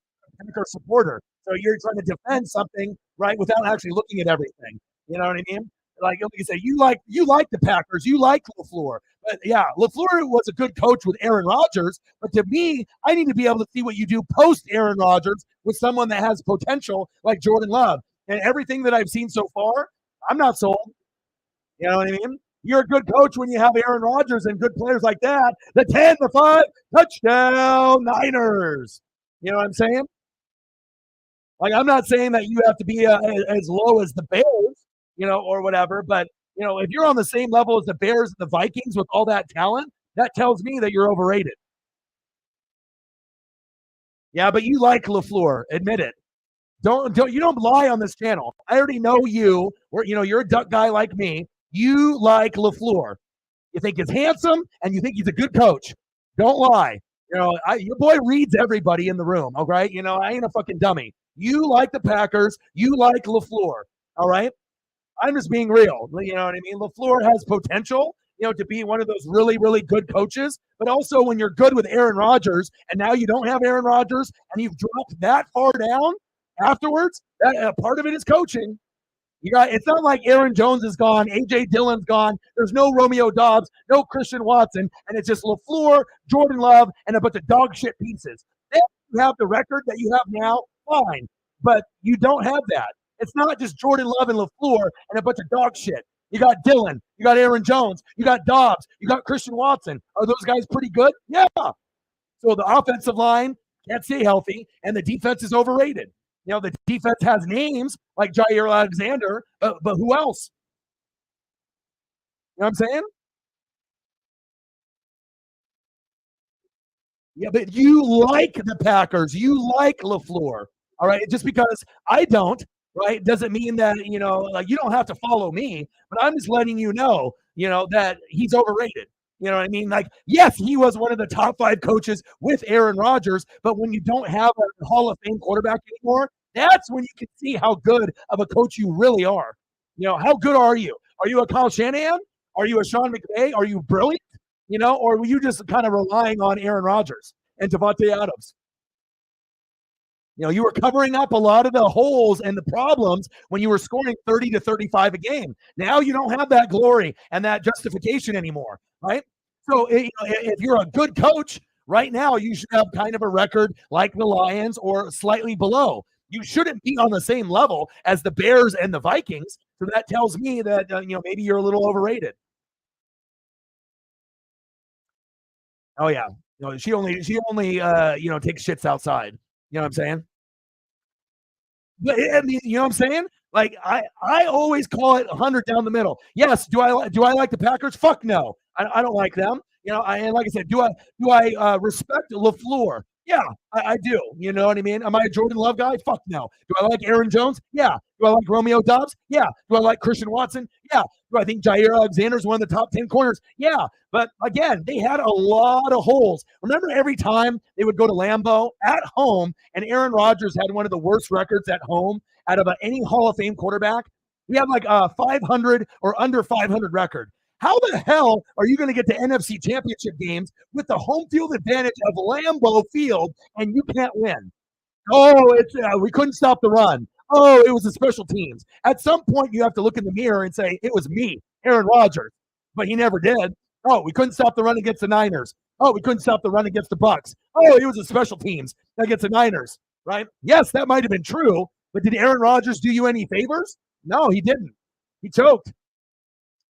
Packer supporter. So you're trying to defend something, right, without actually looking at everything. You know what I mean? Like you say, you like the Packers, you like LaFleur. But yeah, LaFleur was a good coach with Aaron Rodgers. But to me, I need to be able to see what you do post Aaron Rodgers with someone that has potential like Jordan Love. And everything that I've seen so far, I'm not sold. You know what I mean? You're a good coach when you have Aaron Rodgers and good players like that. The 10, the 5, touchdown Niners. You know what I'm saying? Like, I'm not saying that you have to be as low as the Bears, or whatever. But, if you're on the same level as the Bears and the Vikings with all that talent, that tells me that you're overrated. Yeah, but you like LaFleur. Admit it. You don't lie on this channel. I already know you. Or, you're a duck guy like me. You like LaFleur. You think he's handsome and you think he's a good coach. Don't lie. Your boy reads everybody in the room. All right. I ain't a fucking dummy. You like the Packers. You like LaFleur. All right. I'm just being real. You know what I mean? LaFleur has potential, to be one of those really, really good coaches. But also when you're good with Aaron Rodgers and now you don't have Aaron Rodgers and you've dropped that far down afterwards, that part of it is coaching. It's not like Aaron Jones is gone, A.J. Dillon's gone, there's no Romeo Doubs, no Christian Watson, and it's just LaFleur, Jordan Love, and a bunch of dog shit pieces. Then you have the record that you have now, fine, but you don't have that. It's not just Jordan Love and LaFleur and a bunch of dog shit. You got Dillon, you got Aaron Jones, you got Doubs, you got Christian Watson. Are those guys pretty good? Yeah. So the offensive line can't stay healthy, and the defense is overrated. The defense has names like Jair Alexander, but who else? You know what I'm saying? Yeah, but you like the Packers. You like LaFleur. All right. Just because I don't, right, doesn't mean that, like you don't have to follow me, but I'm just letting that he's overrated. You know what I mean? Like, yes, he was one of the top 5 coaches with Aaron Rodgers, but when you don't have a Hall of Fame quarterback anymore, that's when you can see how good of a coach you really are. How good are you? Are you a Kyle Shanahan? Are you a Sean McVay? Are you brilliant? Or were you just kind of relying on Aaron Rodgers and Devontae Adams? You were covering up a lot of the holes and the problems when you were scoring 30 to 35 a game. Now you don't have that glory and that justification anymore, right? So if you're a good coach right now, you should have kind of a record like the Lions or slightly below. You shouldn't be on the same level as the Bears and the Vikings. So that tells me that maybe you're a little overrated. Oh yeah. No, she only takes shits outside. You know what I'm saying? But I mean, you know what I'm saying? Like I always call it 100 down the middle. Yes, do I like the Packers? Fuck no. I don't like them. And like I said, do I respect LaFleur? Yeah, I do. You know what I mean? Am I a Jordan Love guy? Fuck no. Do I like Aaron Jones? Yeah. Do I like Romeo Dobbs? Yeah. Do I like Christian Watson? Yeah. Do I think Jair Alexander is one of the top 10 corners? Yeah. But again, they had a lot of holes. Remember every time they would go to Lambeau at home, and Aaron Rodgers had one of the worst records at home out of any Hall of Fame quarterback? We have like a 500 or under 500 record. How the hell are you going to get to NFC Championship games with the home field advantage of Lambeau Field and you can't win? Oh, it's we couldn't stop the run. Oh, it was the special teams. At some point, you have to look in the mirror and say, it was me, Aaron Rodgers. But he never did. Oh, we couldn't stop the run against the Niners. Oh, we couldn't stop the run against the Bucks. Oh, it was the special teams against the Niners, right? Yes, that might have been true, but did Aaron Rodgers do you any favors? No, he didn't. He choked.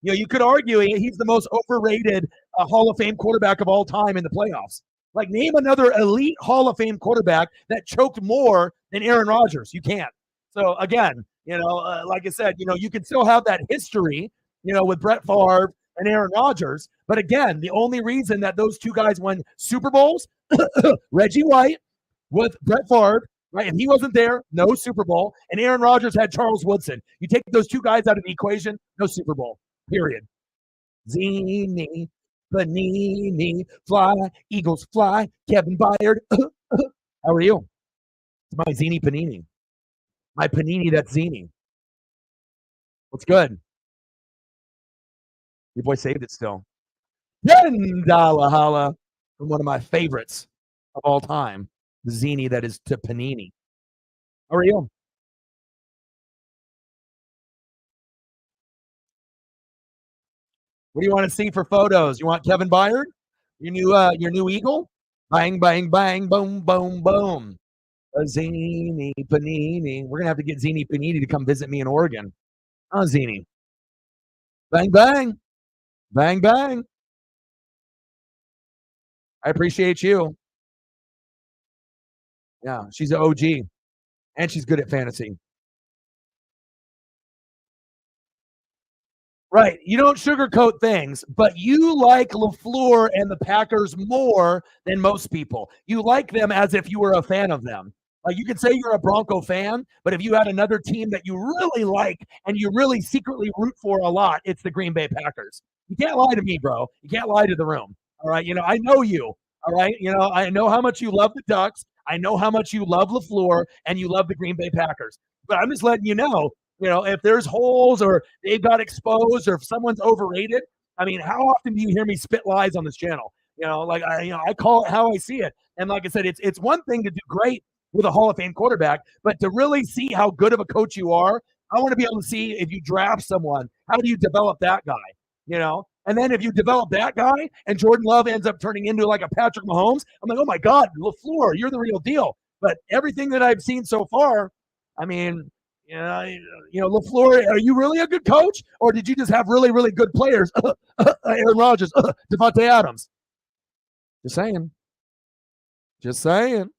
You could argue he's the most overrated Hall of Fame quarterback of all time in the playoffs. Like, name another elite Hall of Fame quarterback that choked more than Aaron Rodgers. You can't. So again, like I said, you can still have that history, with Brett Favre and Aaron Rodgers. But again, the only reason that those two guys won Super Bowls, Reggie White with Brett Favre, right? And he wasn't there, no Super Bowl. And Aaron Rodgers had Charles Woodson. You take those two guys out of the equation, no Super Bowl. Period. Zini, Panini, fly, Eagles fly, Kevin Byard. How are you? It's my Zini Panini. My Panini that's Zini. What's good? Your boy saved it still. $10 holla from one of my favorites of all time, the Zini that is to Panini. How are you? What do you want to see for photos? You want Kevin Byard? Your new Eagle? Bang, bang, bang, boom, boom, boom. A Zini Panini. We're gonna have to get Zini Panini to come visit me in Oregon. Oh, Zini. Bang, bang. Bang, bang. I appreciate you. Yeah, she's an OG. And she's good at fantasy. Right. You don't sugarcoat things, but you like LaFleur and the Packers more than most people. You like them as if you were a fan of them. Like, you could say you're a Bronco fan, but if you had another team that you really like and you really secretly root for a lot, it's the Green Bay Packers. You can't lie to me, bro. You can't lie to the room. All right. I know you. All right. I know how much you love the Ducks. I know how much you love LaFleur and you love the Green Bay Packers. But I'm just letting you know, if there's holes or they got exposed or if someone's overrated, I mean, how often do you hear me spit lies on this channel? Like I call it how I see it. And like I said, it's one thing to do great with a Hall of Fame quarterback, but to really see how good of a coach you are, I want to be able to see if you draft someone, how do you develop that guy? And then if you develop that guy and Jordan Love ends up turning into like a Patrick Mahomes, I'm like, oh my God, LaFleur, you're the real deal. But everything that I've seen so far, I mean, LaFleur, are you really a good coach, or did you just have really, really good players? Aaron Rodgers, Devontae Adams. Just saying. Just saying.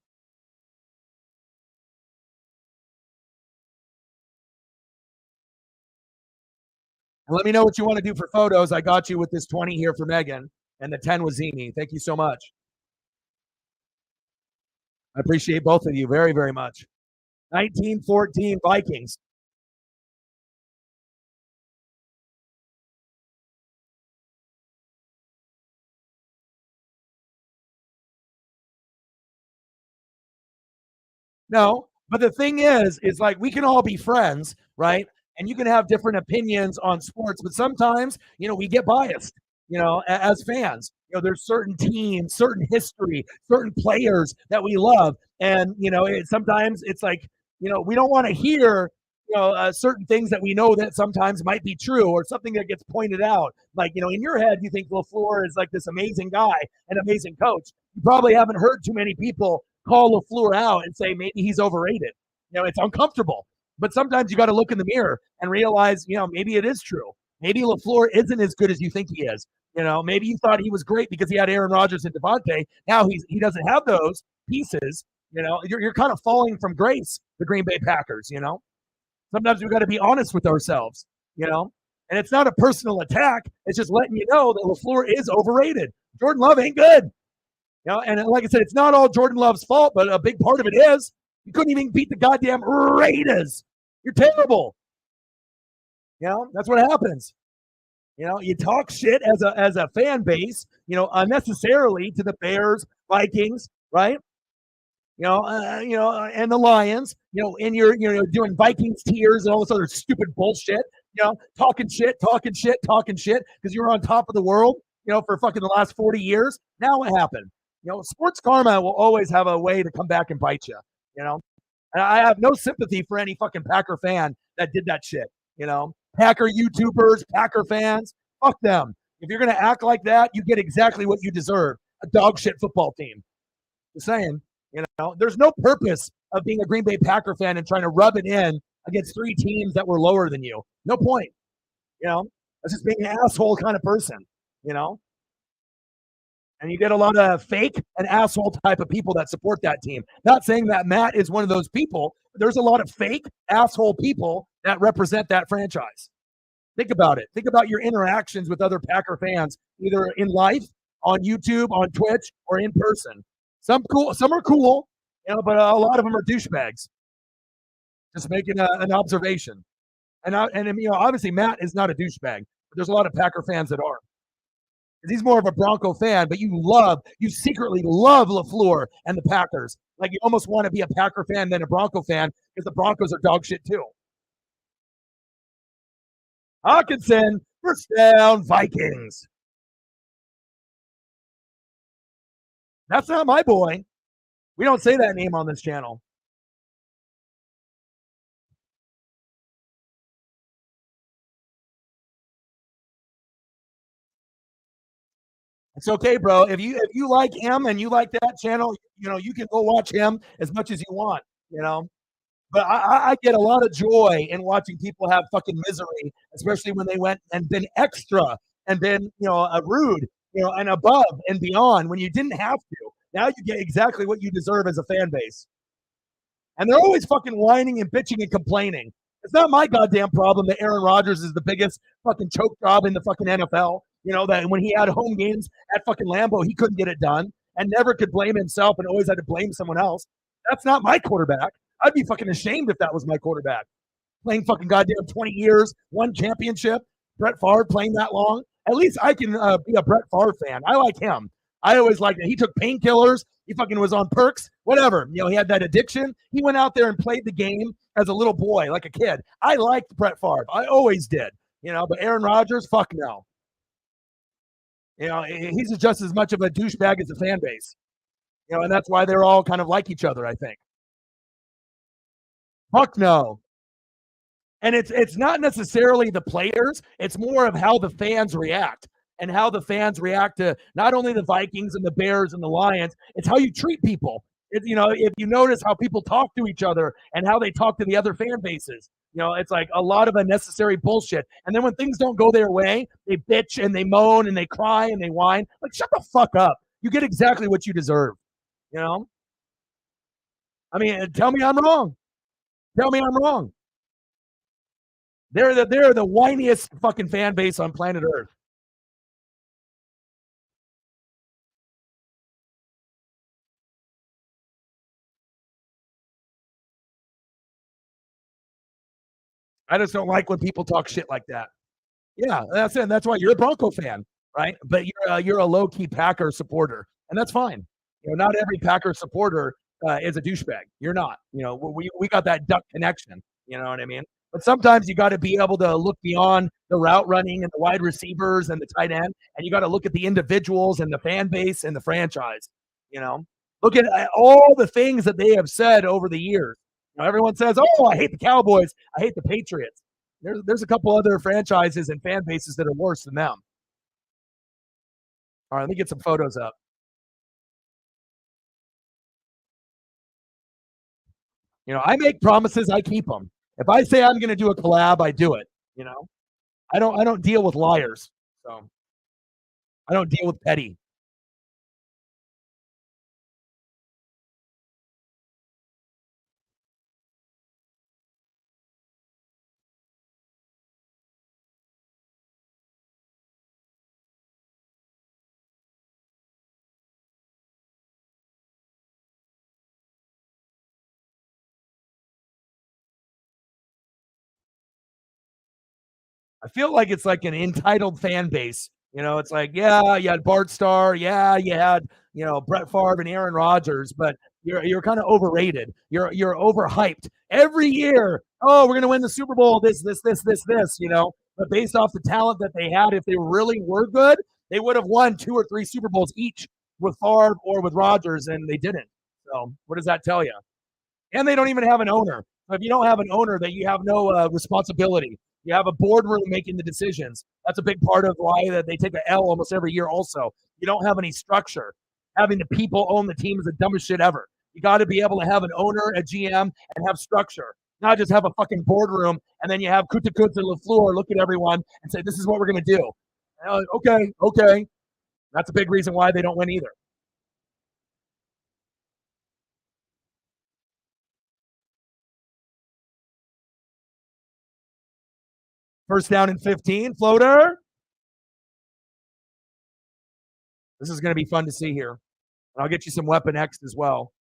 And let me know what you want to do for photos. I got you with this 20 here for Megan, and the 10 was Zini. Thank you so much. I appreciate both of you very, very much. 1914 Vikings. No, but the thing is like we can all be friends, right? And you can have different opinions on sports, but sometimes, we get biased, as fans. There's certain teams, certain history, certain players that we love. And, sometimes it's like, we don't want to hear, certain things that we know that sometimes might be true or something that gets pointed out. Like, in your head, you think LaFleur is like this amazing guy, an amazing coach. You probably haven't heard too many people call LaFleur out and say maybe he's overrated. It's uncomfortable. But sometimes you got to look in the mirror and realize, maybe it is true. Maybe LaFleur isn't as good as you think he is. Maybe you thought he was great because he had Aaron Rodgers and Devontae. Now he doesn't have those pieces. You're kind of falling from grace, the Green Bay Packers. Sometimes we got to be honest with ourselves. And it's not a personal attack. It's just letting you know that LaFleur is overrated. Jordan Love ain't good. And like I said, it's not all Jordan Love's fault, but a big part of it is you couldn't even beat the goddamn Raiders. You're terrible. That's what happens. You talk shit as a fan base, unnecessarily to the Bears, Vikings, right? And the Lions, and you're doing Vikings tears and all this other stupid bullshit, talking shit, because you were on top of the world, for fucking the last 40 years. Now what happened? Sports karma will always have a way to come back and bite you, And I have no sympathy for any fucking Packer fan that did that shit, Packer YouTubers, Packer fans, fuck them. If you're going to act like that, you get exactly what you deserve, a dog shit football team. Just saying, there's no purpose of being a Green Bay Packer fan and trying to rub it in against three teams that were lower than you. No point, That's just being an asshole kind of person, And you get a lot of fake and asshole type of people that support that team. Not saying that Matt is one of those people, but there's a lot of fake asshole people that represent that franchise. Think about it. Think about your interactions with other Packer fans, either in life, on YouTube, on Twitch, or in person. Some are cool, but a lot of them are douchebags. Just making an observation. And obviously Matt is not a douchebag, but there's a lot of Packer fans that are. He's more of a Bronco fan, but you secretly love LaFleur and the Packers. Like you almost want to be a Packer fan than a Bronco fan because the Broncos are dog shit too. Hawkinson, first down, Vikings. That's not my boy. We don't say that name on this channel. It's okay, bro. If you like him and you like that channel, you can go watch him as much as you want, But I get a lot of joy in watching people have fucking misery, especially when they went and been extra and been, rude, and above and beyond when you didn't have to. Now you get exactly what you deserve as a fan base. And they're always fucking whining and bitching and complaining. It's not my goddamn problem that Aaron Rodgers is the biggest fucking choke job in the fucking NFL. That when he had home games at fucking Lambeau, he couldn't get it done and never could blame himself and always had to blame someone else. That's not my quarterback. I'd be fucking ashamed if that was my quarterback. Playing fucking goddamn 20 years, one championship, Brett Favre playing that long. At least I can be a Brett Favre fan. I like him. I always liked it. He took painkillers. He fucking was on perks, whatever. He had that addiction. He went out there and played the game as a little boy, like a kid. I liked Brett Favre. I always did. But Aaron Rodgers, fuck no. He's just as much of a douchebag as the fan base. And that's why they're all kind of like each other, I think. Fuck no. And it's not necessarily the players. It's more of how the fans react and how the fans react to not only the Vikings and the Bears and the Lions. It's how you treat people. If you notice how people talk to each other and how they talk to the other fan bases, it's like a lot of unnecessary bullshit. And then when things don't go their way, they bitch and they moan and they cry and they whine. Like, shut the fuck up. You get exactly what you deserve. I mean, tell me I'm wrong. Tell me I'm wrong. They're the whiniest fucking fan base on planet Earth. I just don't like when people talk shit like that. Yeah, that's it. That's why you're a Bronco fan, right? But you're a low key Packer supporter, and that's fine. Not every Packer supporter is a douchebag. You're not. We got that duck connection. You know what I mean? But sometimes you got to be able to look beyond the route running and the wide receivers and the tight end, and you got to look at the individuals and the fan base and the franchise. You know, look at all the things that they have said over the years. Everyone says, "Oh, I hate the Cowboys. I hate the Patriots." There's a couple other franchises and fan bases that are worse than them. All right, let me get some photos up. I make promises, I keep them. If I say I'm going to do a collab, I do it. You know, I don't deal with liars, so I don't deal with petty. I feel like it's like an entitled fan base. It's like, yeah, you had Bart Starr, yeah, you had Brett Favre and Aaron Rodgers, but you're kind of overrated. You're overhyped every year. Oh, we're gonna win the Super Bowl. This. But based off the talent that they had, if they really were good, they would have won 2 or 3 Super Bowls each with Favre or with Rodgers, and they didn't. So what does that tell you? And they don't even have an owner. So if you don't have an owner, that you have no responsibility. You have a boardroom making the decisions. That's a big part of why that they take an L almost every year. Also, you don't have any structure. Having the people own the team is the dumbest shit ever. You got to be able to have an owner, a GM, and have structure. Not just have a fucking boardroom and then you have Kuta and LaFleur look at everyone and say, "This is what we're gonna do." Like, okay. That's a big reason why they don't win either. First down and 15, floater. This is going to be fun to see here. And I'll get you some Weapon X as well.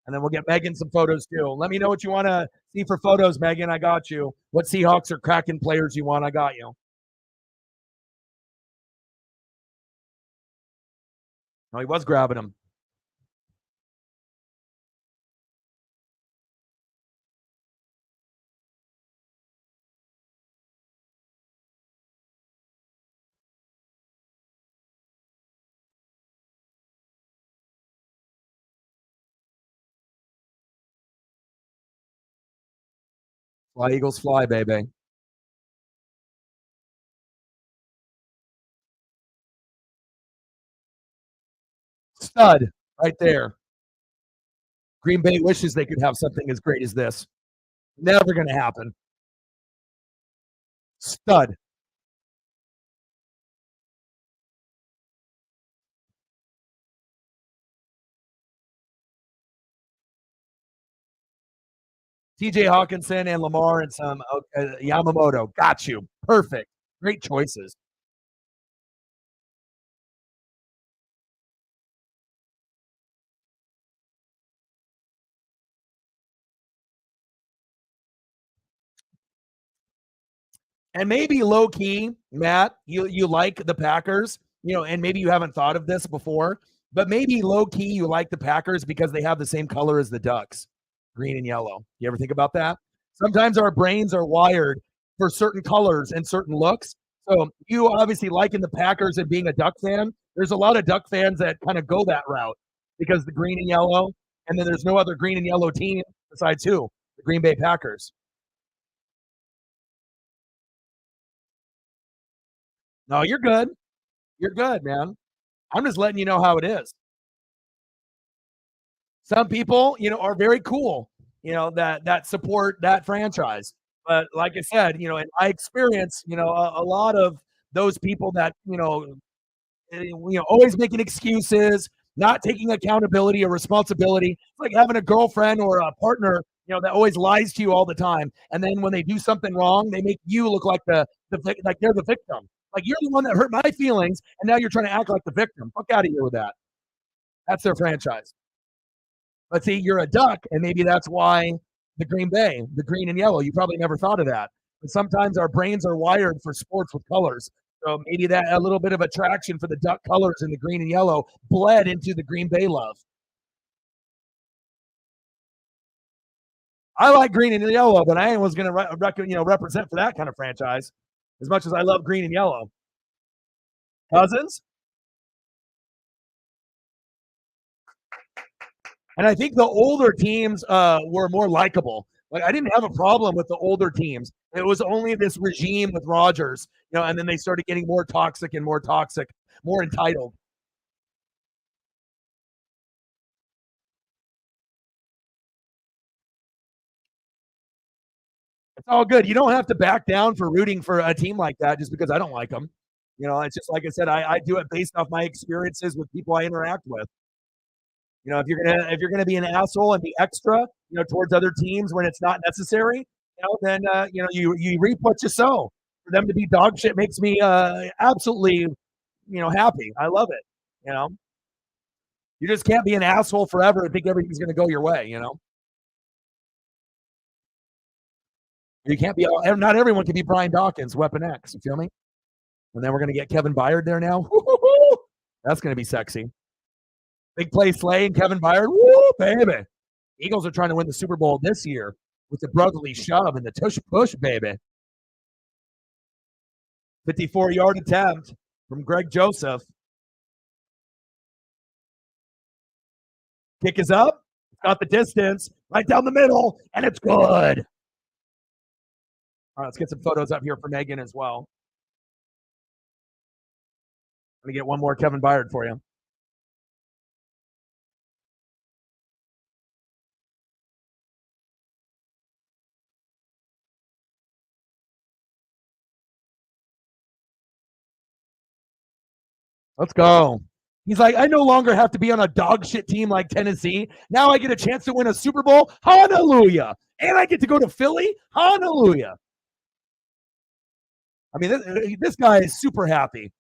And then we'll get Megan some photos too. Let me know what you want to see for photos, Megan. I got you. What Seahawks or Kraken players you want, I got you. Oh, he was grabbing them. Fly, Eagles, fly, baby. Stud right there. Green Bay wishes they could have something as great as this. Never going to happen. Stud. TJ Hawkinson and Lamar and some Yamamoto. Got you. Perfect. Great choices. And maybe low key, Matt, you like the Packers, and maybe you haven't thought of this before, but maybe low key you like the Packers because they have the same color as the Ducks, green and yellow. You ever think about that? Sometimes our brains are wired for certain colors and certain looks. So you obviously liking the Packers and being a Duck fan. There's a lot of Duck fans that kind of go that route because the green and yellow, and then there's no other green and yellow team besides who? The Green Bay Packers. No, you're good. You're good, man. I'm just letting you know how it is. Some people, are very cool, that support that franchise. But like I said, in my experience, a lot of those people that, always making excuses, not taking accountability or responsibility. It's like having a girlfriend or a partner, that always lies to you all the time. And then when they do something wrong, they make you look like like they're the victim. Like you're the one that hurt my feelings, and now you're trying to act like the victim. Fuck out of here with that. That's their franchise. But see, you're a Duck, and maybe that's why the Green Bay, the green and yellow. You probably never thought of that. But sometimes our brains are wired for sports with colors. So maybe that a little bit of attraction for the Duck colors and the green and yellow bled into the Green Bay love. I like green and yellow, but I was going to represent for that kind of franchise as much as I love green and yellow. Cousins, and I think the older teams were more likable. Like I didn't have a problem with the older teams. It was only this regime with Rodgers, and then they started getting more toxic and more toxic, more entitled. It's all good. You don't have to back down for rooting for a team like that just because I don't like them. It's just like I said, I do it based off my experiences with people I interact with. If you're gonna be an asshole and be extra, towards other teams when it's not necessary, then you reap what you sow. For them to be dog shit makes me absolutely happy. I love it. You just can't be an asshole forever and think everything's gonna go your way. You can't be. Not everyone can be Brian Dawkins, Weapon X. You feel me? And then we're gonna get Kevin Byard there now. That's gonna be sexy. Big play Slay and Kevin Byard. Woo, baby. Eagles are trying to win the Super Bowl this year with the brotherly shove and the tush push, baby. 54-yard attempt from Greg Joseph. Kick is up. It's got the distance right down the middle, and it's good. All right, let's get some photos up here for Megan as well. Let me get one more Kevin Byard for you. Let's go. He's like, I no longer have to be on a dog shit team like Tennessee. Now I get a chance to win a Super Bowl. Hallelujah. And I get to go to Philly. Hallelujah. I mean, this guy is super happy.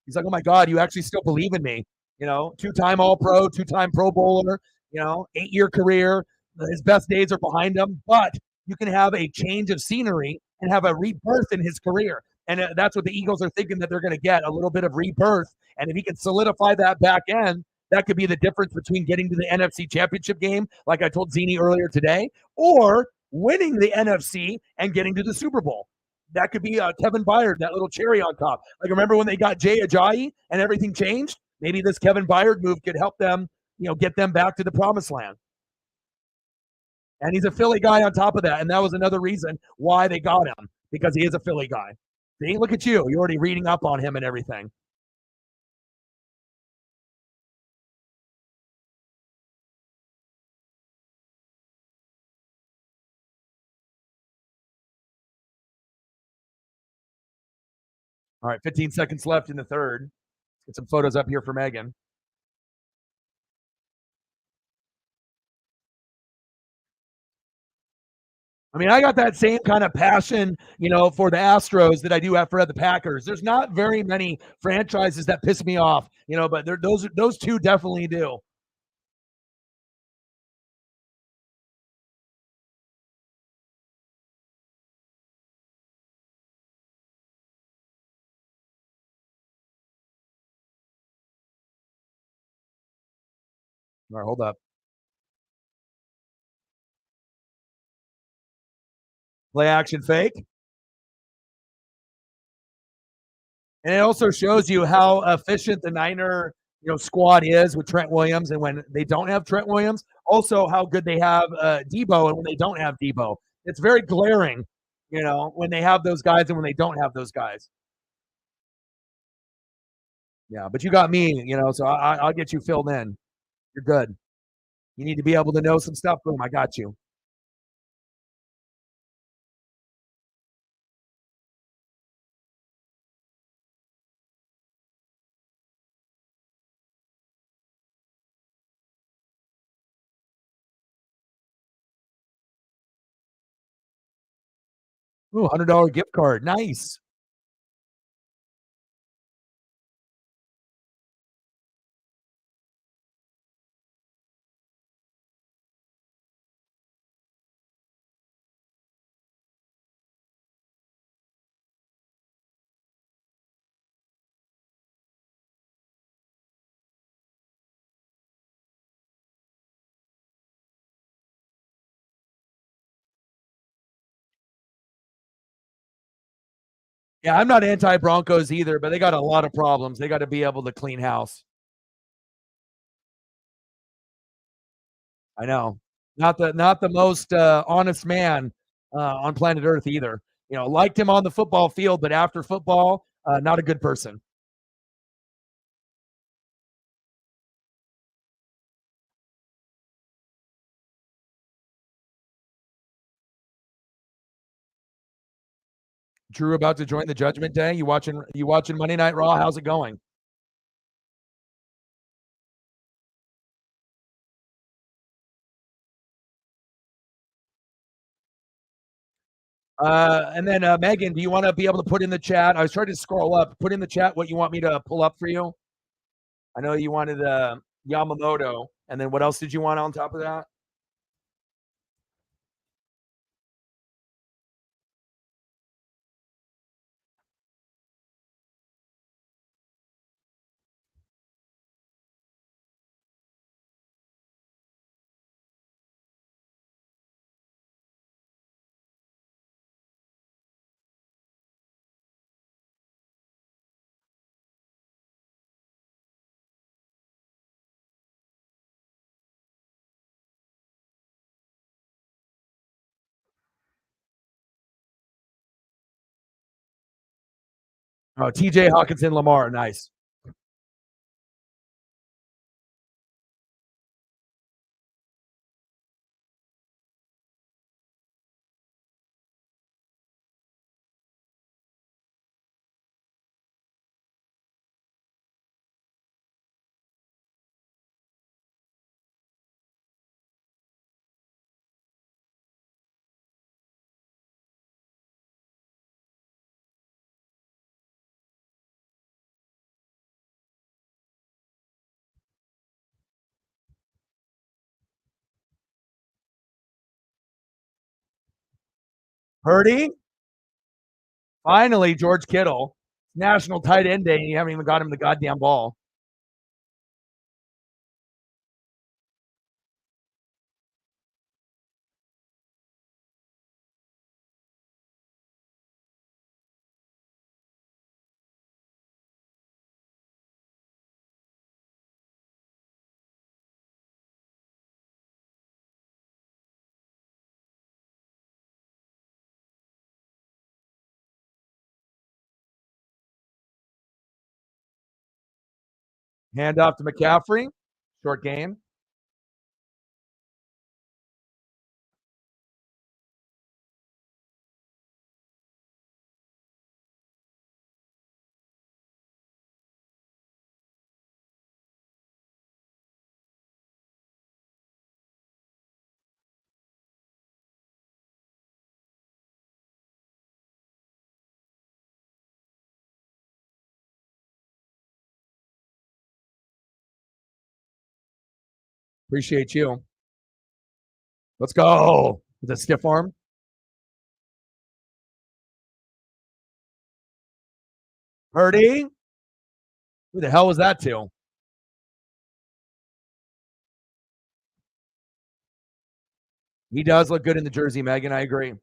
He's like, oh my God, you actually still believe in me. Two-time All-Pro, two-time Pro Bowler, 8-year career. His best days are behind him, but you can have a change of scenery and have a rebirth in his career. And that's what the Eagles are thinking that they're going to get, a little bit of rebirth. And if he can solidify that back end, that could be the difference between getting to the NFC Championship game, like I told Zini earlier today, or winning the NFC and getting to the Super Bowl. That could be Kevin Byard, that little cherry on top. Like, remember when they got Jay Ajayi and everything changed? Maybe this Kevin Byard move could help them, get them back to the promised land. And he's a Philly guy on top of that. And that was another reason why they got him, because he is a Philly guy. See, look at you. You're already reading up on him and everything. All right, 15 seconds left in the third. Get some photos up here for Megan. I mean, I got that same kind of passion, for the Astros that I do have for the Packers. There's not very many franchises that piss me off, but those two definitely do. All right, hold up. Play action fake. And it also shows you how efficient the Niner, squad is with Trent Williams, and when they don't have Trent Williams, also how good they have Debo, and when they don't have Debo, it's very glaring, when they have those guys and when they don't have those guys. Yeah, but you got me, so I'll get you filled in. You're good. You need to be able to know some stuff. Boom, I got you. Ooh, $100 gift card. Nice. Yeah, I'm not anti-Broncos either, but they got a lot of problems. They gotta be able to clean house. I know. Not the most, honest man, on planet Earth either. Liked him on the football field, but after football, not a good person. Drew about to join the Judgment Day. You watching Monday Night Raw? How's it going? And then Megan, do you want to be able to put in the chat? I was trying to scroll up. Put in the chat what you want me to pull up for you. I know you wanted Yamamoto, and then what else did you want on top of that? Oh, TJ Hawkinson, Lamar, nice. Purdy, finally, George Kittle, National Tight End Day, and you haven't even got him the goddamn ball. Hand off to McCaffrey, short game. Appreciate you. Let's go. Is it stiff arm? Purdy? Who the hell was that to? He does look good in the jersey, Megan. I agree.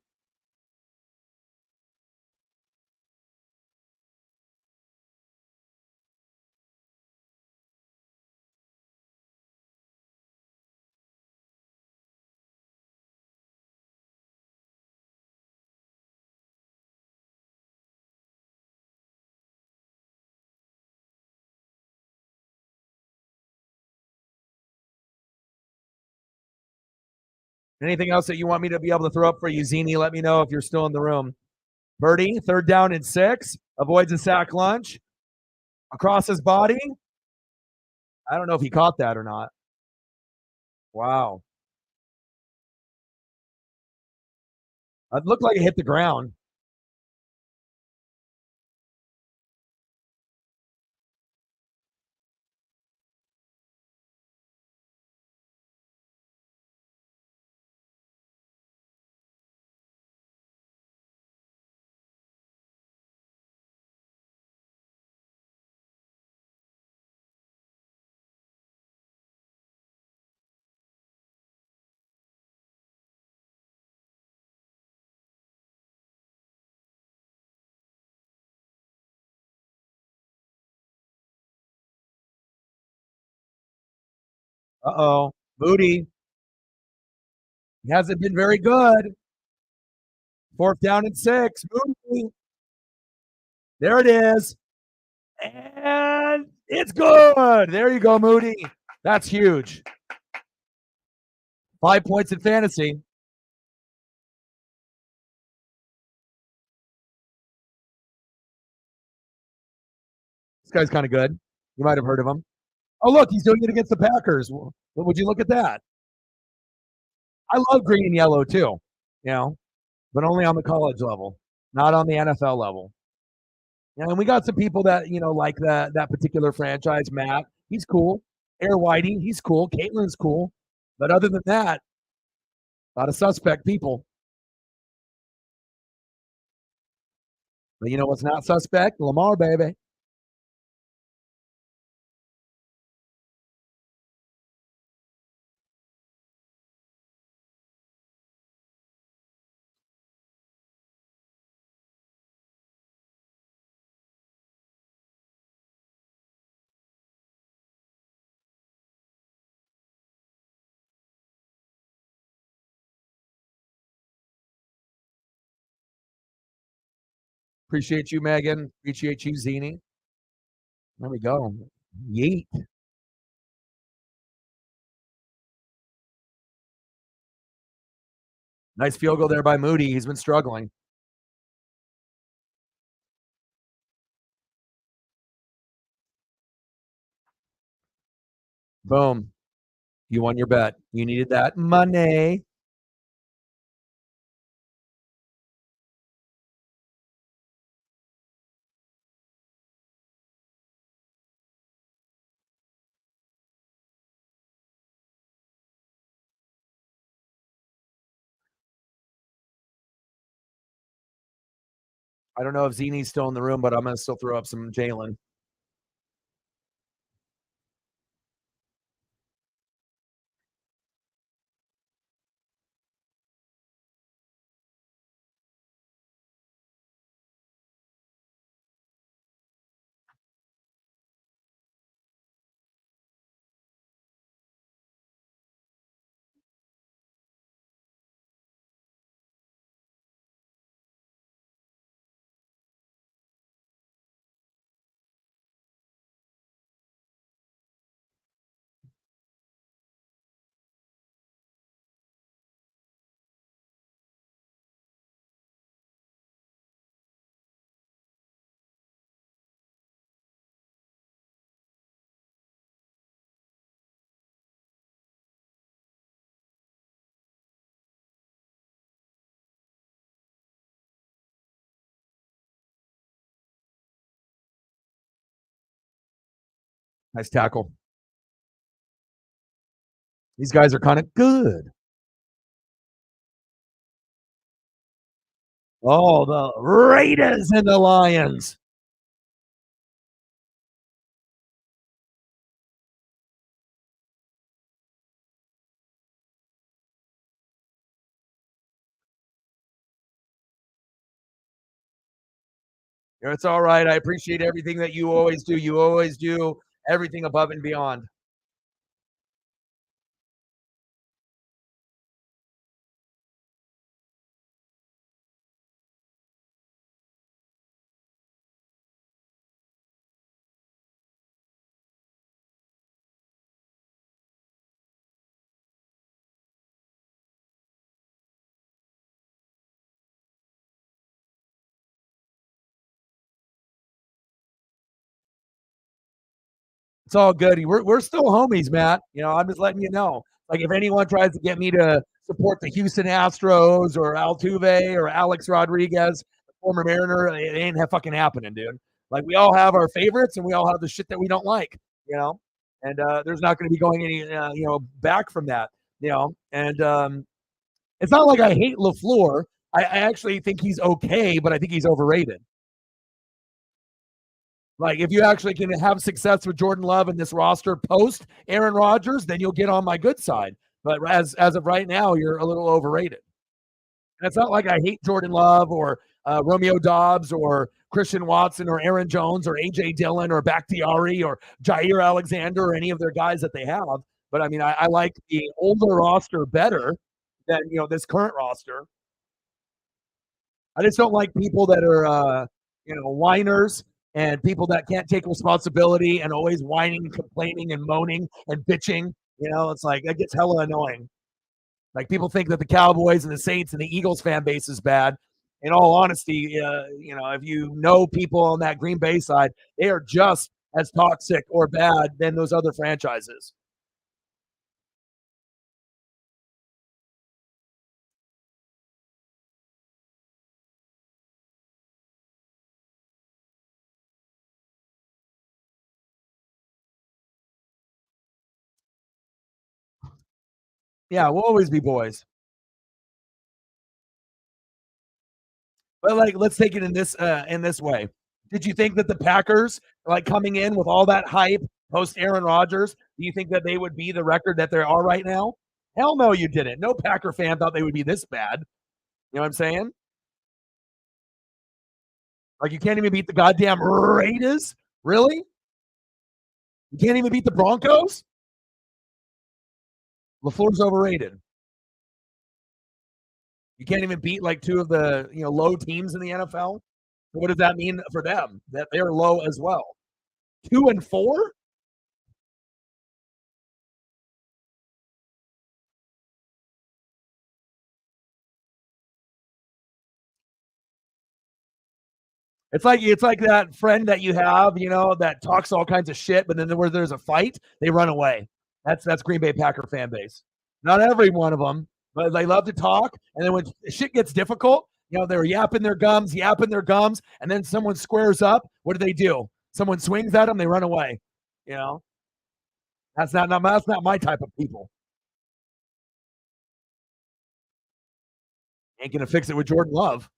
Anything else that you want me to be able to throw up for you, Zini? Let me know if you're still in the room. Purdy, 3rd down and 6, avoids a sack lunch. Across his body. I don't know if he caught that or not. Wow. It looked like it hit the ground. Uh-oh. Moody. He hasn't been very good. 4th down and 6. Moody. There it is. And it's good. There you go, Moody. That's huge. 5 points in fantasy. This guy's kind of good. You might have heard of him. Oh, look, he's doing it against the Packers. Would you look at that? I love green and yellow too, but only on the college level, not on the NFL level. And we got some people that like that particular franchise. Matt, he's cool. Air Whitey, he's cool. Caitlin's cool. But other than that, a lot of suspect people. But you know what's not suspect? Lamar, baby. Appreciate you, Megan. Appreciate you, Zini. There we go. Yeet. Nice field goal there by Moody. He's been struggling. Boom. You won your bet. You needed that money. I don't know if Zini's still in the room, but I'm going to still throw up some Jalen. Nice tackle. These guys are kind of good. Oh, the Raiders and the Lions. It's all right. I appreciate everything that you always do. You always do everything above and beyond. It's all good. We're still homies, Matt. I'm just letting you know. Like if anyone tries to get me to support the Houston Astros or Altuve or Alex Rodriguez, the former Mariner, it ain't fucking happening, dude. Like we all have our favorites and we all have the shit that we don't like, and there's not going to be going any, back from that, and it's not like I hate LaFleur. I actually think he's okay, but I think he's overrated. Like if you actually can have success with Jordan Love in this roster post Aaron Rodgers, then you'll get on my good side. But as of right now, you're a little overrated. And it's not like I hate Jordan Love or Romeo Dobbs or Christian Watson or Aaron Jones or AJ Dillon or Bakhtiari or Jair Alexander or any of their guys that they have. But I mean, I like the older roster better than this current roster. I just don't like people that are whiners and people that can't take responsibility and always whining, complaining, and moaning and bitching. It's like that gets hella annoying. Like people think that the Cowboys and the Saints and the Eagles fan base is bad. In all honesty, if you know people on that Green Bay side, they are just as toxic or bad than those other franchises. Yeah, we'll always be boys. But like, let's take it in this way. Did you think that the Packers, like coming in with all that hype post Aaron Rodgers, do you think that they would be the record that they are right now? Hell no, you didn't. No Packer fan thought they would be this bad. You know what I'm saying? Like you can't even beat the goddamn Raiders. Really? You can't even beat the Broncos. LaFleur's overrated. You can't even beat like two of the low teams in the NFL. So what does that mean for them? That they're low as well. 2-4? It's like that friend that you have, that talks all kinds of shit, but then where there's a fight, they run away. That's Green Bay Packer fan base. Not every one of them, but they love to talk. And then when shit gets difficult, they're yapping their gums, and then someone squares up. What do? Someone swings at them, they run away. You know, that's not my type of people. Ain't gonna fix it with Jordan Love.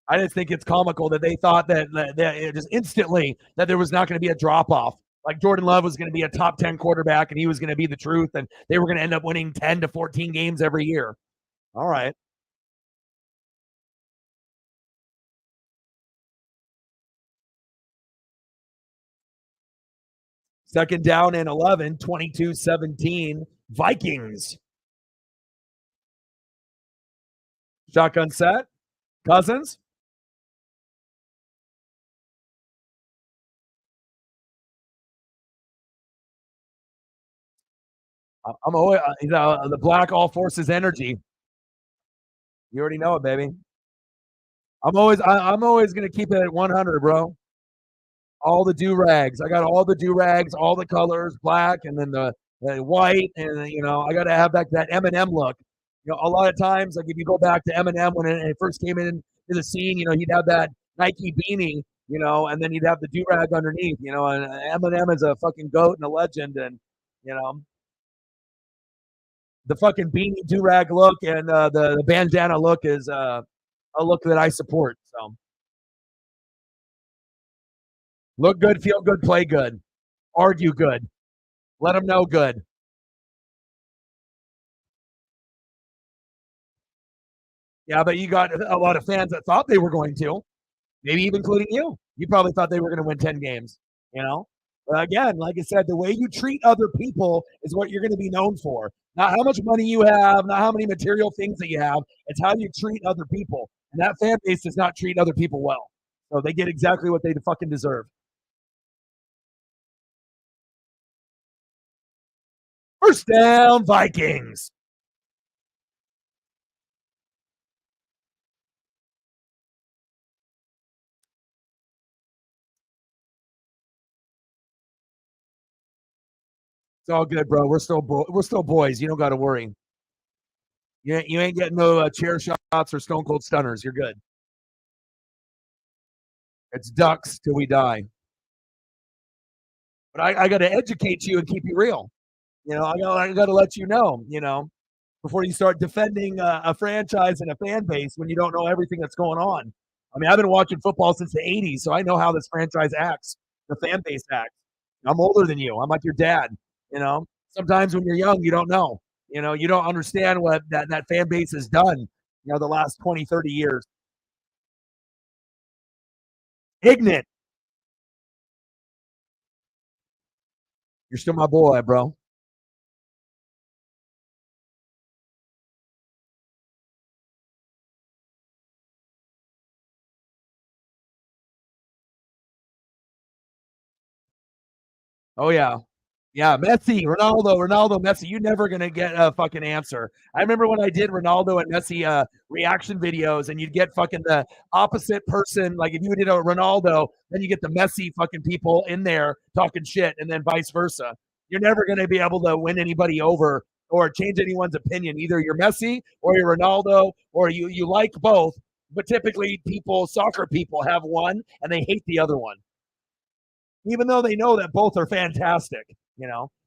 I just think it's comical that they thought that just instantly that there was not going to be a drop off. Like Jordan Love was going to be a top 10 quarterback and he was going to be the truth and they were going to end up winning 10 to 14 games every year. All right. Second down and 11, 22-17. Vikings. Shotgun set. Cousins. I'm always, the black all forces energy. You already know it, baby. I'm always gonna keep it at 100, bro. All the do rags. I got all the do rags, all the colors, black, and then the white, and I got to have that Eminem look. A lot of times, like if you go back to Eminem when it first came into the scene, he'd have that Nike beanie, and then he'd have the do rag underneath, and Eminem is a fucking goat and a legend, and you know the fucking beanie do rag look and the bandana look is a look that I support. So look good, feel good, play good, argue good, let them know good. Yeah, but you got a lot of fans that thought they were going to, maybe even including you. You probably thought they were going to win 10 games, you know? But again, like I said, the way you treat other people is what you're going to be known for. Not how much money you have, not how many material things that you have. It's how you treat other people. And that fan base does not treat other people well. So they get exactly what they fucking deserve. First down, Vikings. It's all good, bro. We're still boys. You don't got to worry. You ain't getting no chair shots or stone cold stunners. You're good. It's ducks till we die. But I got to educate you and keep you real. I got to let you know. Before you start defending a franchise and a fan base when you don't know everything that's going on. I mean, I've been watching football since the '80s, so I know how this franchise acts, the fan base acts. I'm older than you. I'm like your dad. Sometimes when you're young, you don't know. You don't understand what that fan base has done. The last 20, 30 years. Ignorant. You're still my boy, bro. Oh yeah. Yeah, Messi, Ronaldo, Messi. You're never gonna get a fucking answer. I remember when I did Ronaldo and Messi reaction videos, and you'd get fucking the opposite person. Like if you did a Ronaldo, then you get the Messi fucking people in there talking shit, and then vice versa. You're never gonna be able to win anybody over or change anyone's opinion. Either you're Messi or you're Ronaldo, or you like both. But typically, soccer people, have one and they hate the other one, even though they know that both are fantastic.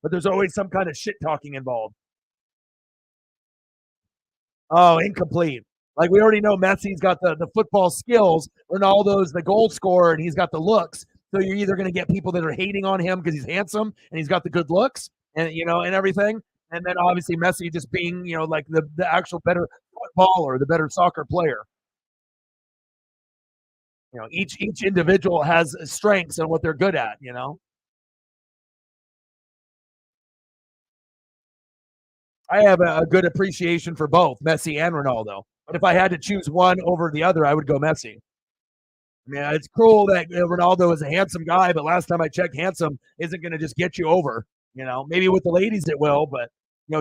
But there's always some kind of shit talking involved. Oh, incomplete. Like we already know Messi's got the football skills, Ronaldo's the goal scorer, and he's got the looks. So you're either going to get people that are hating on him because he's handsome and he's got the good looks and everything. And then obviously Messi just being, like the actual better footballer, the better soccer player. Each individual has strengths and what they're good at. I have a good appreciation for both Messi and Ronaldo. But if I had to choose one over the other, I would go Messi. I mean, it's cool that Ronaldo is a handsome guy, but last time I checked, handsome isn't going to just get you over. Maybe with the ladies it will, but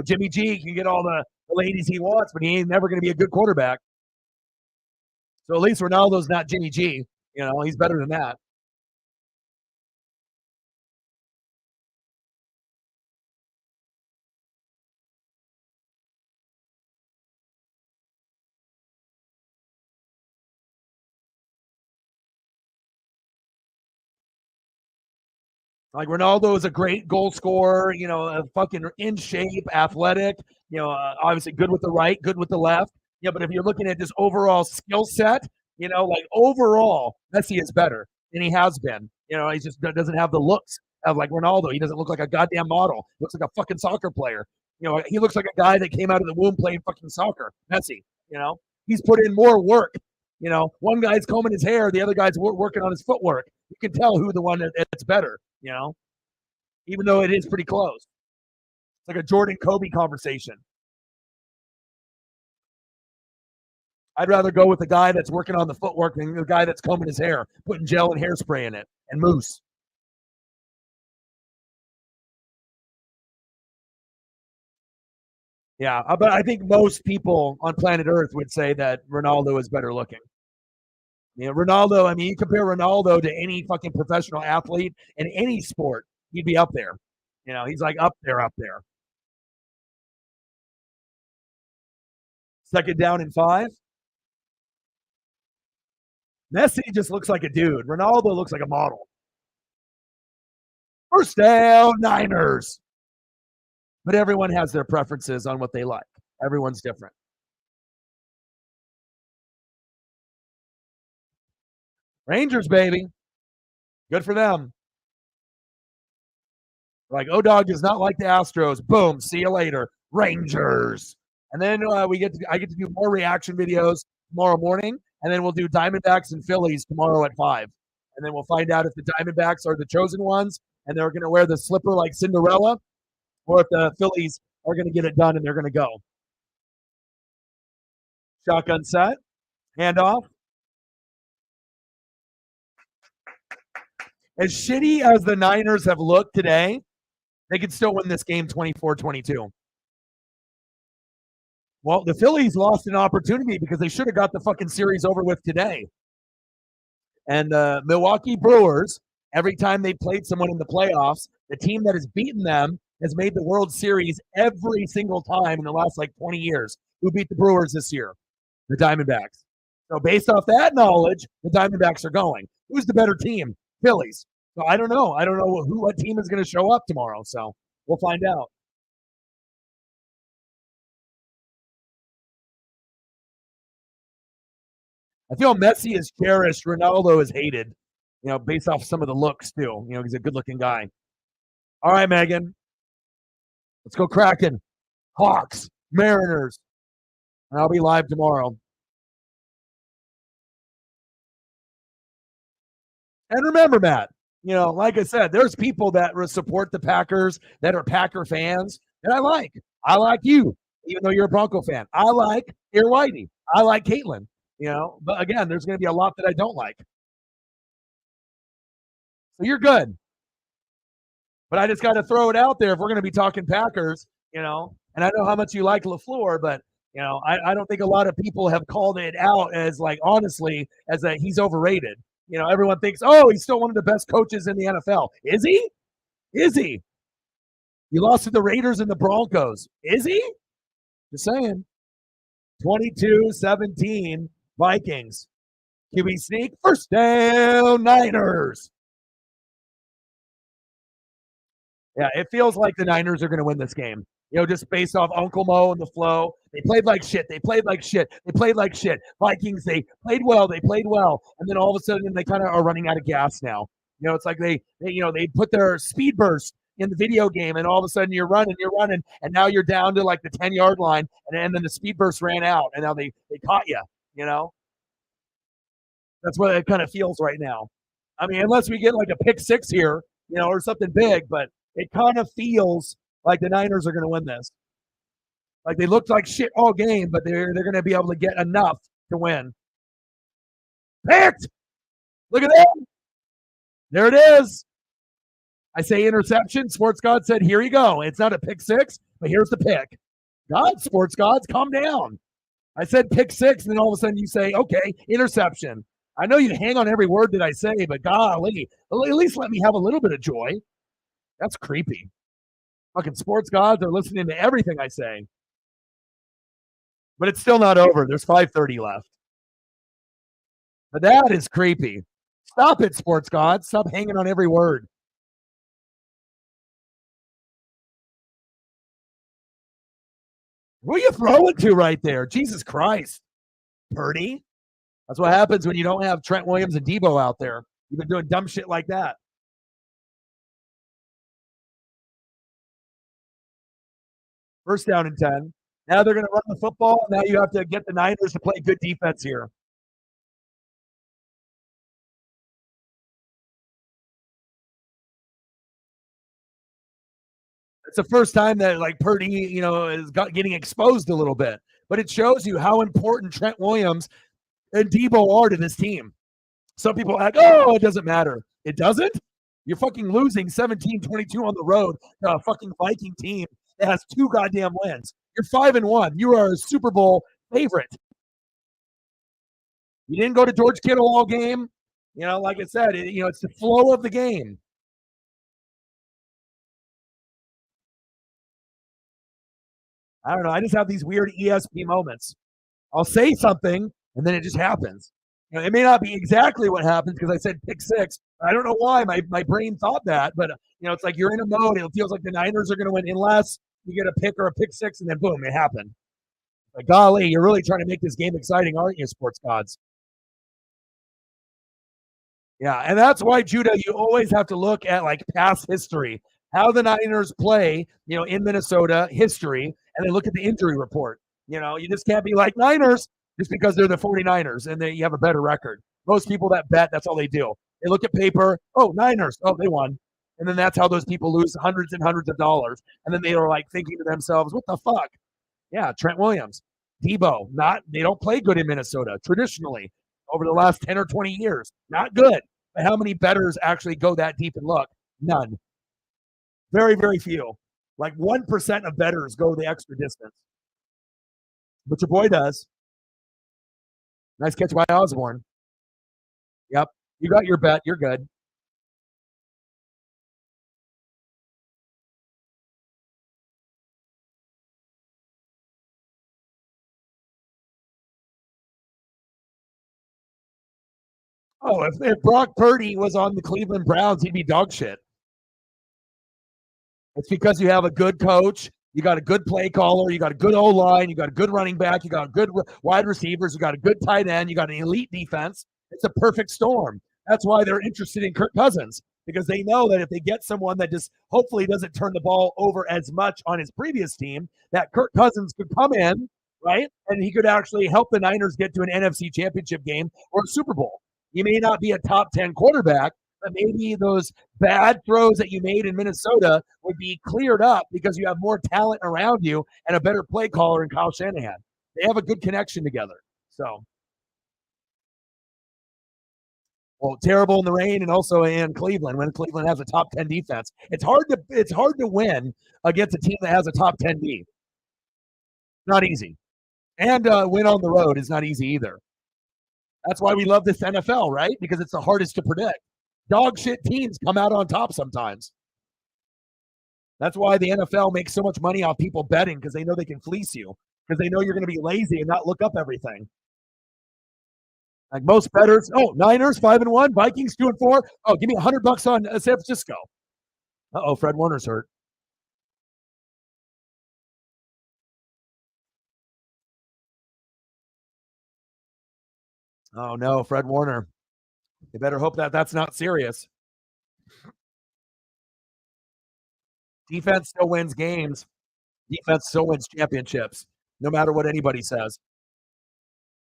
Jimmy G can get all the ladies he wants, but he ain't never going to be a good quarterback. So at least Ronaldo's not Jimmy G. He's better than that. Like Ronaldo is a great goal scorer, fucking in shape, athletic, obviously good with the right, good with the left. Yeah, but if you're looking at just overall skill set, like overall, Messi is better than he has been. He just doesn't have the looks of like Ronaldo. He doesn't look like a goddamn model. He looks like a fucking soccer player. He looks like a guy that came out of the womb playing fucking soccer. Messi, he's put in more work. One guy's combing his hair, the other guy's working on his footwork. You can tell who the one that's better. Even though it is pretty close. It's like a Jordan Kobe conversation. I'd rather go with the guy that's working on the footwork than the guy that's combing his hair, putting gel and hairspray in it, and mousse. Yeah, but I think most people on planet Earth would say that Ronaldo is better looking. Ronaldo, I mean, you compare Ronaldo to any fucking professional athlete in any sport, he'd be up there. He's like up there, up there. Second down and 5. Messi just looks like a dude. Ronaldo looks like a model. First down, Niners. But everyone has their preferences on what they like. Everyone's different. Rangers, baby. Good for them. Like, O-Dog does not like the Astros. Boom. See you later. Rangers. And then I get to do more reaction videos tomorrow morning. And then we'll do Diamondbacks and Phillies tomorrow at 5. And then we'll find out if the Diamondbacks are the chosen ones and they're going to wear the slipper like Cinderella, or if the Phillies are going to get it done and they're going to go. Shotgun set. Handoff. As shitty as the Niners have looked today, they could still win this game 24-22. Well, the Phillies lost an opportunity because they should have got the fucking series over with today. And the Milwaukee Brewers, every time they played someone in the playoffs, the team that has beaten them has made the World Series every single time in the last 20 years. Who beat the Brewers this year? The Diamondbacks. So based off that knowledge, the Diamondbacks are going. Who's the better team? Phillies. So I don't know. I don't know what team is going to show up tomorrow. So we'll find out. I feel Messi is cherished. Ronaldo is hated, based off some of the looks too. He's a good looking guy. All right, Megan. Let's go Kraken. Hawks, Mariners. And I'll be live tomorrow. And remember, Matt, Like I said, there's people that support the Packers that are Packer fans that I like. I like you, even though you're a Bronco fan. I like Ear Whitey. I like Caitlin. But again, there's going to be a lot that I don't like. So you're good. But I just got to throw it out there if we're going to be talking Packers, and I know how much you like LaFleur, but I don't think a lot of people have called it out as like honestly as that he's overrated. Everyone thinks, oh, he's still one of the best coaches in the NFL. Is he? Is he? He lost to the Raiders and the Broncos. Is he? Just saying. 22-17 Vikings. QB sneak. First down Niners. Yeah, it feels like the Niners are going to win this game. Just based off Uncle Mo and the flow. They played like shit. They played like shit. They played like shit. Vikings, they played well. They played well. And then all of a sudden, they kind of are running out of gas now. It's like they put their speed burst in the video game, and all of a sudden you're running, and now you're down to like the 10-yard line, and then the speed burst ran out, and now they caught you. That's what it kind of feels right now. I mean, unless we get like a pick six here, or something big, but it kind of feels like the Niners are going to win this. Like they looked like shit all game, but they're going to be able to get enough to win. Picked! Look at that. There it is. I say interception. Sports God said, here you go. It's not a pick six, but here's the pick. God, sports gods, calm down. I said pick six, and then all of a sudden you say, okay, interception. I know you hang on every word that I say, but golly, at least let me have a little bit of joy. That's creepy. Fucking sports gods are listening to everything I say. But it's still not over. There's 5:30 left. But that is creepy. Stop it, sports gods. Stop hanging on every word. Who are you throwing to right there? Jesus Christ. Purdy. That's what happens when you don't have Trent Williams and Debo out there. You've been doing dumb shit like that. First down and 10. Now they're going to run the football. Now you have to get the Niners to play good defense here. It's the first time that like Purdy, is getting exposed a little bit. But it shows you how important Trent Williams and Debo are to this team. Some people act, oh, it doesn't matter. It doesn't? You're fucking losing 17-22 on the road to a fucking Viking team that has 2 goddamn wins. You're 5-1. You are a Super Bowl favorite. You didn't go to George Kittle all game. Like I said, it's the flow of the game. I don't know. I just have these weird ESP moments. I'll say something, and then it just happens. It may not be exactly what happens because I said pick six. I don't know why my brain thought that, but it's like you're in a mode. It feels like the Niners are going to win unless you get a pick or a pick six, and then boom, it happened. Like, golly, you're really trying to make this game exciting, aren't you, sports gods? Yeah, and that's why, Judah, you always have to look at like past history, how the Niners play, in Minnesota history, and then look at the injury report. You just can't be like Niners just because they're the 49ers and you have a better record. Most people that bet, that's all they do. They look at paper, oh, Niners, oh, they won. And then that's how those people lose hundreds and hundreds of dollars. And then they are like thinking to themselves, what the fuck? Yeah, Trent Williams, Debo, they don't play good in Minnesota traditionally over the last 10 or 20 years. Not good. But how many bettors actually go that deep and look? None. Very, very few. Like 1% of bettors go the extra distance. But your boy does. Nice catch by Osborne. Yep. You got your bet. You're good. Oh, if Brock Purdy was on the Cleveland Browns, he'd be dog shit. It's because you have a good coach, you got a good play caller, you got a good O-line, you got a good running back, you got good wide receivers, you got a good tight end, you got an elite defense. It's a perfect storm. That's why they're interested in Kirk Cousins, because they know that if they get someone that just hopefully doesn't turn the ball over as much on his previous team, that Kirk Cousins could come in, right? And he could actually help the Niners get to an NFC championship game or a Super Bowl. He may not be a top 10 quarterback, but maybe those bad throws that you made in Minnesota would be cleared up because you have more talent around you and a better play caller in Kyle Shanahan. They have a good connection together. So, well, terrible in the rain and also in Cleveland when Cleveland has a top 10 defense. It's hard to win against a team that has a top 10 D. Not easy. And win on the road is not easy either. That's why we love this NFL, right? Because it's the hardest to predict. Dog shit teams come out on top sometimes. That's why the NFL makes so much money off people betting because they know they can fleece you because they know you're going to be lazy and not look up everything. Like most bettors, Niners 5-1, Vikings 2-4. Oh, give me $100 on San Francisco. Fred Warner's hurt. Oh no, Fred Warner. You better hope that that's not serious. Defense still wins games. Defense still wins championships, no matter what anybody says.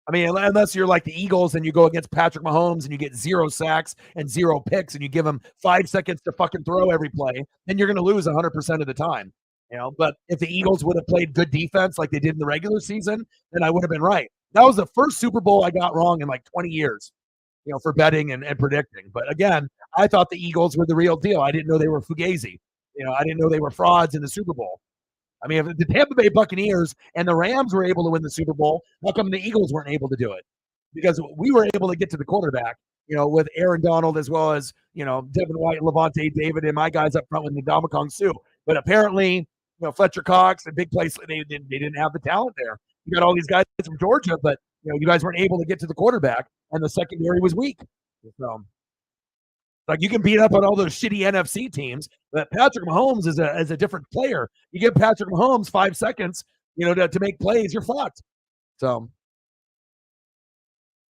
I mean, unless you're like the Eagles and you go against Patrick Mahomes and you get 0 sacks and 0 picks and you give him 5 seconds to fucking throw every play, then you're going to lose 100% of the time. But if the Eagles would have played good defense like they did in the regular season, then I would have been right. That was the first Super Bowl I got wrong in like 20 years, for betting and predicting. But again, I thought the Eagles were the real deal. I didn't know they were Fugazi. I didn't know they were frauds in the Super Bowl. I mean, if the Tampa Bay Buccaneers and the Rams were able to win the Super Bowl, how come the Eagles weren't able to do it? Because we were able to get to the quarterback, with Aaron Donald as well as, Devin White, Levante David, and my guys up front with Ndamukong Suh. But apparently, Fletcher Cox and big place, they didn't have the talent there. You got all these guys from Georgia, but, you guys weren't able to get to the quarterback, and the secondary was weak. So, like you can beat up on all those shitty NFC teams, but Patrick Mahomes is a different player. You give Patrick Mahomes 5 seconds, to make plays, you're fucked. So,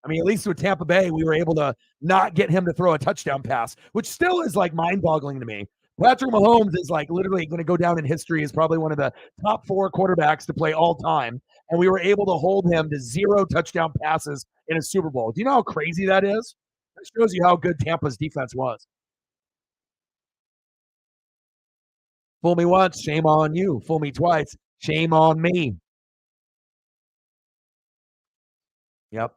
I mean, at least with Tampa Bay, we were able to not get him to throw a touchdown pass, which still is like mind-boggling to me. Patrick Mahomes is like literally going to go down in history as probably one of the top 4 quarterbacks to play all time, and we were able to hold him to 0 touchdown passes in a Super Bowl. Do you know how crazy that is? That shows you how good Tampa's defense was. Fool me once, shame on you. Fool me twice, shame on me. Yep.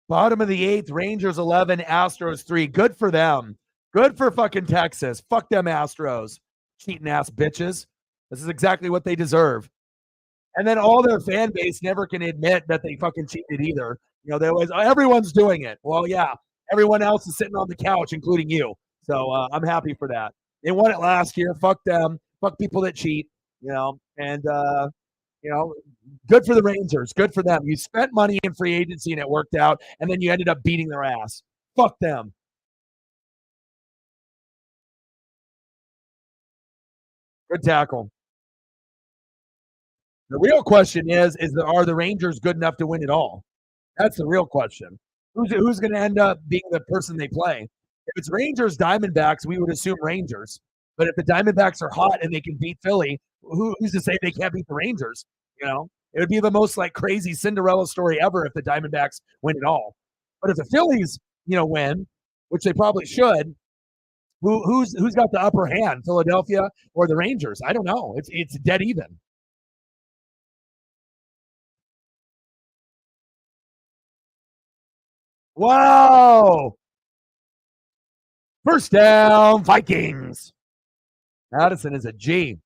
Bottom of the 8th, Rangers 11, Astros 3. Good for them. Good for fucking Texas. Fuck them Astros. Cheating ass bitches. This is exactly what they deserve. And then all their fan base never can admit that they fucking cheated either. They always, everyone's doing it. Well, yeah, everyone else is sitting on the couch, including you. So I'm happy for that. They won it last year. Fuck them. Fuck people that cheat. And good for the Rangers. Good for them. You spent money in free agency and it worked out, and then you ended up beating their ass. Fuck them. Good tackle. The real question are the Rangers good enough to win it all? That's the real question. Who's going to end up being the person they play? If it's Rangers Diamondbacks, we would assume Rangers. But if the Diamondbacks are hot and they can beat Philly, who's to say they can't beat the Rangers? It would be the most like crazy Cinderella story ever if the Diamondbacks win it all. But if the Phillies, win, which they probably should, who's got the upper hand, Philadelphia or the Rangers? I don't know. It's dead even. Wow. First down, Vikings. Madison is a G.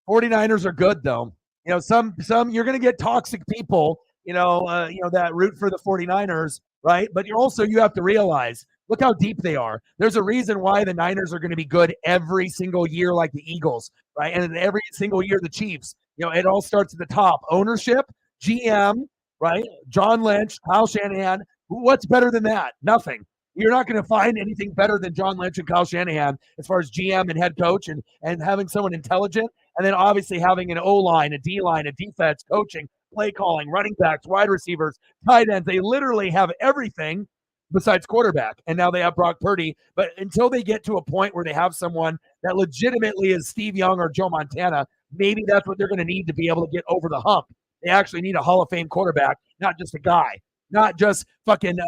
49ers are good though. Some you're going to get toxic people, that root for the 49ers, right? But you have to realize, Look how deep they are. There's a reason why the Niners are going to be good every single year, like the Eagles, right? And every single year, the Chiefs. It all starts at the top. Ownership, GM, right? John Lynch, Kyle Shanahan. What's better than that? Nothing. You're not going to find anything better than John Lynch and Kyle Shanahan as far as GM and head coach and having someone intelligent. And then obviously having an O-line, a D-line, a defense, coaching, play calling, running backs, wide receivers, tight ends. They literally have everything besides quarterback. And now they have Brock Purdy. But until they get to a point where they have someone that legitimately is Steve Young or Joe Montana, maybe that's what they're going to need to be able to get over the hump. They actually need a Hall of Fame quarterback, not just a guy, not just fucking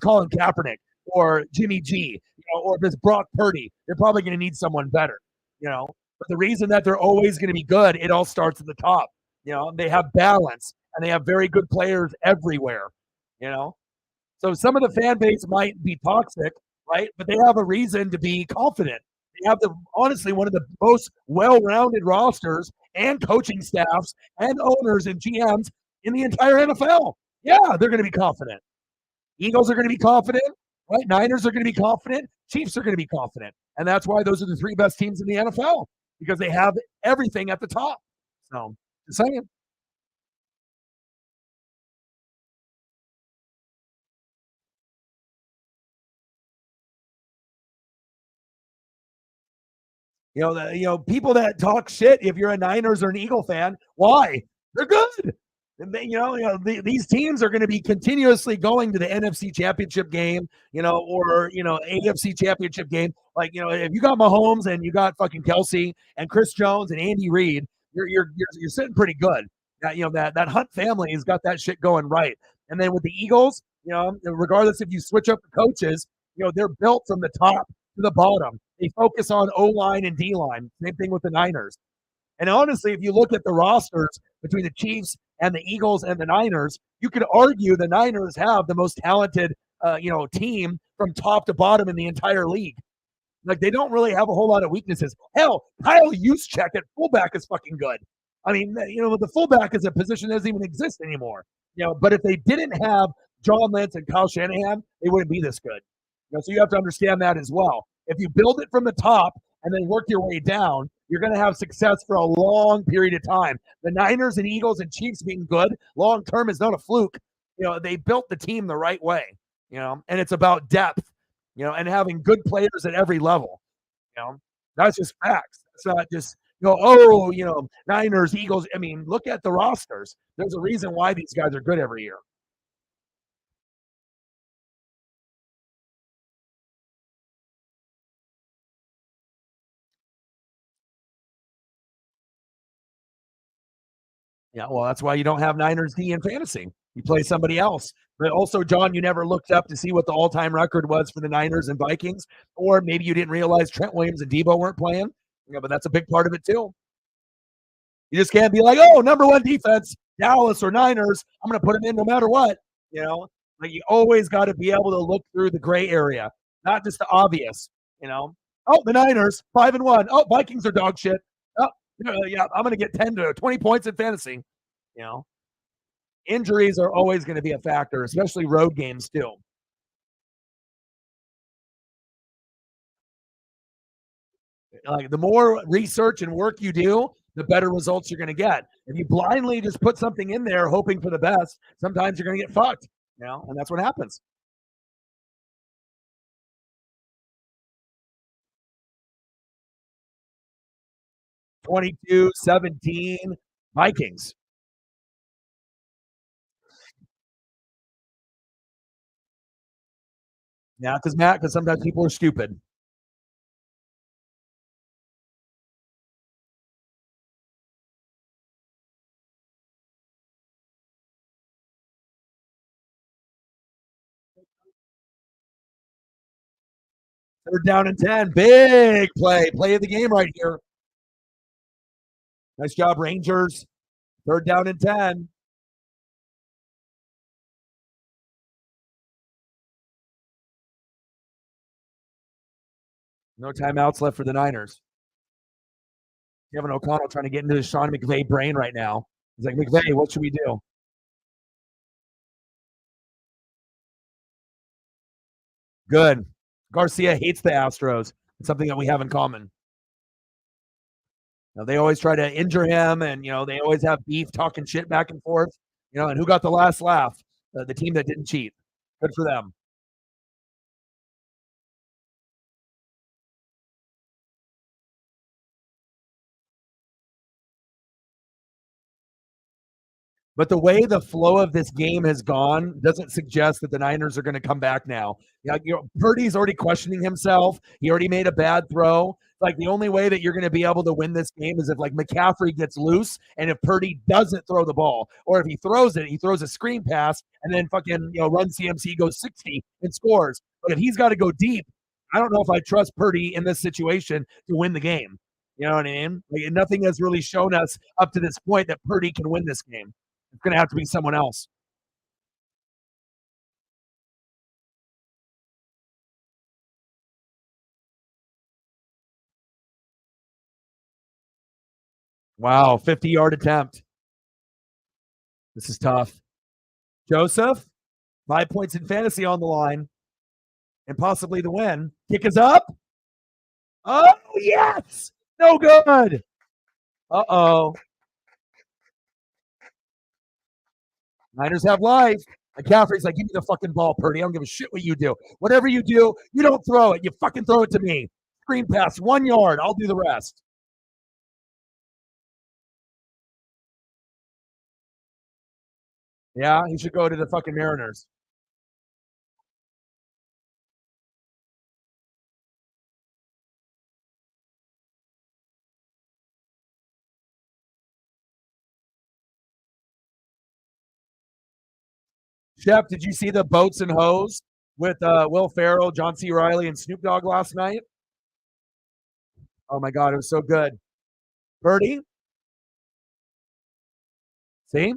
Colin Kaepernick or Jimmy G, or this Brock Purdy. They're probably going to need someone better, But the reason that they're always going to be good, it all starts at the top. They have balance and they have very good players everywhere, So some of the fan base might be toxic, right? But they have a reason to be confident. They have honestly one of the most well-rounded rosters and coaching staffs and owners and GMs in the entire NFL. Yeah, they're going to be confident. Eagles are going to be confident, right? Niners are going to be confident. Chiefs are going to be confident. And that's why those are the three best teams in the NFL, because they have everything at the top. So, just saying. People that talk shit, if you're a Niners or an Eagle fan, why? They're good. And these teams are going to be continuously going to the NFC Championship game, or AFC Championship game. Like, if you got Mahomes and you got fucking Kelsey and Chris Jones and Andy Reid, you're sitting pretty good. That Hunt family has got that shit going right. And then with the Eagles, regardless if you switch up the coaches, they're built from the top to the bottom. They focus on O-line and D-line. Same thing with the Niners. And honestly, if you look at the rosters between the Chiefs and the Eagles and the Niners, you could argue the Niners have the most talented, team from top to bottom in the entire league. Like, they don't really have a whole lot of weaknesses. Hell, Kyle Juszczyk at fullback is fucking good. I mean, the fullback is a position that doesn't even exist anymore. But if they didn't have John Lynch and Kyle Shanahan, they wouldn't be this good. So you have to understand that as well. If you build it from the top and then work your way down, you're going to have success for a long period of time. The Niners and Eagles and Chiefs being good long term is not a fluke. They built the team the right way, and it's about depth, and having good players at every level. That's just facts. It's not just, Niners, Eagles. I mean, look at the rosters. There's a reason why these guys are good every year. Yeah, well, that's why you don't have Niners D in fantasy. You play somebody else. But also, John, you never looked up to see what the all-time record was for the Niners and Vikings, or maybe you didn't realize Trent Williams and Debo weren't playing. But that's a big part of it too. You just can't be like, oh, number one defense, Dallas or Niners. I'm going to put them in no matter what. Like, you always got to be able to look through the gray area, not just the obvious. Oh, the Niners 5-1. Oh, Vikings are dog shit. Oh, yeah, I'm going to get 10 to 20 points in fantasy. Injuries are always going to be a factor, especially road games too. Like, the more research and work you do, the better results you're going to get. If you blindly just put something in there hoping for the best, sometimes you're going to get fucked, and that's what happens. 22-17 Vikings. Yeah, because sometimes people are stupid. Third down and 10. Big play. Play of the game right here. Nice job, Rangers. Third down and 10. No timeouts left for the Niners. Kevin O'Connell trying to get into the Sean McVay brain right now. He's like, McVay, what should we do? Good. Garcia hates the Astros. It's something that we have in common. They always try to injure him, and they always have beef, talking shit back and forth. And who got the last laugh? The team that didn't cheat. Good for them. But the way the flow of this game has gone doesn't suggest that the Niners are going to come back now. Purdy's already questioning himself. He already made a bad throw. Like, the only way that you're going to be able to win this game is if, like, McCaffrey gets loose and if Purdy doesn't throw the ball. Or if he throws it, he throws a screen pass and then fucking, run CMC goes 60 and scores. But if he's got to go deep, I don't know if I trust Purdy in this situation to win the game. You know what I mean? Like, nothing has really shown us up to this point that Purdy can win this game. It's going to have to be someone else. Wow, 50-yard attempt. This is tough. Joseph, 5 points in fantasy on the line, and possibly the win. Kick is up. Oh, yes. No good. Uh-oh. Niners have life. McCaffrey's like, give me the fucking ball, Purdy. I don't give a shit what you do. Whatever you do, you don't throw it. You fucking throw it to me. Screen pass, 1 yard. I'll do the rest. Yeah, he should go to the fucking Mariners. Chef, did you see the boats and hoes with Will Ferrell, John C. Reilly, and Snoop Dogg last night? Oh my God, it was so good. Birdie, see?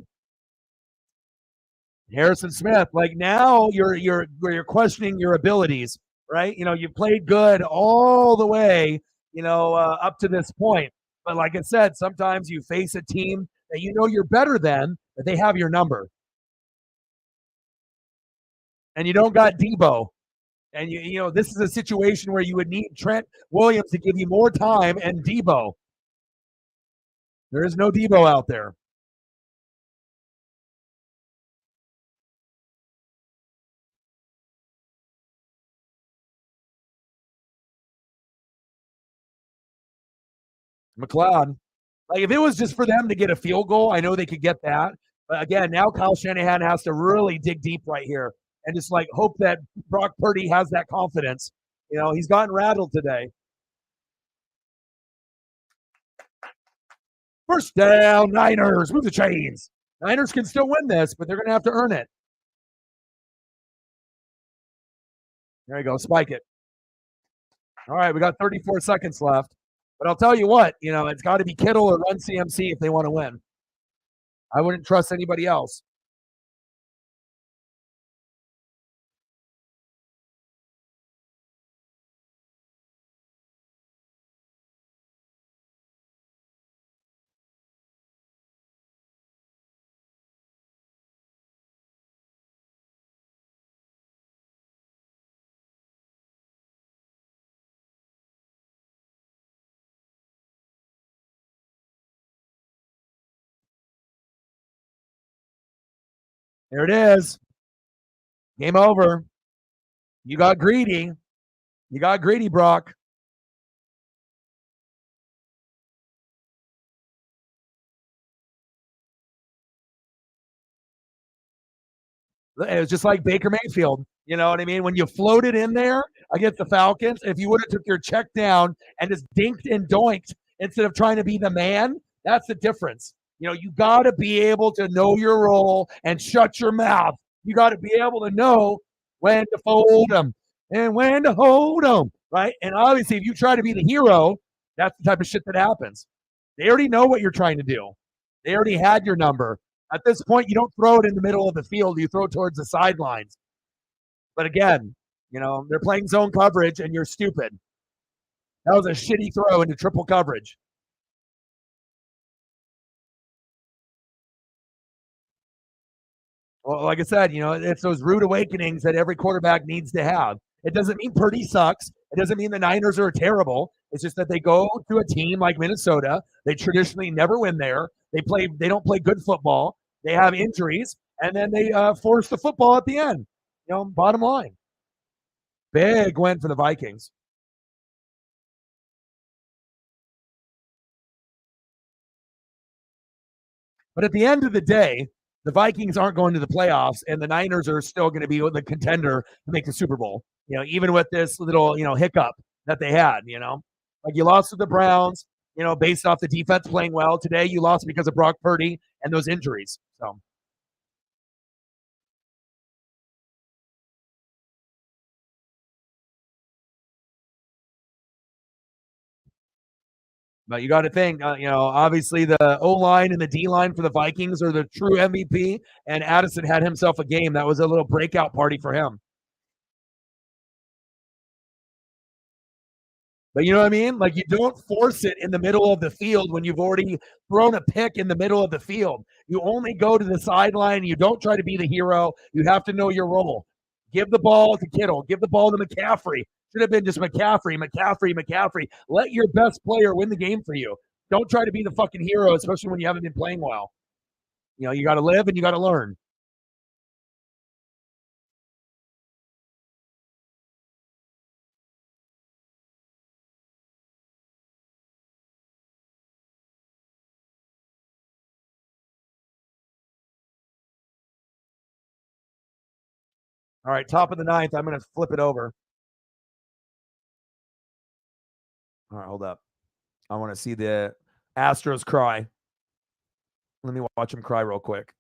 Harrison Smith. Like, now you're questioning your abilities, right? You played good all the way, up to this point. But like I said, sometimes you face a team that you're better than, but they have your number. And you don't got Debo. And this is a situation where you would need Trent Williams to give you more time and Debo. There is no Debo out there. McLeod. Like, if it was just for them to get a field goal, I know they could get that. But again, now Kyle Shanahan has to really dig deep right here and just like hope that Brock Purdy has that confidence. He's gotten rattled today. First down, Niners. Move the chains. Niners can still win this, but they're going to have to earn it. There you go. Spike it. All right, we got 34 seconds left. But I'll tell you what, it's got to be Kittle or run CMC if they want to win. I wouldn't trust anybody else. There it is. Game over. You got greedy. You got greedy, Brock. It was just like Baker Mayfield. You know what I mean? When you floated in there against the Falcons, if you would have took your check down and just dinked and doinked instead of trying to be the man, that's the difference. You got to be able to know your role and shut your mouth. You got to be able to know when to fold them and when to hold them, right? And obviously, if you try to be the hero, that's the type of shit that happens. They already know what you're trying to do. They already had your number. At this point, you don't throw it in the middle of the field. You throw it towards the sidelines. But again, they're playing zone coverage, and you're stupid. That was a shitty throw into triple coverage. Well, like I said, it's those rude awakenings that every quarterback needs to have. It doesn't mean Purdy sucks. It doesn't mean the Niners are terrible. It's just that they go to a team like Minnesota. They traditionally never win there. They don't play good football. They have injuries, and then they force the football at the end. Bottom line. Big win for the Vikings. But at the end of the day, the Vikings aren't going to the playoffs, and the Niners are still going to be the contender to make the Super Bowl. Even with this little hiccup that they had. Like you lost to the Browns. Based off the defense playing well today, you lost because of Brock Purdy and those injuries. So. But you got to think, obviously the O line and the D line for the Vikings are the true MVP, and Addison had himself a game that was a little breakout party for him. But you know what I mean? Like you don't force it in the middle of the field when you've already thrown a pick in the middle of the field. You only go to the sideline. You don't try to be the hero. You have to know your role. Give the ball to Kittle. Give the ball to McCaffrey. Should have been just McCaffrey. Let your best player win the game for you. Don't try to be the fucking hero, especially when you haven't been playing well. You got to live and you got to learn. All right, top of the ninth. I'm going to flip it over. All right, hold up. I want to see the Astros cry. Let me watch them cry real quick.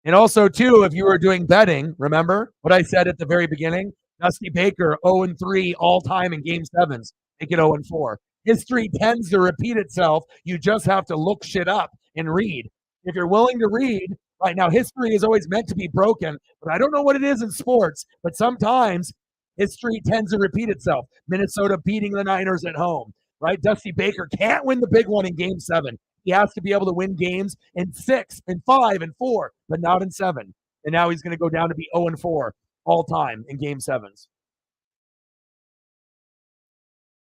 And also, too, if you were doing betting, remember what I said at the very beginning? Dusty Baker, 0-3 all time in game sevens. Make it 0-4. History tends to repeat itself. You just have to look shit up and read. If you're willing to read, right now, history is always meant to be broken, but I don't know what it is in sports, but sometimes history tends to repeat itself. Minnesota beating the Niners at home, right? Dusty Baker can't win the big one in game seven. He has to be able to win games in 6 and 5 and 4, but not in 7. And now he's going to go down to be 0-4 all time in game sevens.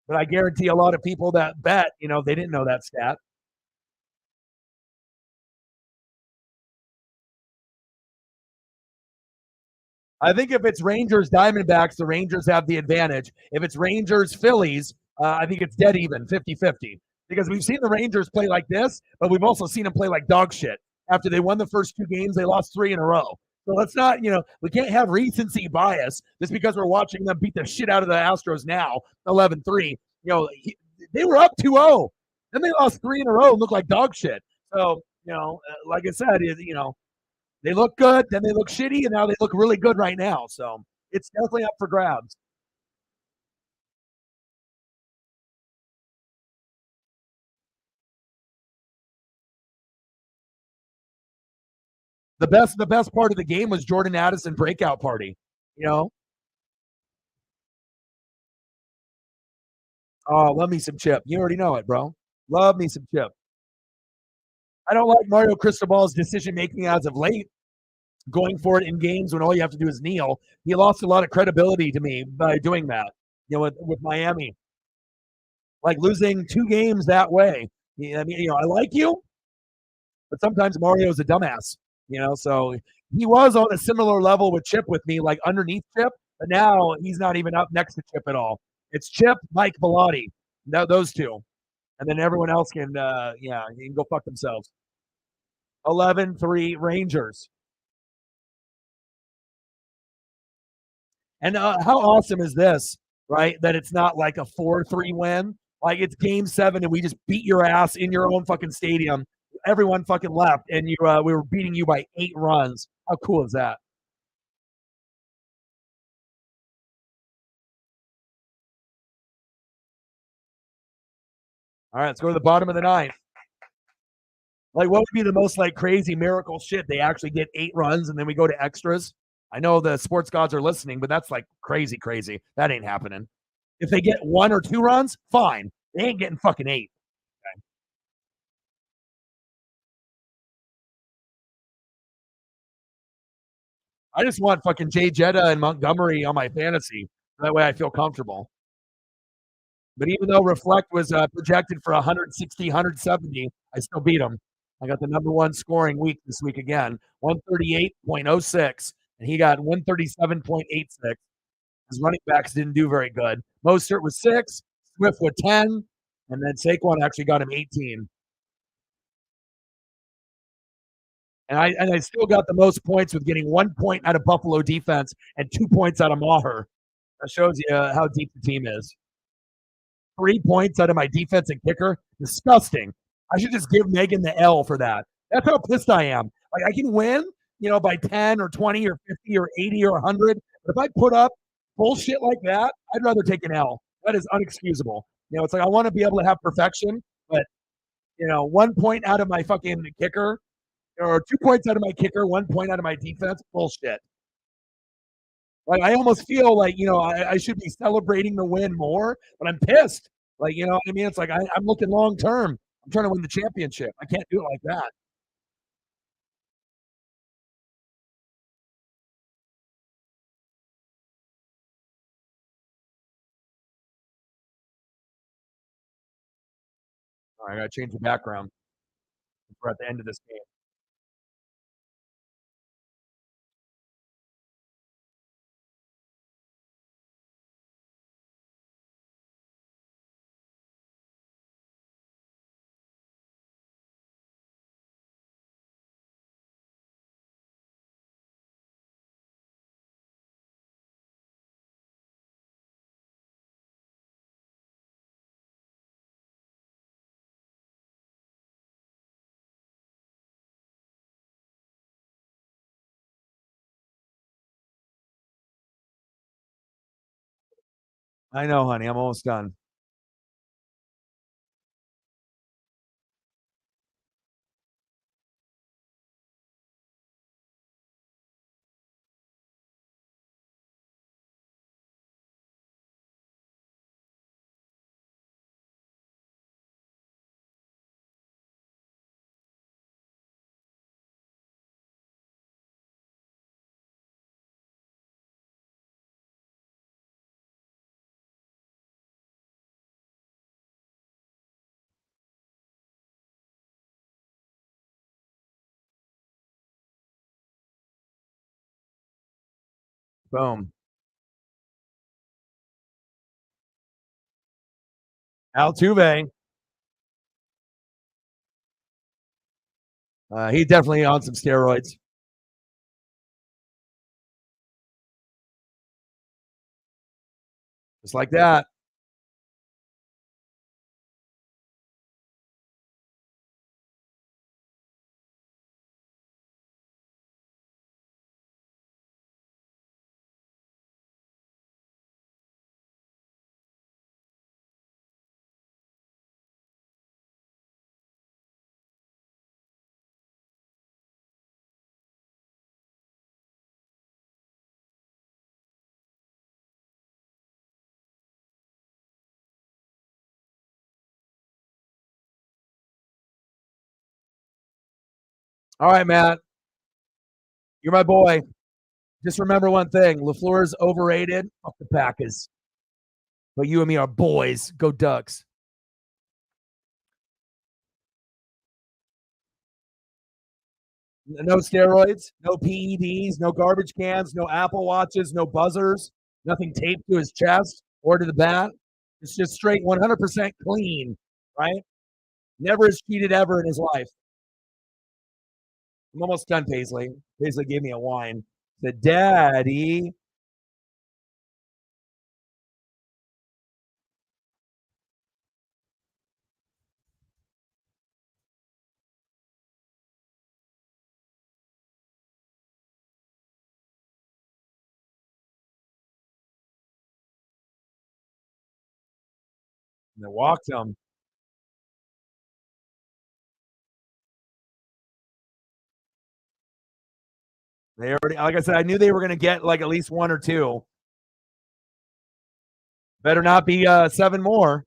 But I guarantee a lot of people that bet, they didn't know that stat. I think if it's Rangers Diamondbacks, the Rangers have the advantage. If it's Rangers Phillies, I think it's dead even, 50-50. Because we've seen the Rangers play like this, but we've also seen them play like dog shit. After they won the first 2 games, they lost 3 in a row. So let's not, we can't have recency bias just because we're watching them beat the shit out of the Astros now, 11-3. They were up 2-0. Then they lost 3 in a row and looked like dog shit. So, like I said, they look good, then they look shitty, and now they look really good right now. So it's definitely up for grabs. The best part of the game was Jordan Addison breakout party. Oh, love me some Chip. You already know it, bro. Love me some Chip. I don't like Mario Cristobal's decision making as of late, going for it in games when all you have to do is kneel. He lost a lot of credibility to me by doing that. With Miami, like losing 2 games that way. I like you, but sometimes Mario's a dumbass. So he was on a similar level with Chip with me, like underneath Chip, but now he's not even up next to Chip at all. It's Chip, Mike Bellotti, those 2, and then everyone else can, you can go fuck themselves. 11-3 Rangers. And how awesome is this, right? That it's not like a 4-3 win. Like it's game 7 and we just beat your ass in your own fucking stadium. Everyone fucking left and we were beating you by 8 runs. How cool is that? All right, let's go to the bottom of the ninth. Like, what would be the most like crazy miracle shit? They actually get 8 runs and then we go to extras. I know the sports gods are listening, but that's like crazy. That ain't happening. If they get 1 or 2 runs, fine. They ain't getting fucking 8. Okay. I just want fucking Jay Jetta and Montgomery on my fantasy. That way I feel comfortable. But even though Reflect was projected for 160, 170, I still beat him. I got the number one scoring week this week again, 138.06, and he got 137.86. His running backs didn't do very good. Mostert was 6, Swift with 10, and then Saquon actually got him 18. And I still got the most points with getting 1 point out of Buffalo defense and 2 points out of Maher. That shows you how deep the team is. 3 points out of my defense and kicker. Disgusting. I should just give Megan the L for that. That's how pissed I am. Like I can win, by 10 or 20 or 50 or 80 or 100. But if I put up bullshit like that, I'd rather take an L. That is unexcusable. It's like I want to be able to have perfection, but 1 point out of my fucking kicker, or 2 points out of my kicker, 1 point out of my defense, bullshit. Like I almost feel like I should be celebrating the win more, but I'm pissed. Like what I mean? It's like I'm looking long term. I'm trying to win the championship. I can't do it like that. All right, I got to change the background. We're at the end of this game. I know, honey. I'm almost done. Boom. Altuve. He's definitely on some steroids. Just like that. All right, Matt. You're my boy. Just remember one thing: LaFleur's overrated. Fuck the Packers. But you and me are boys. Go Ducks. No steroids, no PEDs, no garbage cans, no Apple Watches, no buzzers, nothing taped to his chest or to the bat. It's just straight 100% clean, right? Never has cheated ever in his life. I'm almost done, Paisley. Paisley gave me a whine. Said, Daddy. And they walked him. They already, like I said, I knew they were going to get like at least one or two. Better not be 7 more.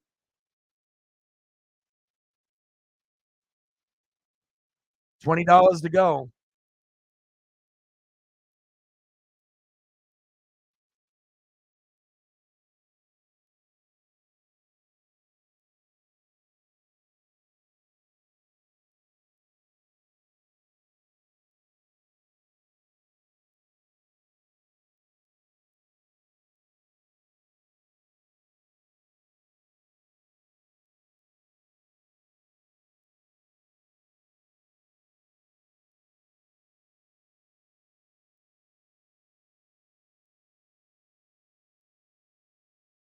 $20 to go.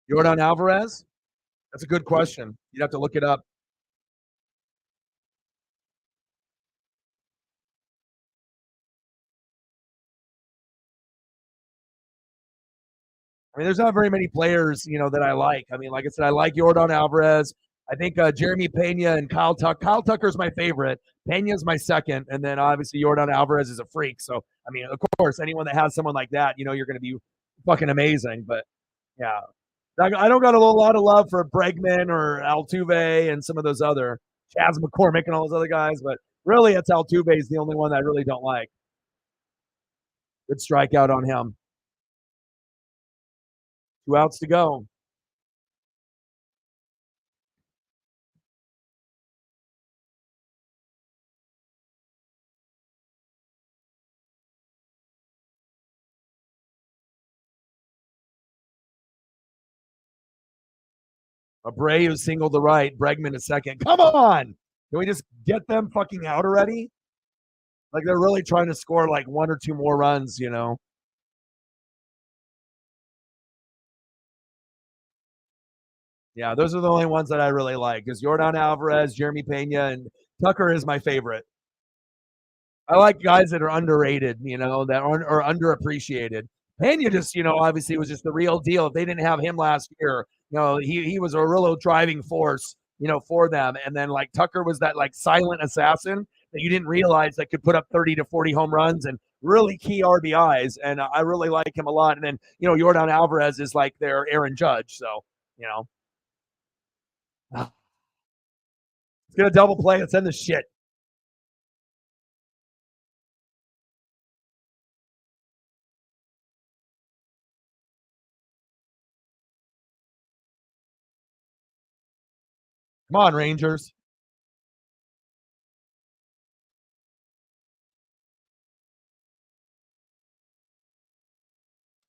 Jordan Alvarez? That's a good question. You'd have to look it up. I mean, there's not very many players, that I like. I mean, like I said, I like Jordan Alvarez. I think Jeremy Pena and Kyle Tucker. Kyle Tucker's my favorite. Pena's my second, and then obviously Jordan Alvarez is a freak. So, I mean, of course, anyone that has someone like that, you're going to be fucking amazing. But yeah, I don't got a lot of love for Bregman or Altuve and some of those other Chaz McCormick and all those other guys. But really, it's Altuve is the only one that I really don't like. Good strikeout on him. 2 outs to go. Abreu singled to right. Bregman a second. Come on. Can we just get them fucking out already? Like they're really trying to score like one or two more runs. Yeah, those are the only ones that I really like. Is Jordan Alvarez, Jeremy Pena, and Tucker is my favorite. I like guys that are underrated, that are underappreciated. Pena just, obviously was just the real deal. If they didn't have him last year, he was a real driving force, for them. And then like Tucker was that like silent assassin that you didn't realize that could put up 30 to 40 home runs and really key RBIs. And I really like him a lot. And then, Jordan Alvarez is like their Aaron Judge. So, you know, it's going to double play. Let's end the shit. Come on, Rangers.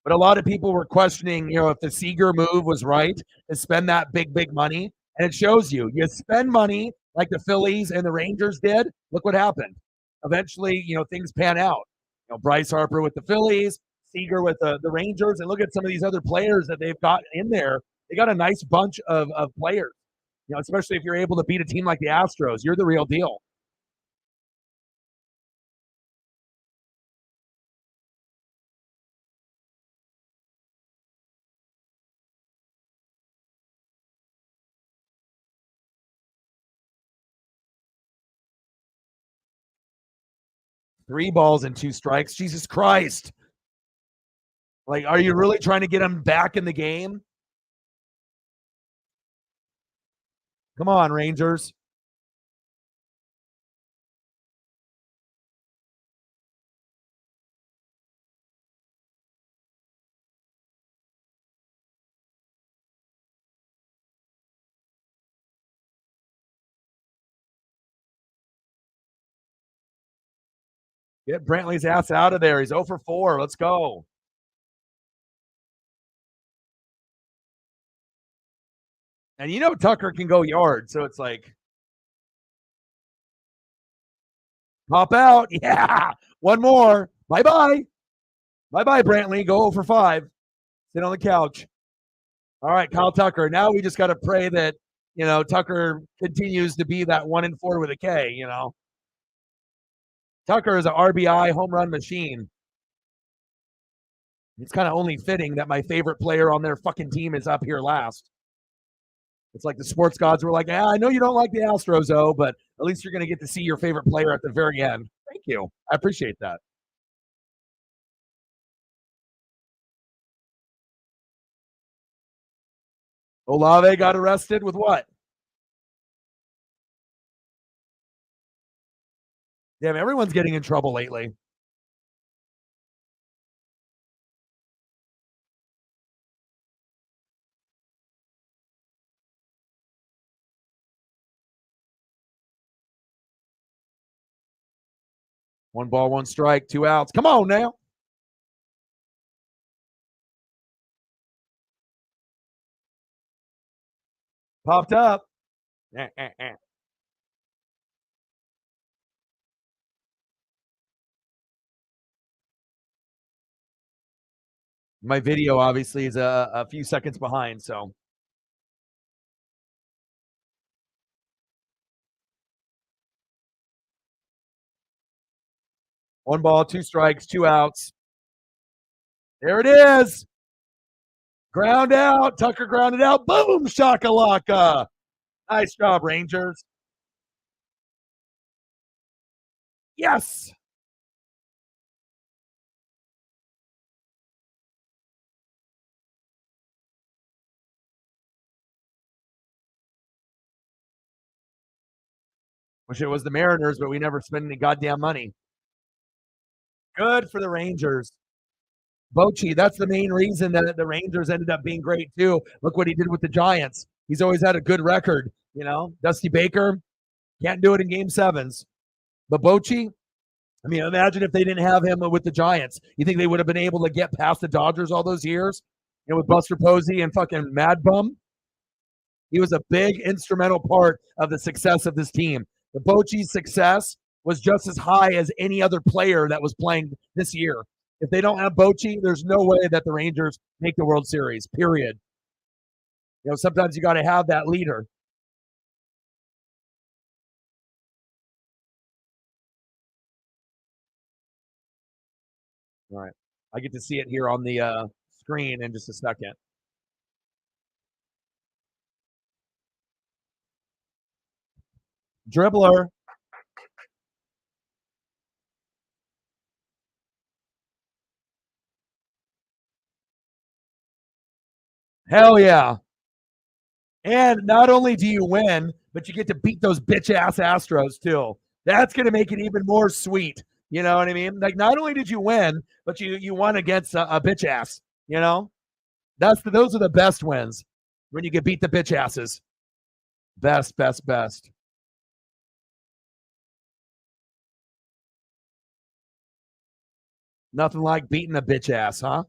But a lot of people were questioning, if the Seager move was right to spend that big, big money. And it shows you spend money like the Phillies and the Rangers did. Look what happened. Eventually, things pan out. Bryce Harper with the Phillies, Seager with the Rangers, and look at some of these other players that they've got in there. They got a nice bunch of players. Especially if you're able to beat a team like the Astros, you're the real deal. Three balls and two strikes. Jesus Christ. Like, are you really trying to get him back in the game? Come on, Rangers. Get Brantley's ass out of there. He's 0 for 4. Let's go. And Tucker can go yard, so it's like pop out. Yeah. One more. Bye-bye. Bye-bye, Brantley. Go 0 for 5. Sit on the couch. All right, Kyle Tucker. Now we just got to pray that, Tucker continues to be that 1 and 4 with a K. Tucker is an RBI home run machine. It's kind of only fitting that my favorite player on their fucking team is up here last. It's like the sports gods were like, I know you don't like the Astros, but at least you're going to get to see your favorite player at the very end. Thank you. I appreciate that. Olave got arrested with what? Damn, everyone's getting in trouble lately. One ball, one strike, 2 outs. Come on now. Popped up. My video obviously is a few seconds behind, so. One ball, two strikes, two outs. There it is. Ground out. Tucker grounded out. Boom, shakalaka. Nice job, Rangers. Yes. Wish it was the Mariners, but we never spent any goddamn money. Good for the Rangers. Bochy, that's the main reason that the Rangers ended up being great too. Look what he did with the Giants. He's always had a good record, you know. Dusty Baker can't do it in game sevens. But Bochy, I mean, imagine if they didn't have him with the Giants. You think they would have been able to get past the Dodgers all those years? You know, with Buster Posey and fucking Mad Bum? He was a big instrumental part of the success of this team. The Bochy's success was just as high as any other player that was playing this year. If they don't have Bochy, there's no way that the Rangers make the World Series, period. You know, sometimes you got to have that leader. All right. I get to see it here on the screen in just a second. Dribbler. Hell yeah. And not only do you win, but you get to beat those bitch ass Astros too. That's going to make it even more sweet. You know what I mean? Like, not only did you win, but you won against a bitch ass. You know, those are the best wins when you get beat the bitch asses. Best, best, best. Nothing like beating a bitch ass, huh?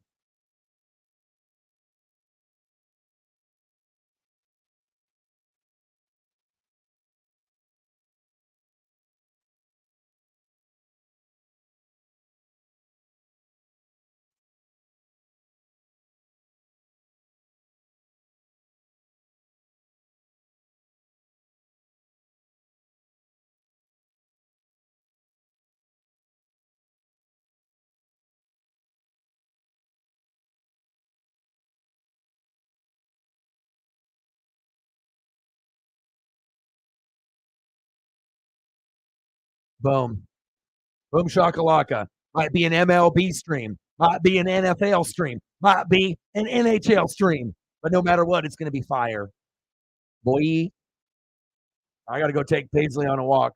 Boom. Boom shakalaka. Might be an MLB stream. Might be an NFL stream. Might be an NHL stream. But no matter what, it's going to be fire. Boy, I got to go take Paisley on a walk.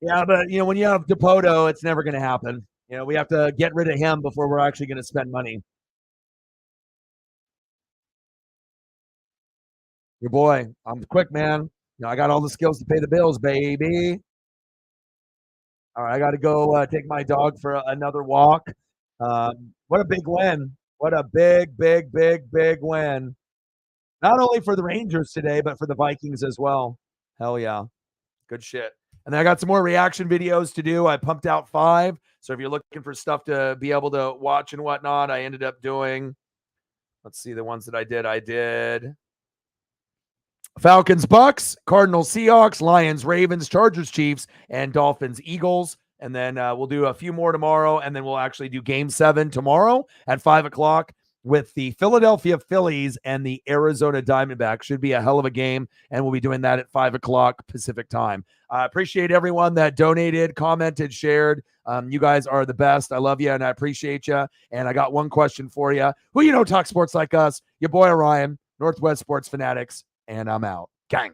Yeah, but you know, when you have Depoto, it's never going to happen. You know, we have to get rid of him before we're actually going to spend money. Your boy, I'm quick, man. You know, I got all the skills to pay the bills, baby. All right, I got to go take my dog for another walk. What a big win! What a big, big, big, big win! Not only for the Rangers today, but for the Vikings as well. Hell yeah, good shit. And then I got some more reaction videos to do. I pumped out 5. So if you're looking for stuff to be able to watch and whatnot, I ended up doing. Let's see the ones that I did. I did Falcons, Bucks, Cardinals, Seahawks, Lions, Ravens, Chargers, Chiefs, and Dolphins, Eagles. And then we'll do a few more tomorrow. And then we'll actually do game 7 tomorrow at 5:00 with the Philadelphia Phillies and the Arizona Diamondbacks. Should be a hell of a game. And we'll be doing that at 5:00 Pacific time. I appreciate everyone that donated, commented, shared. You guys are the best. I love you and I appreciate you. And I got one question for you. Who you know talk sports like us? Your boy Orion, Northwest Sports Fanatics. And I'm out. Gang.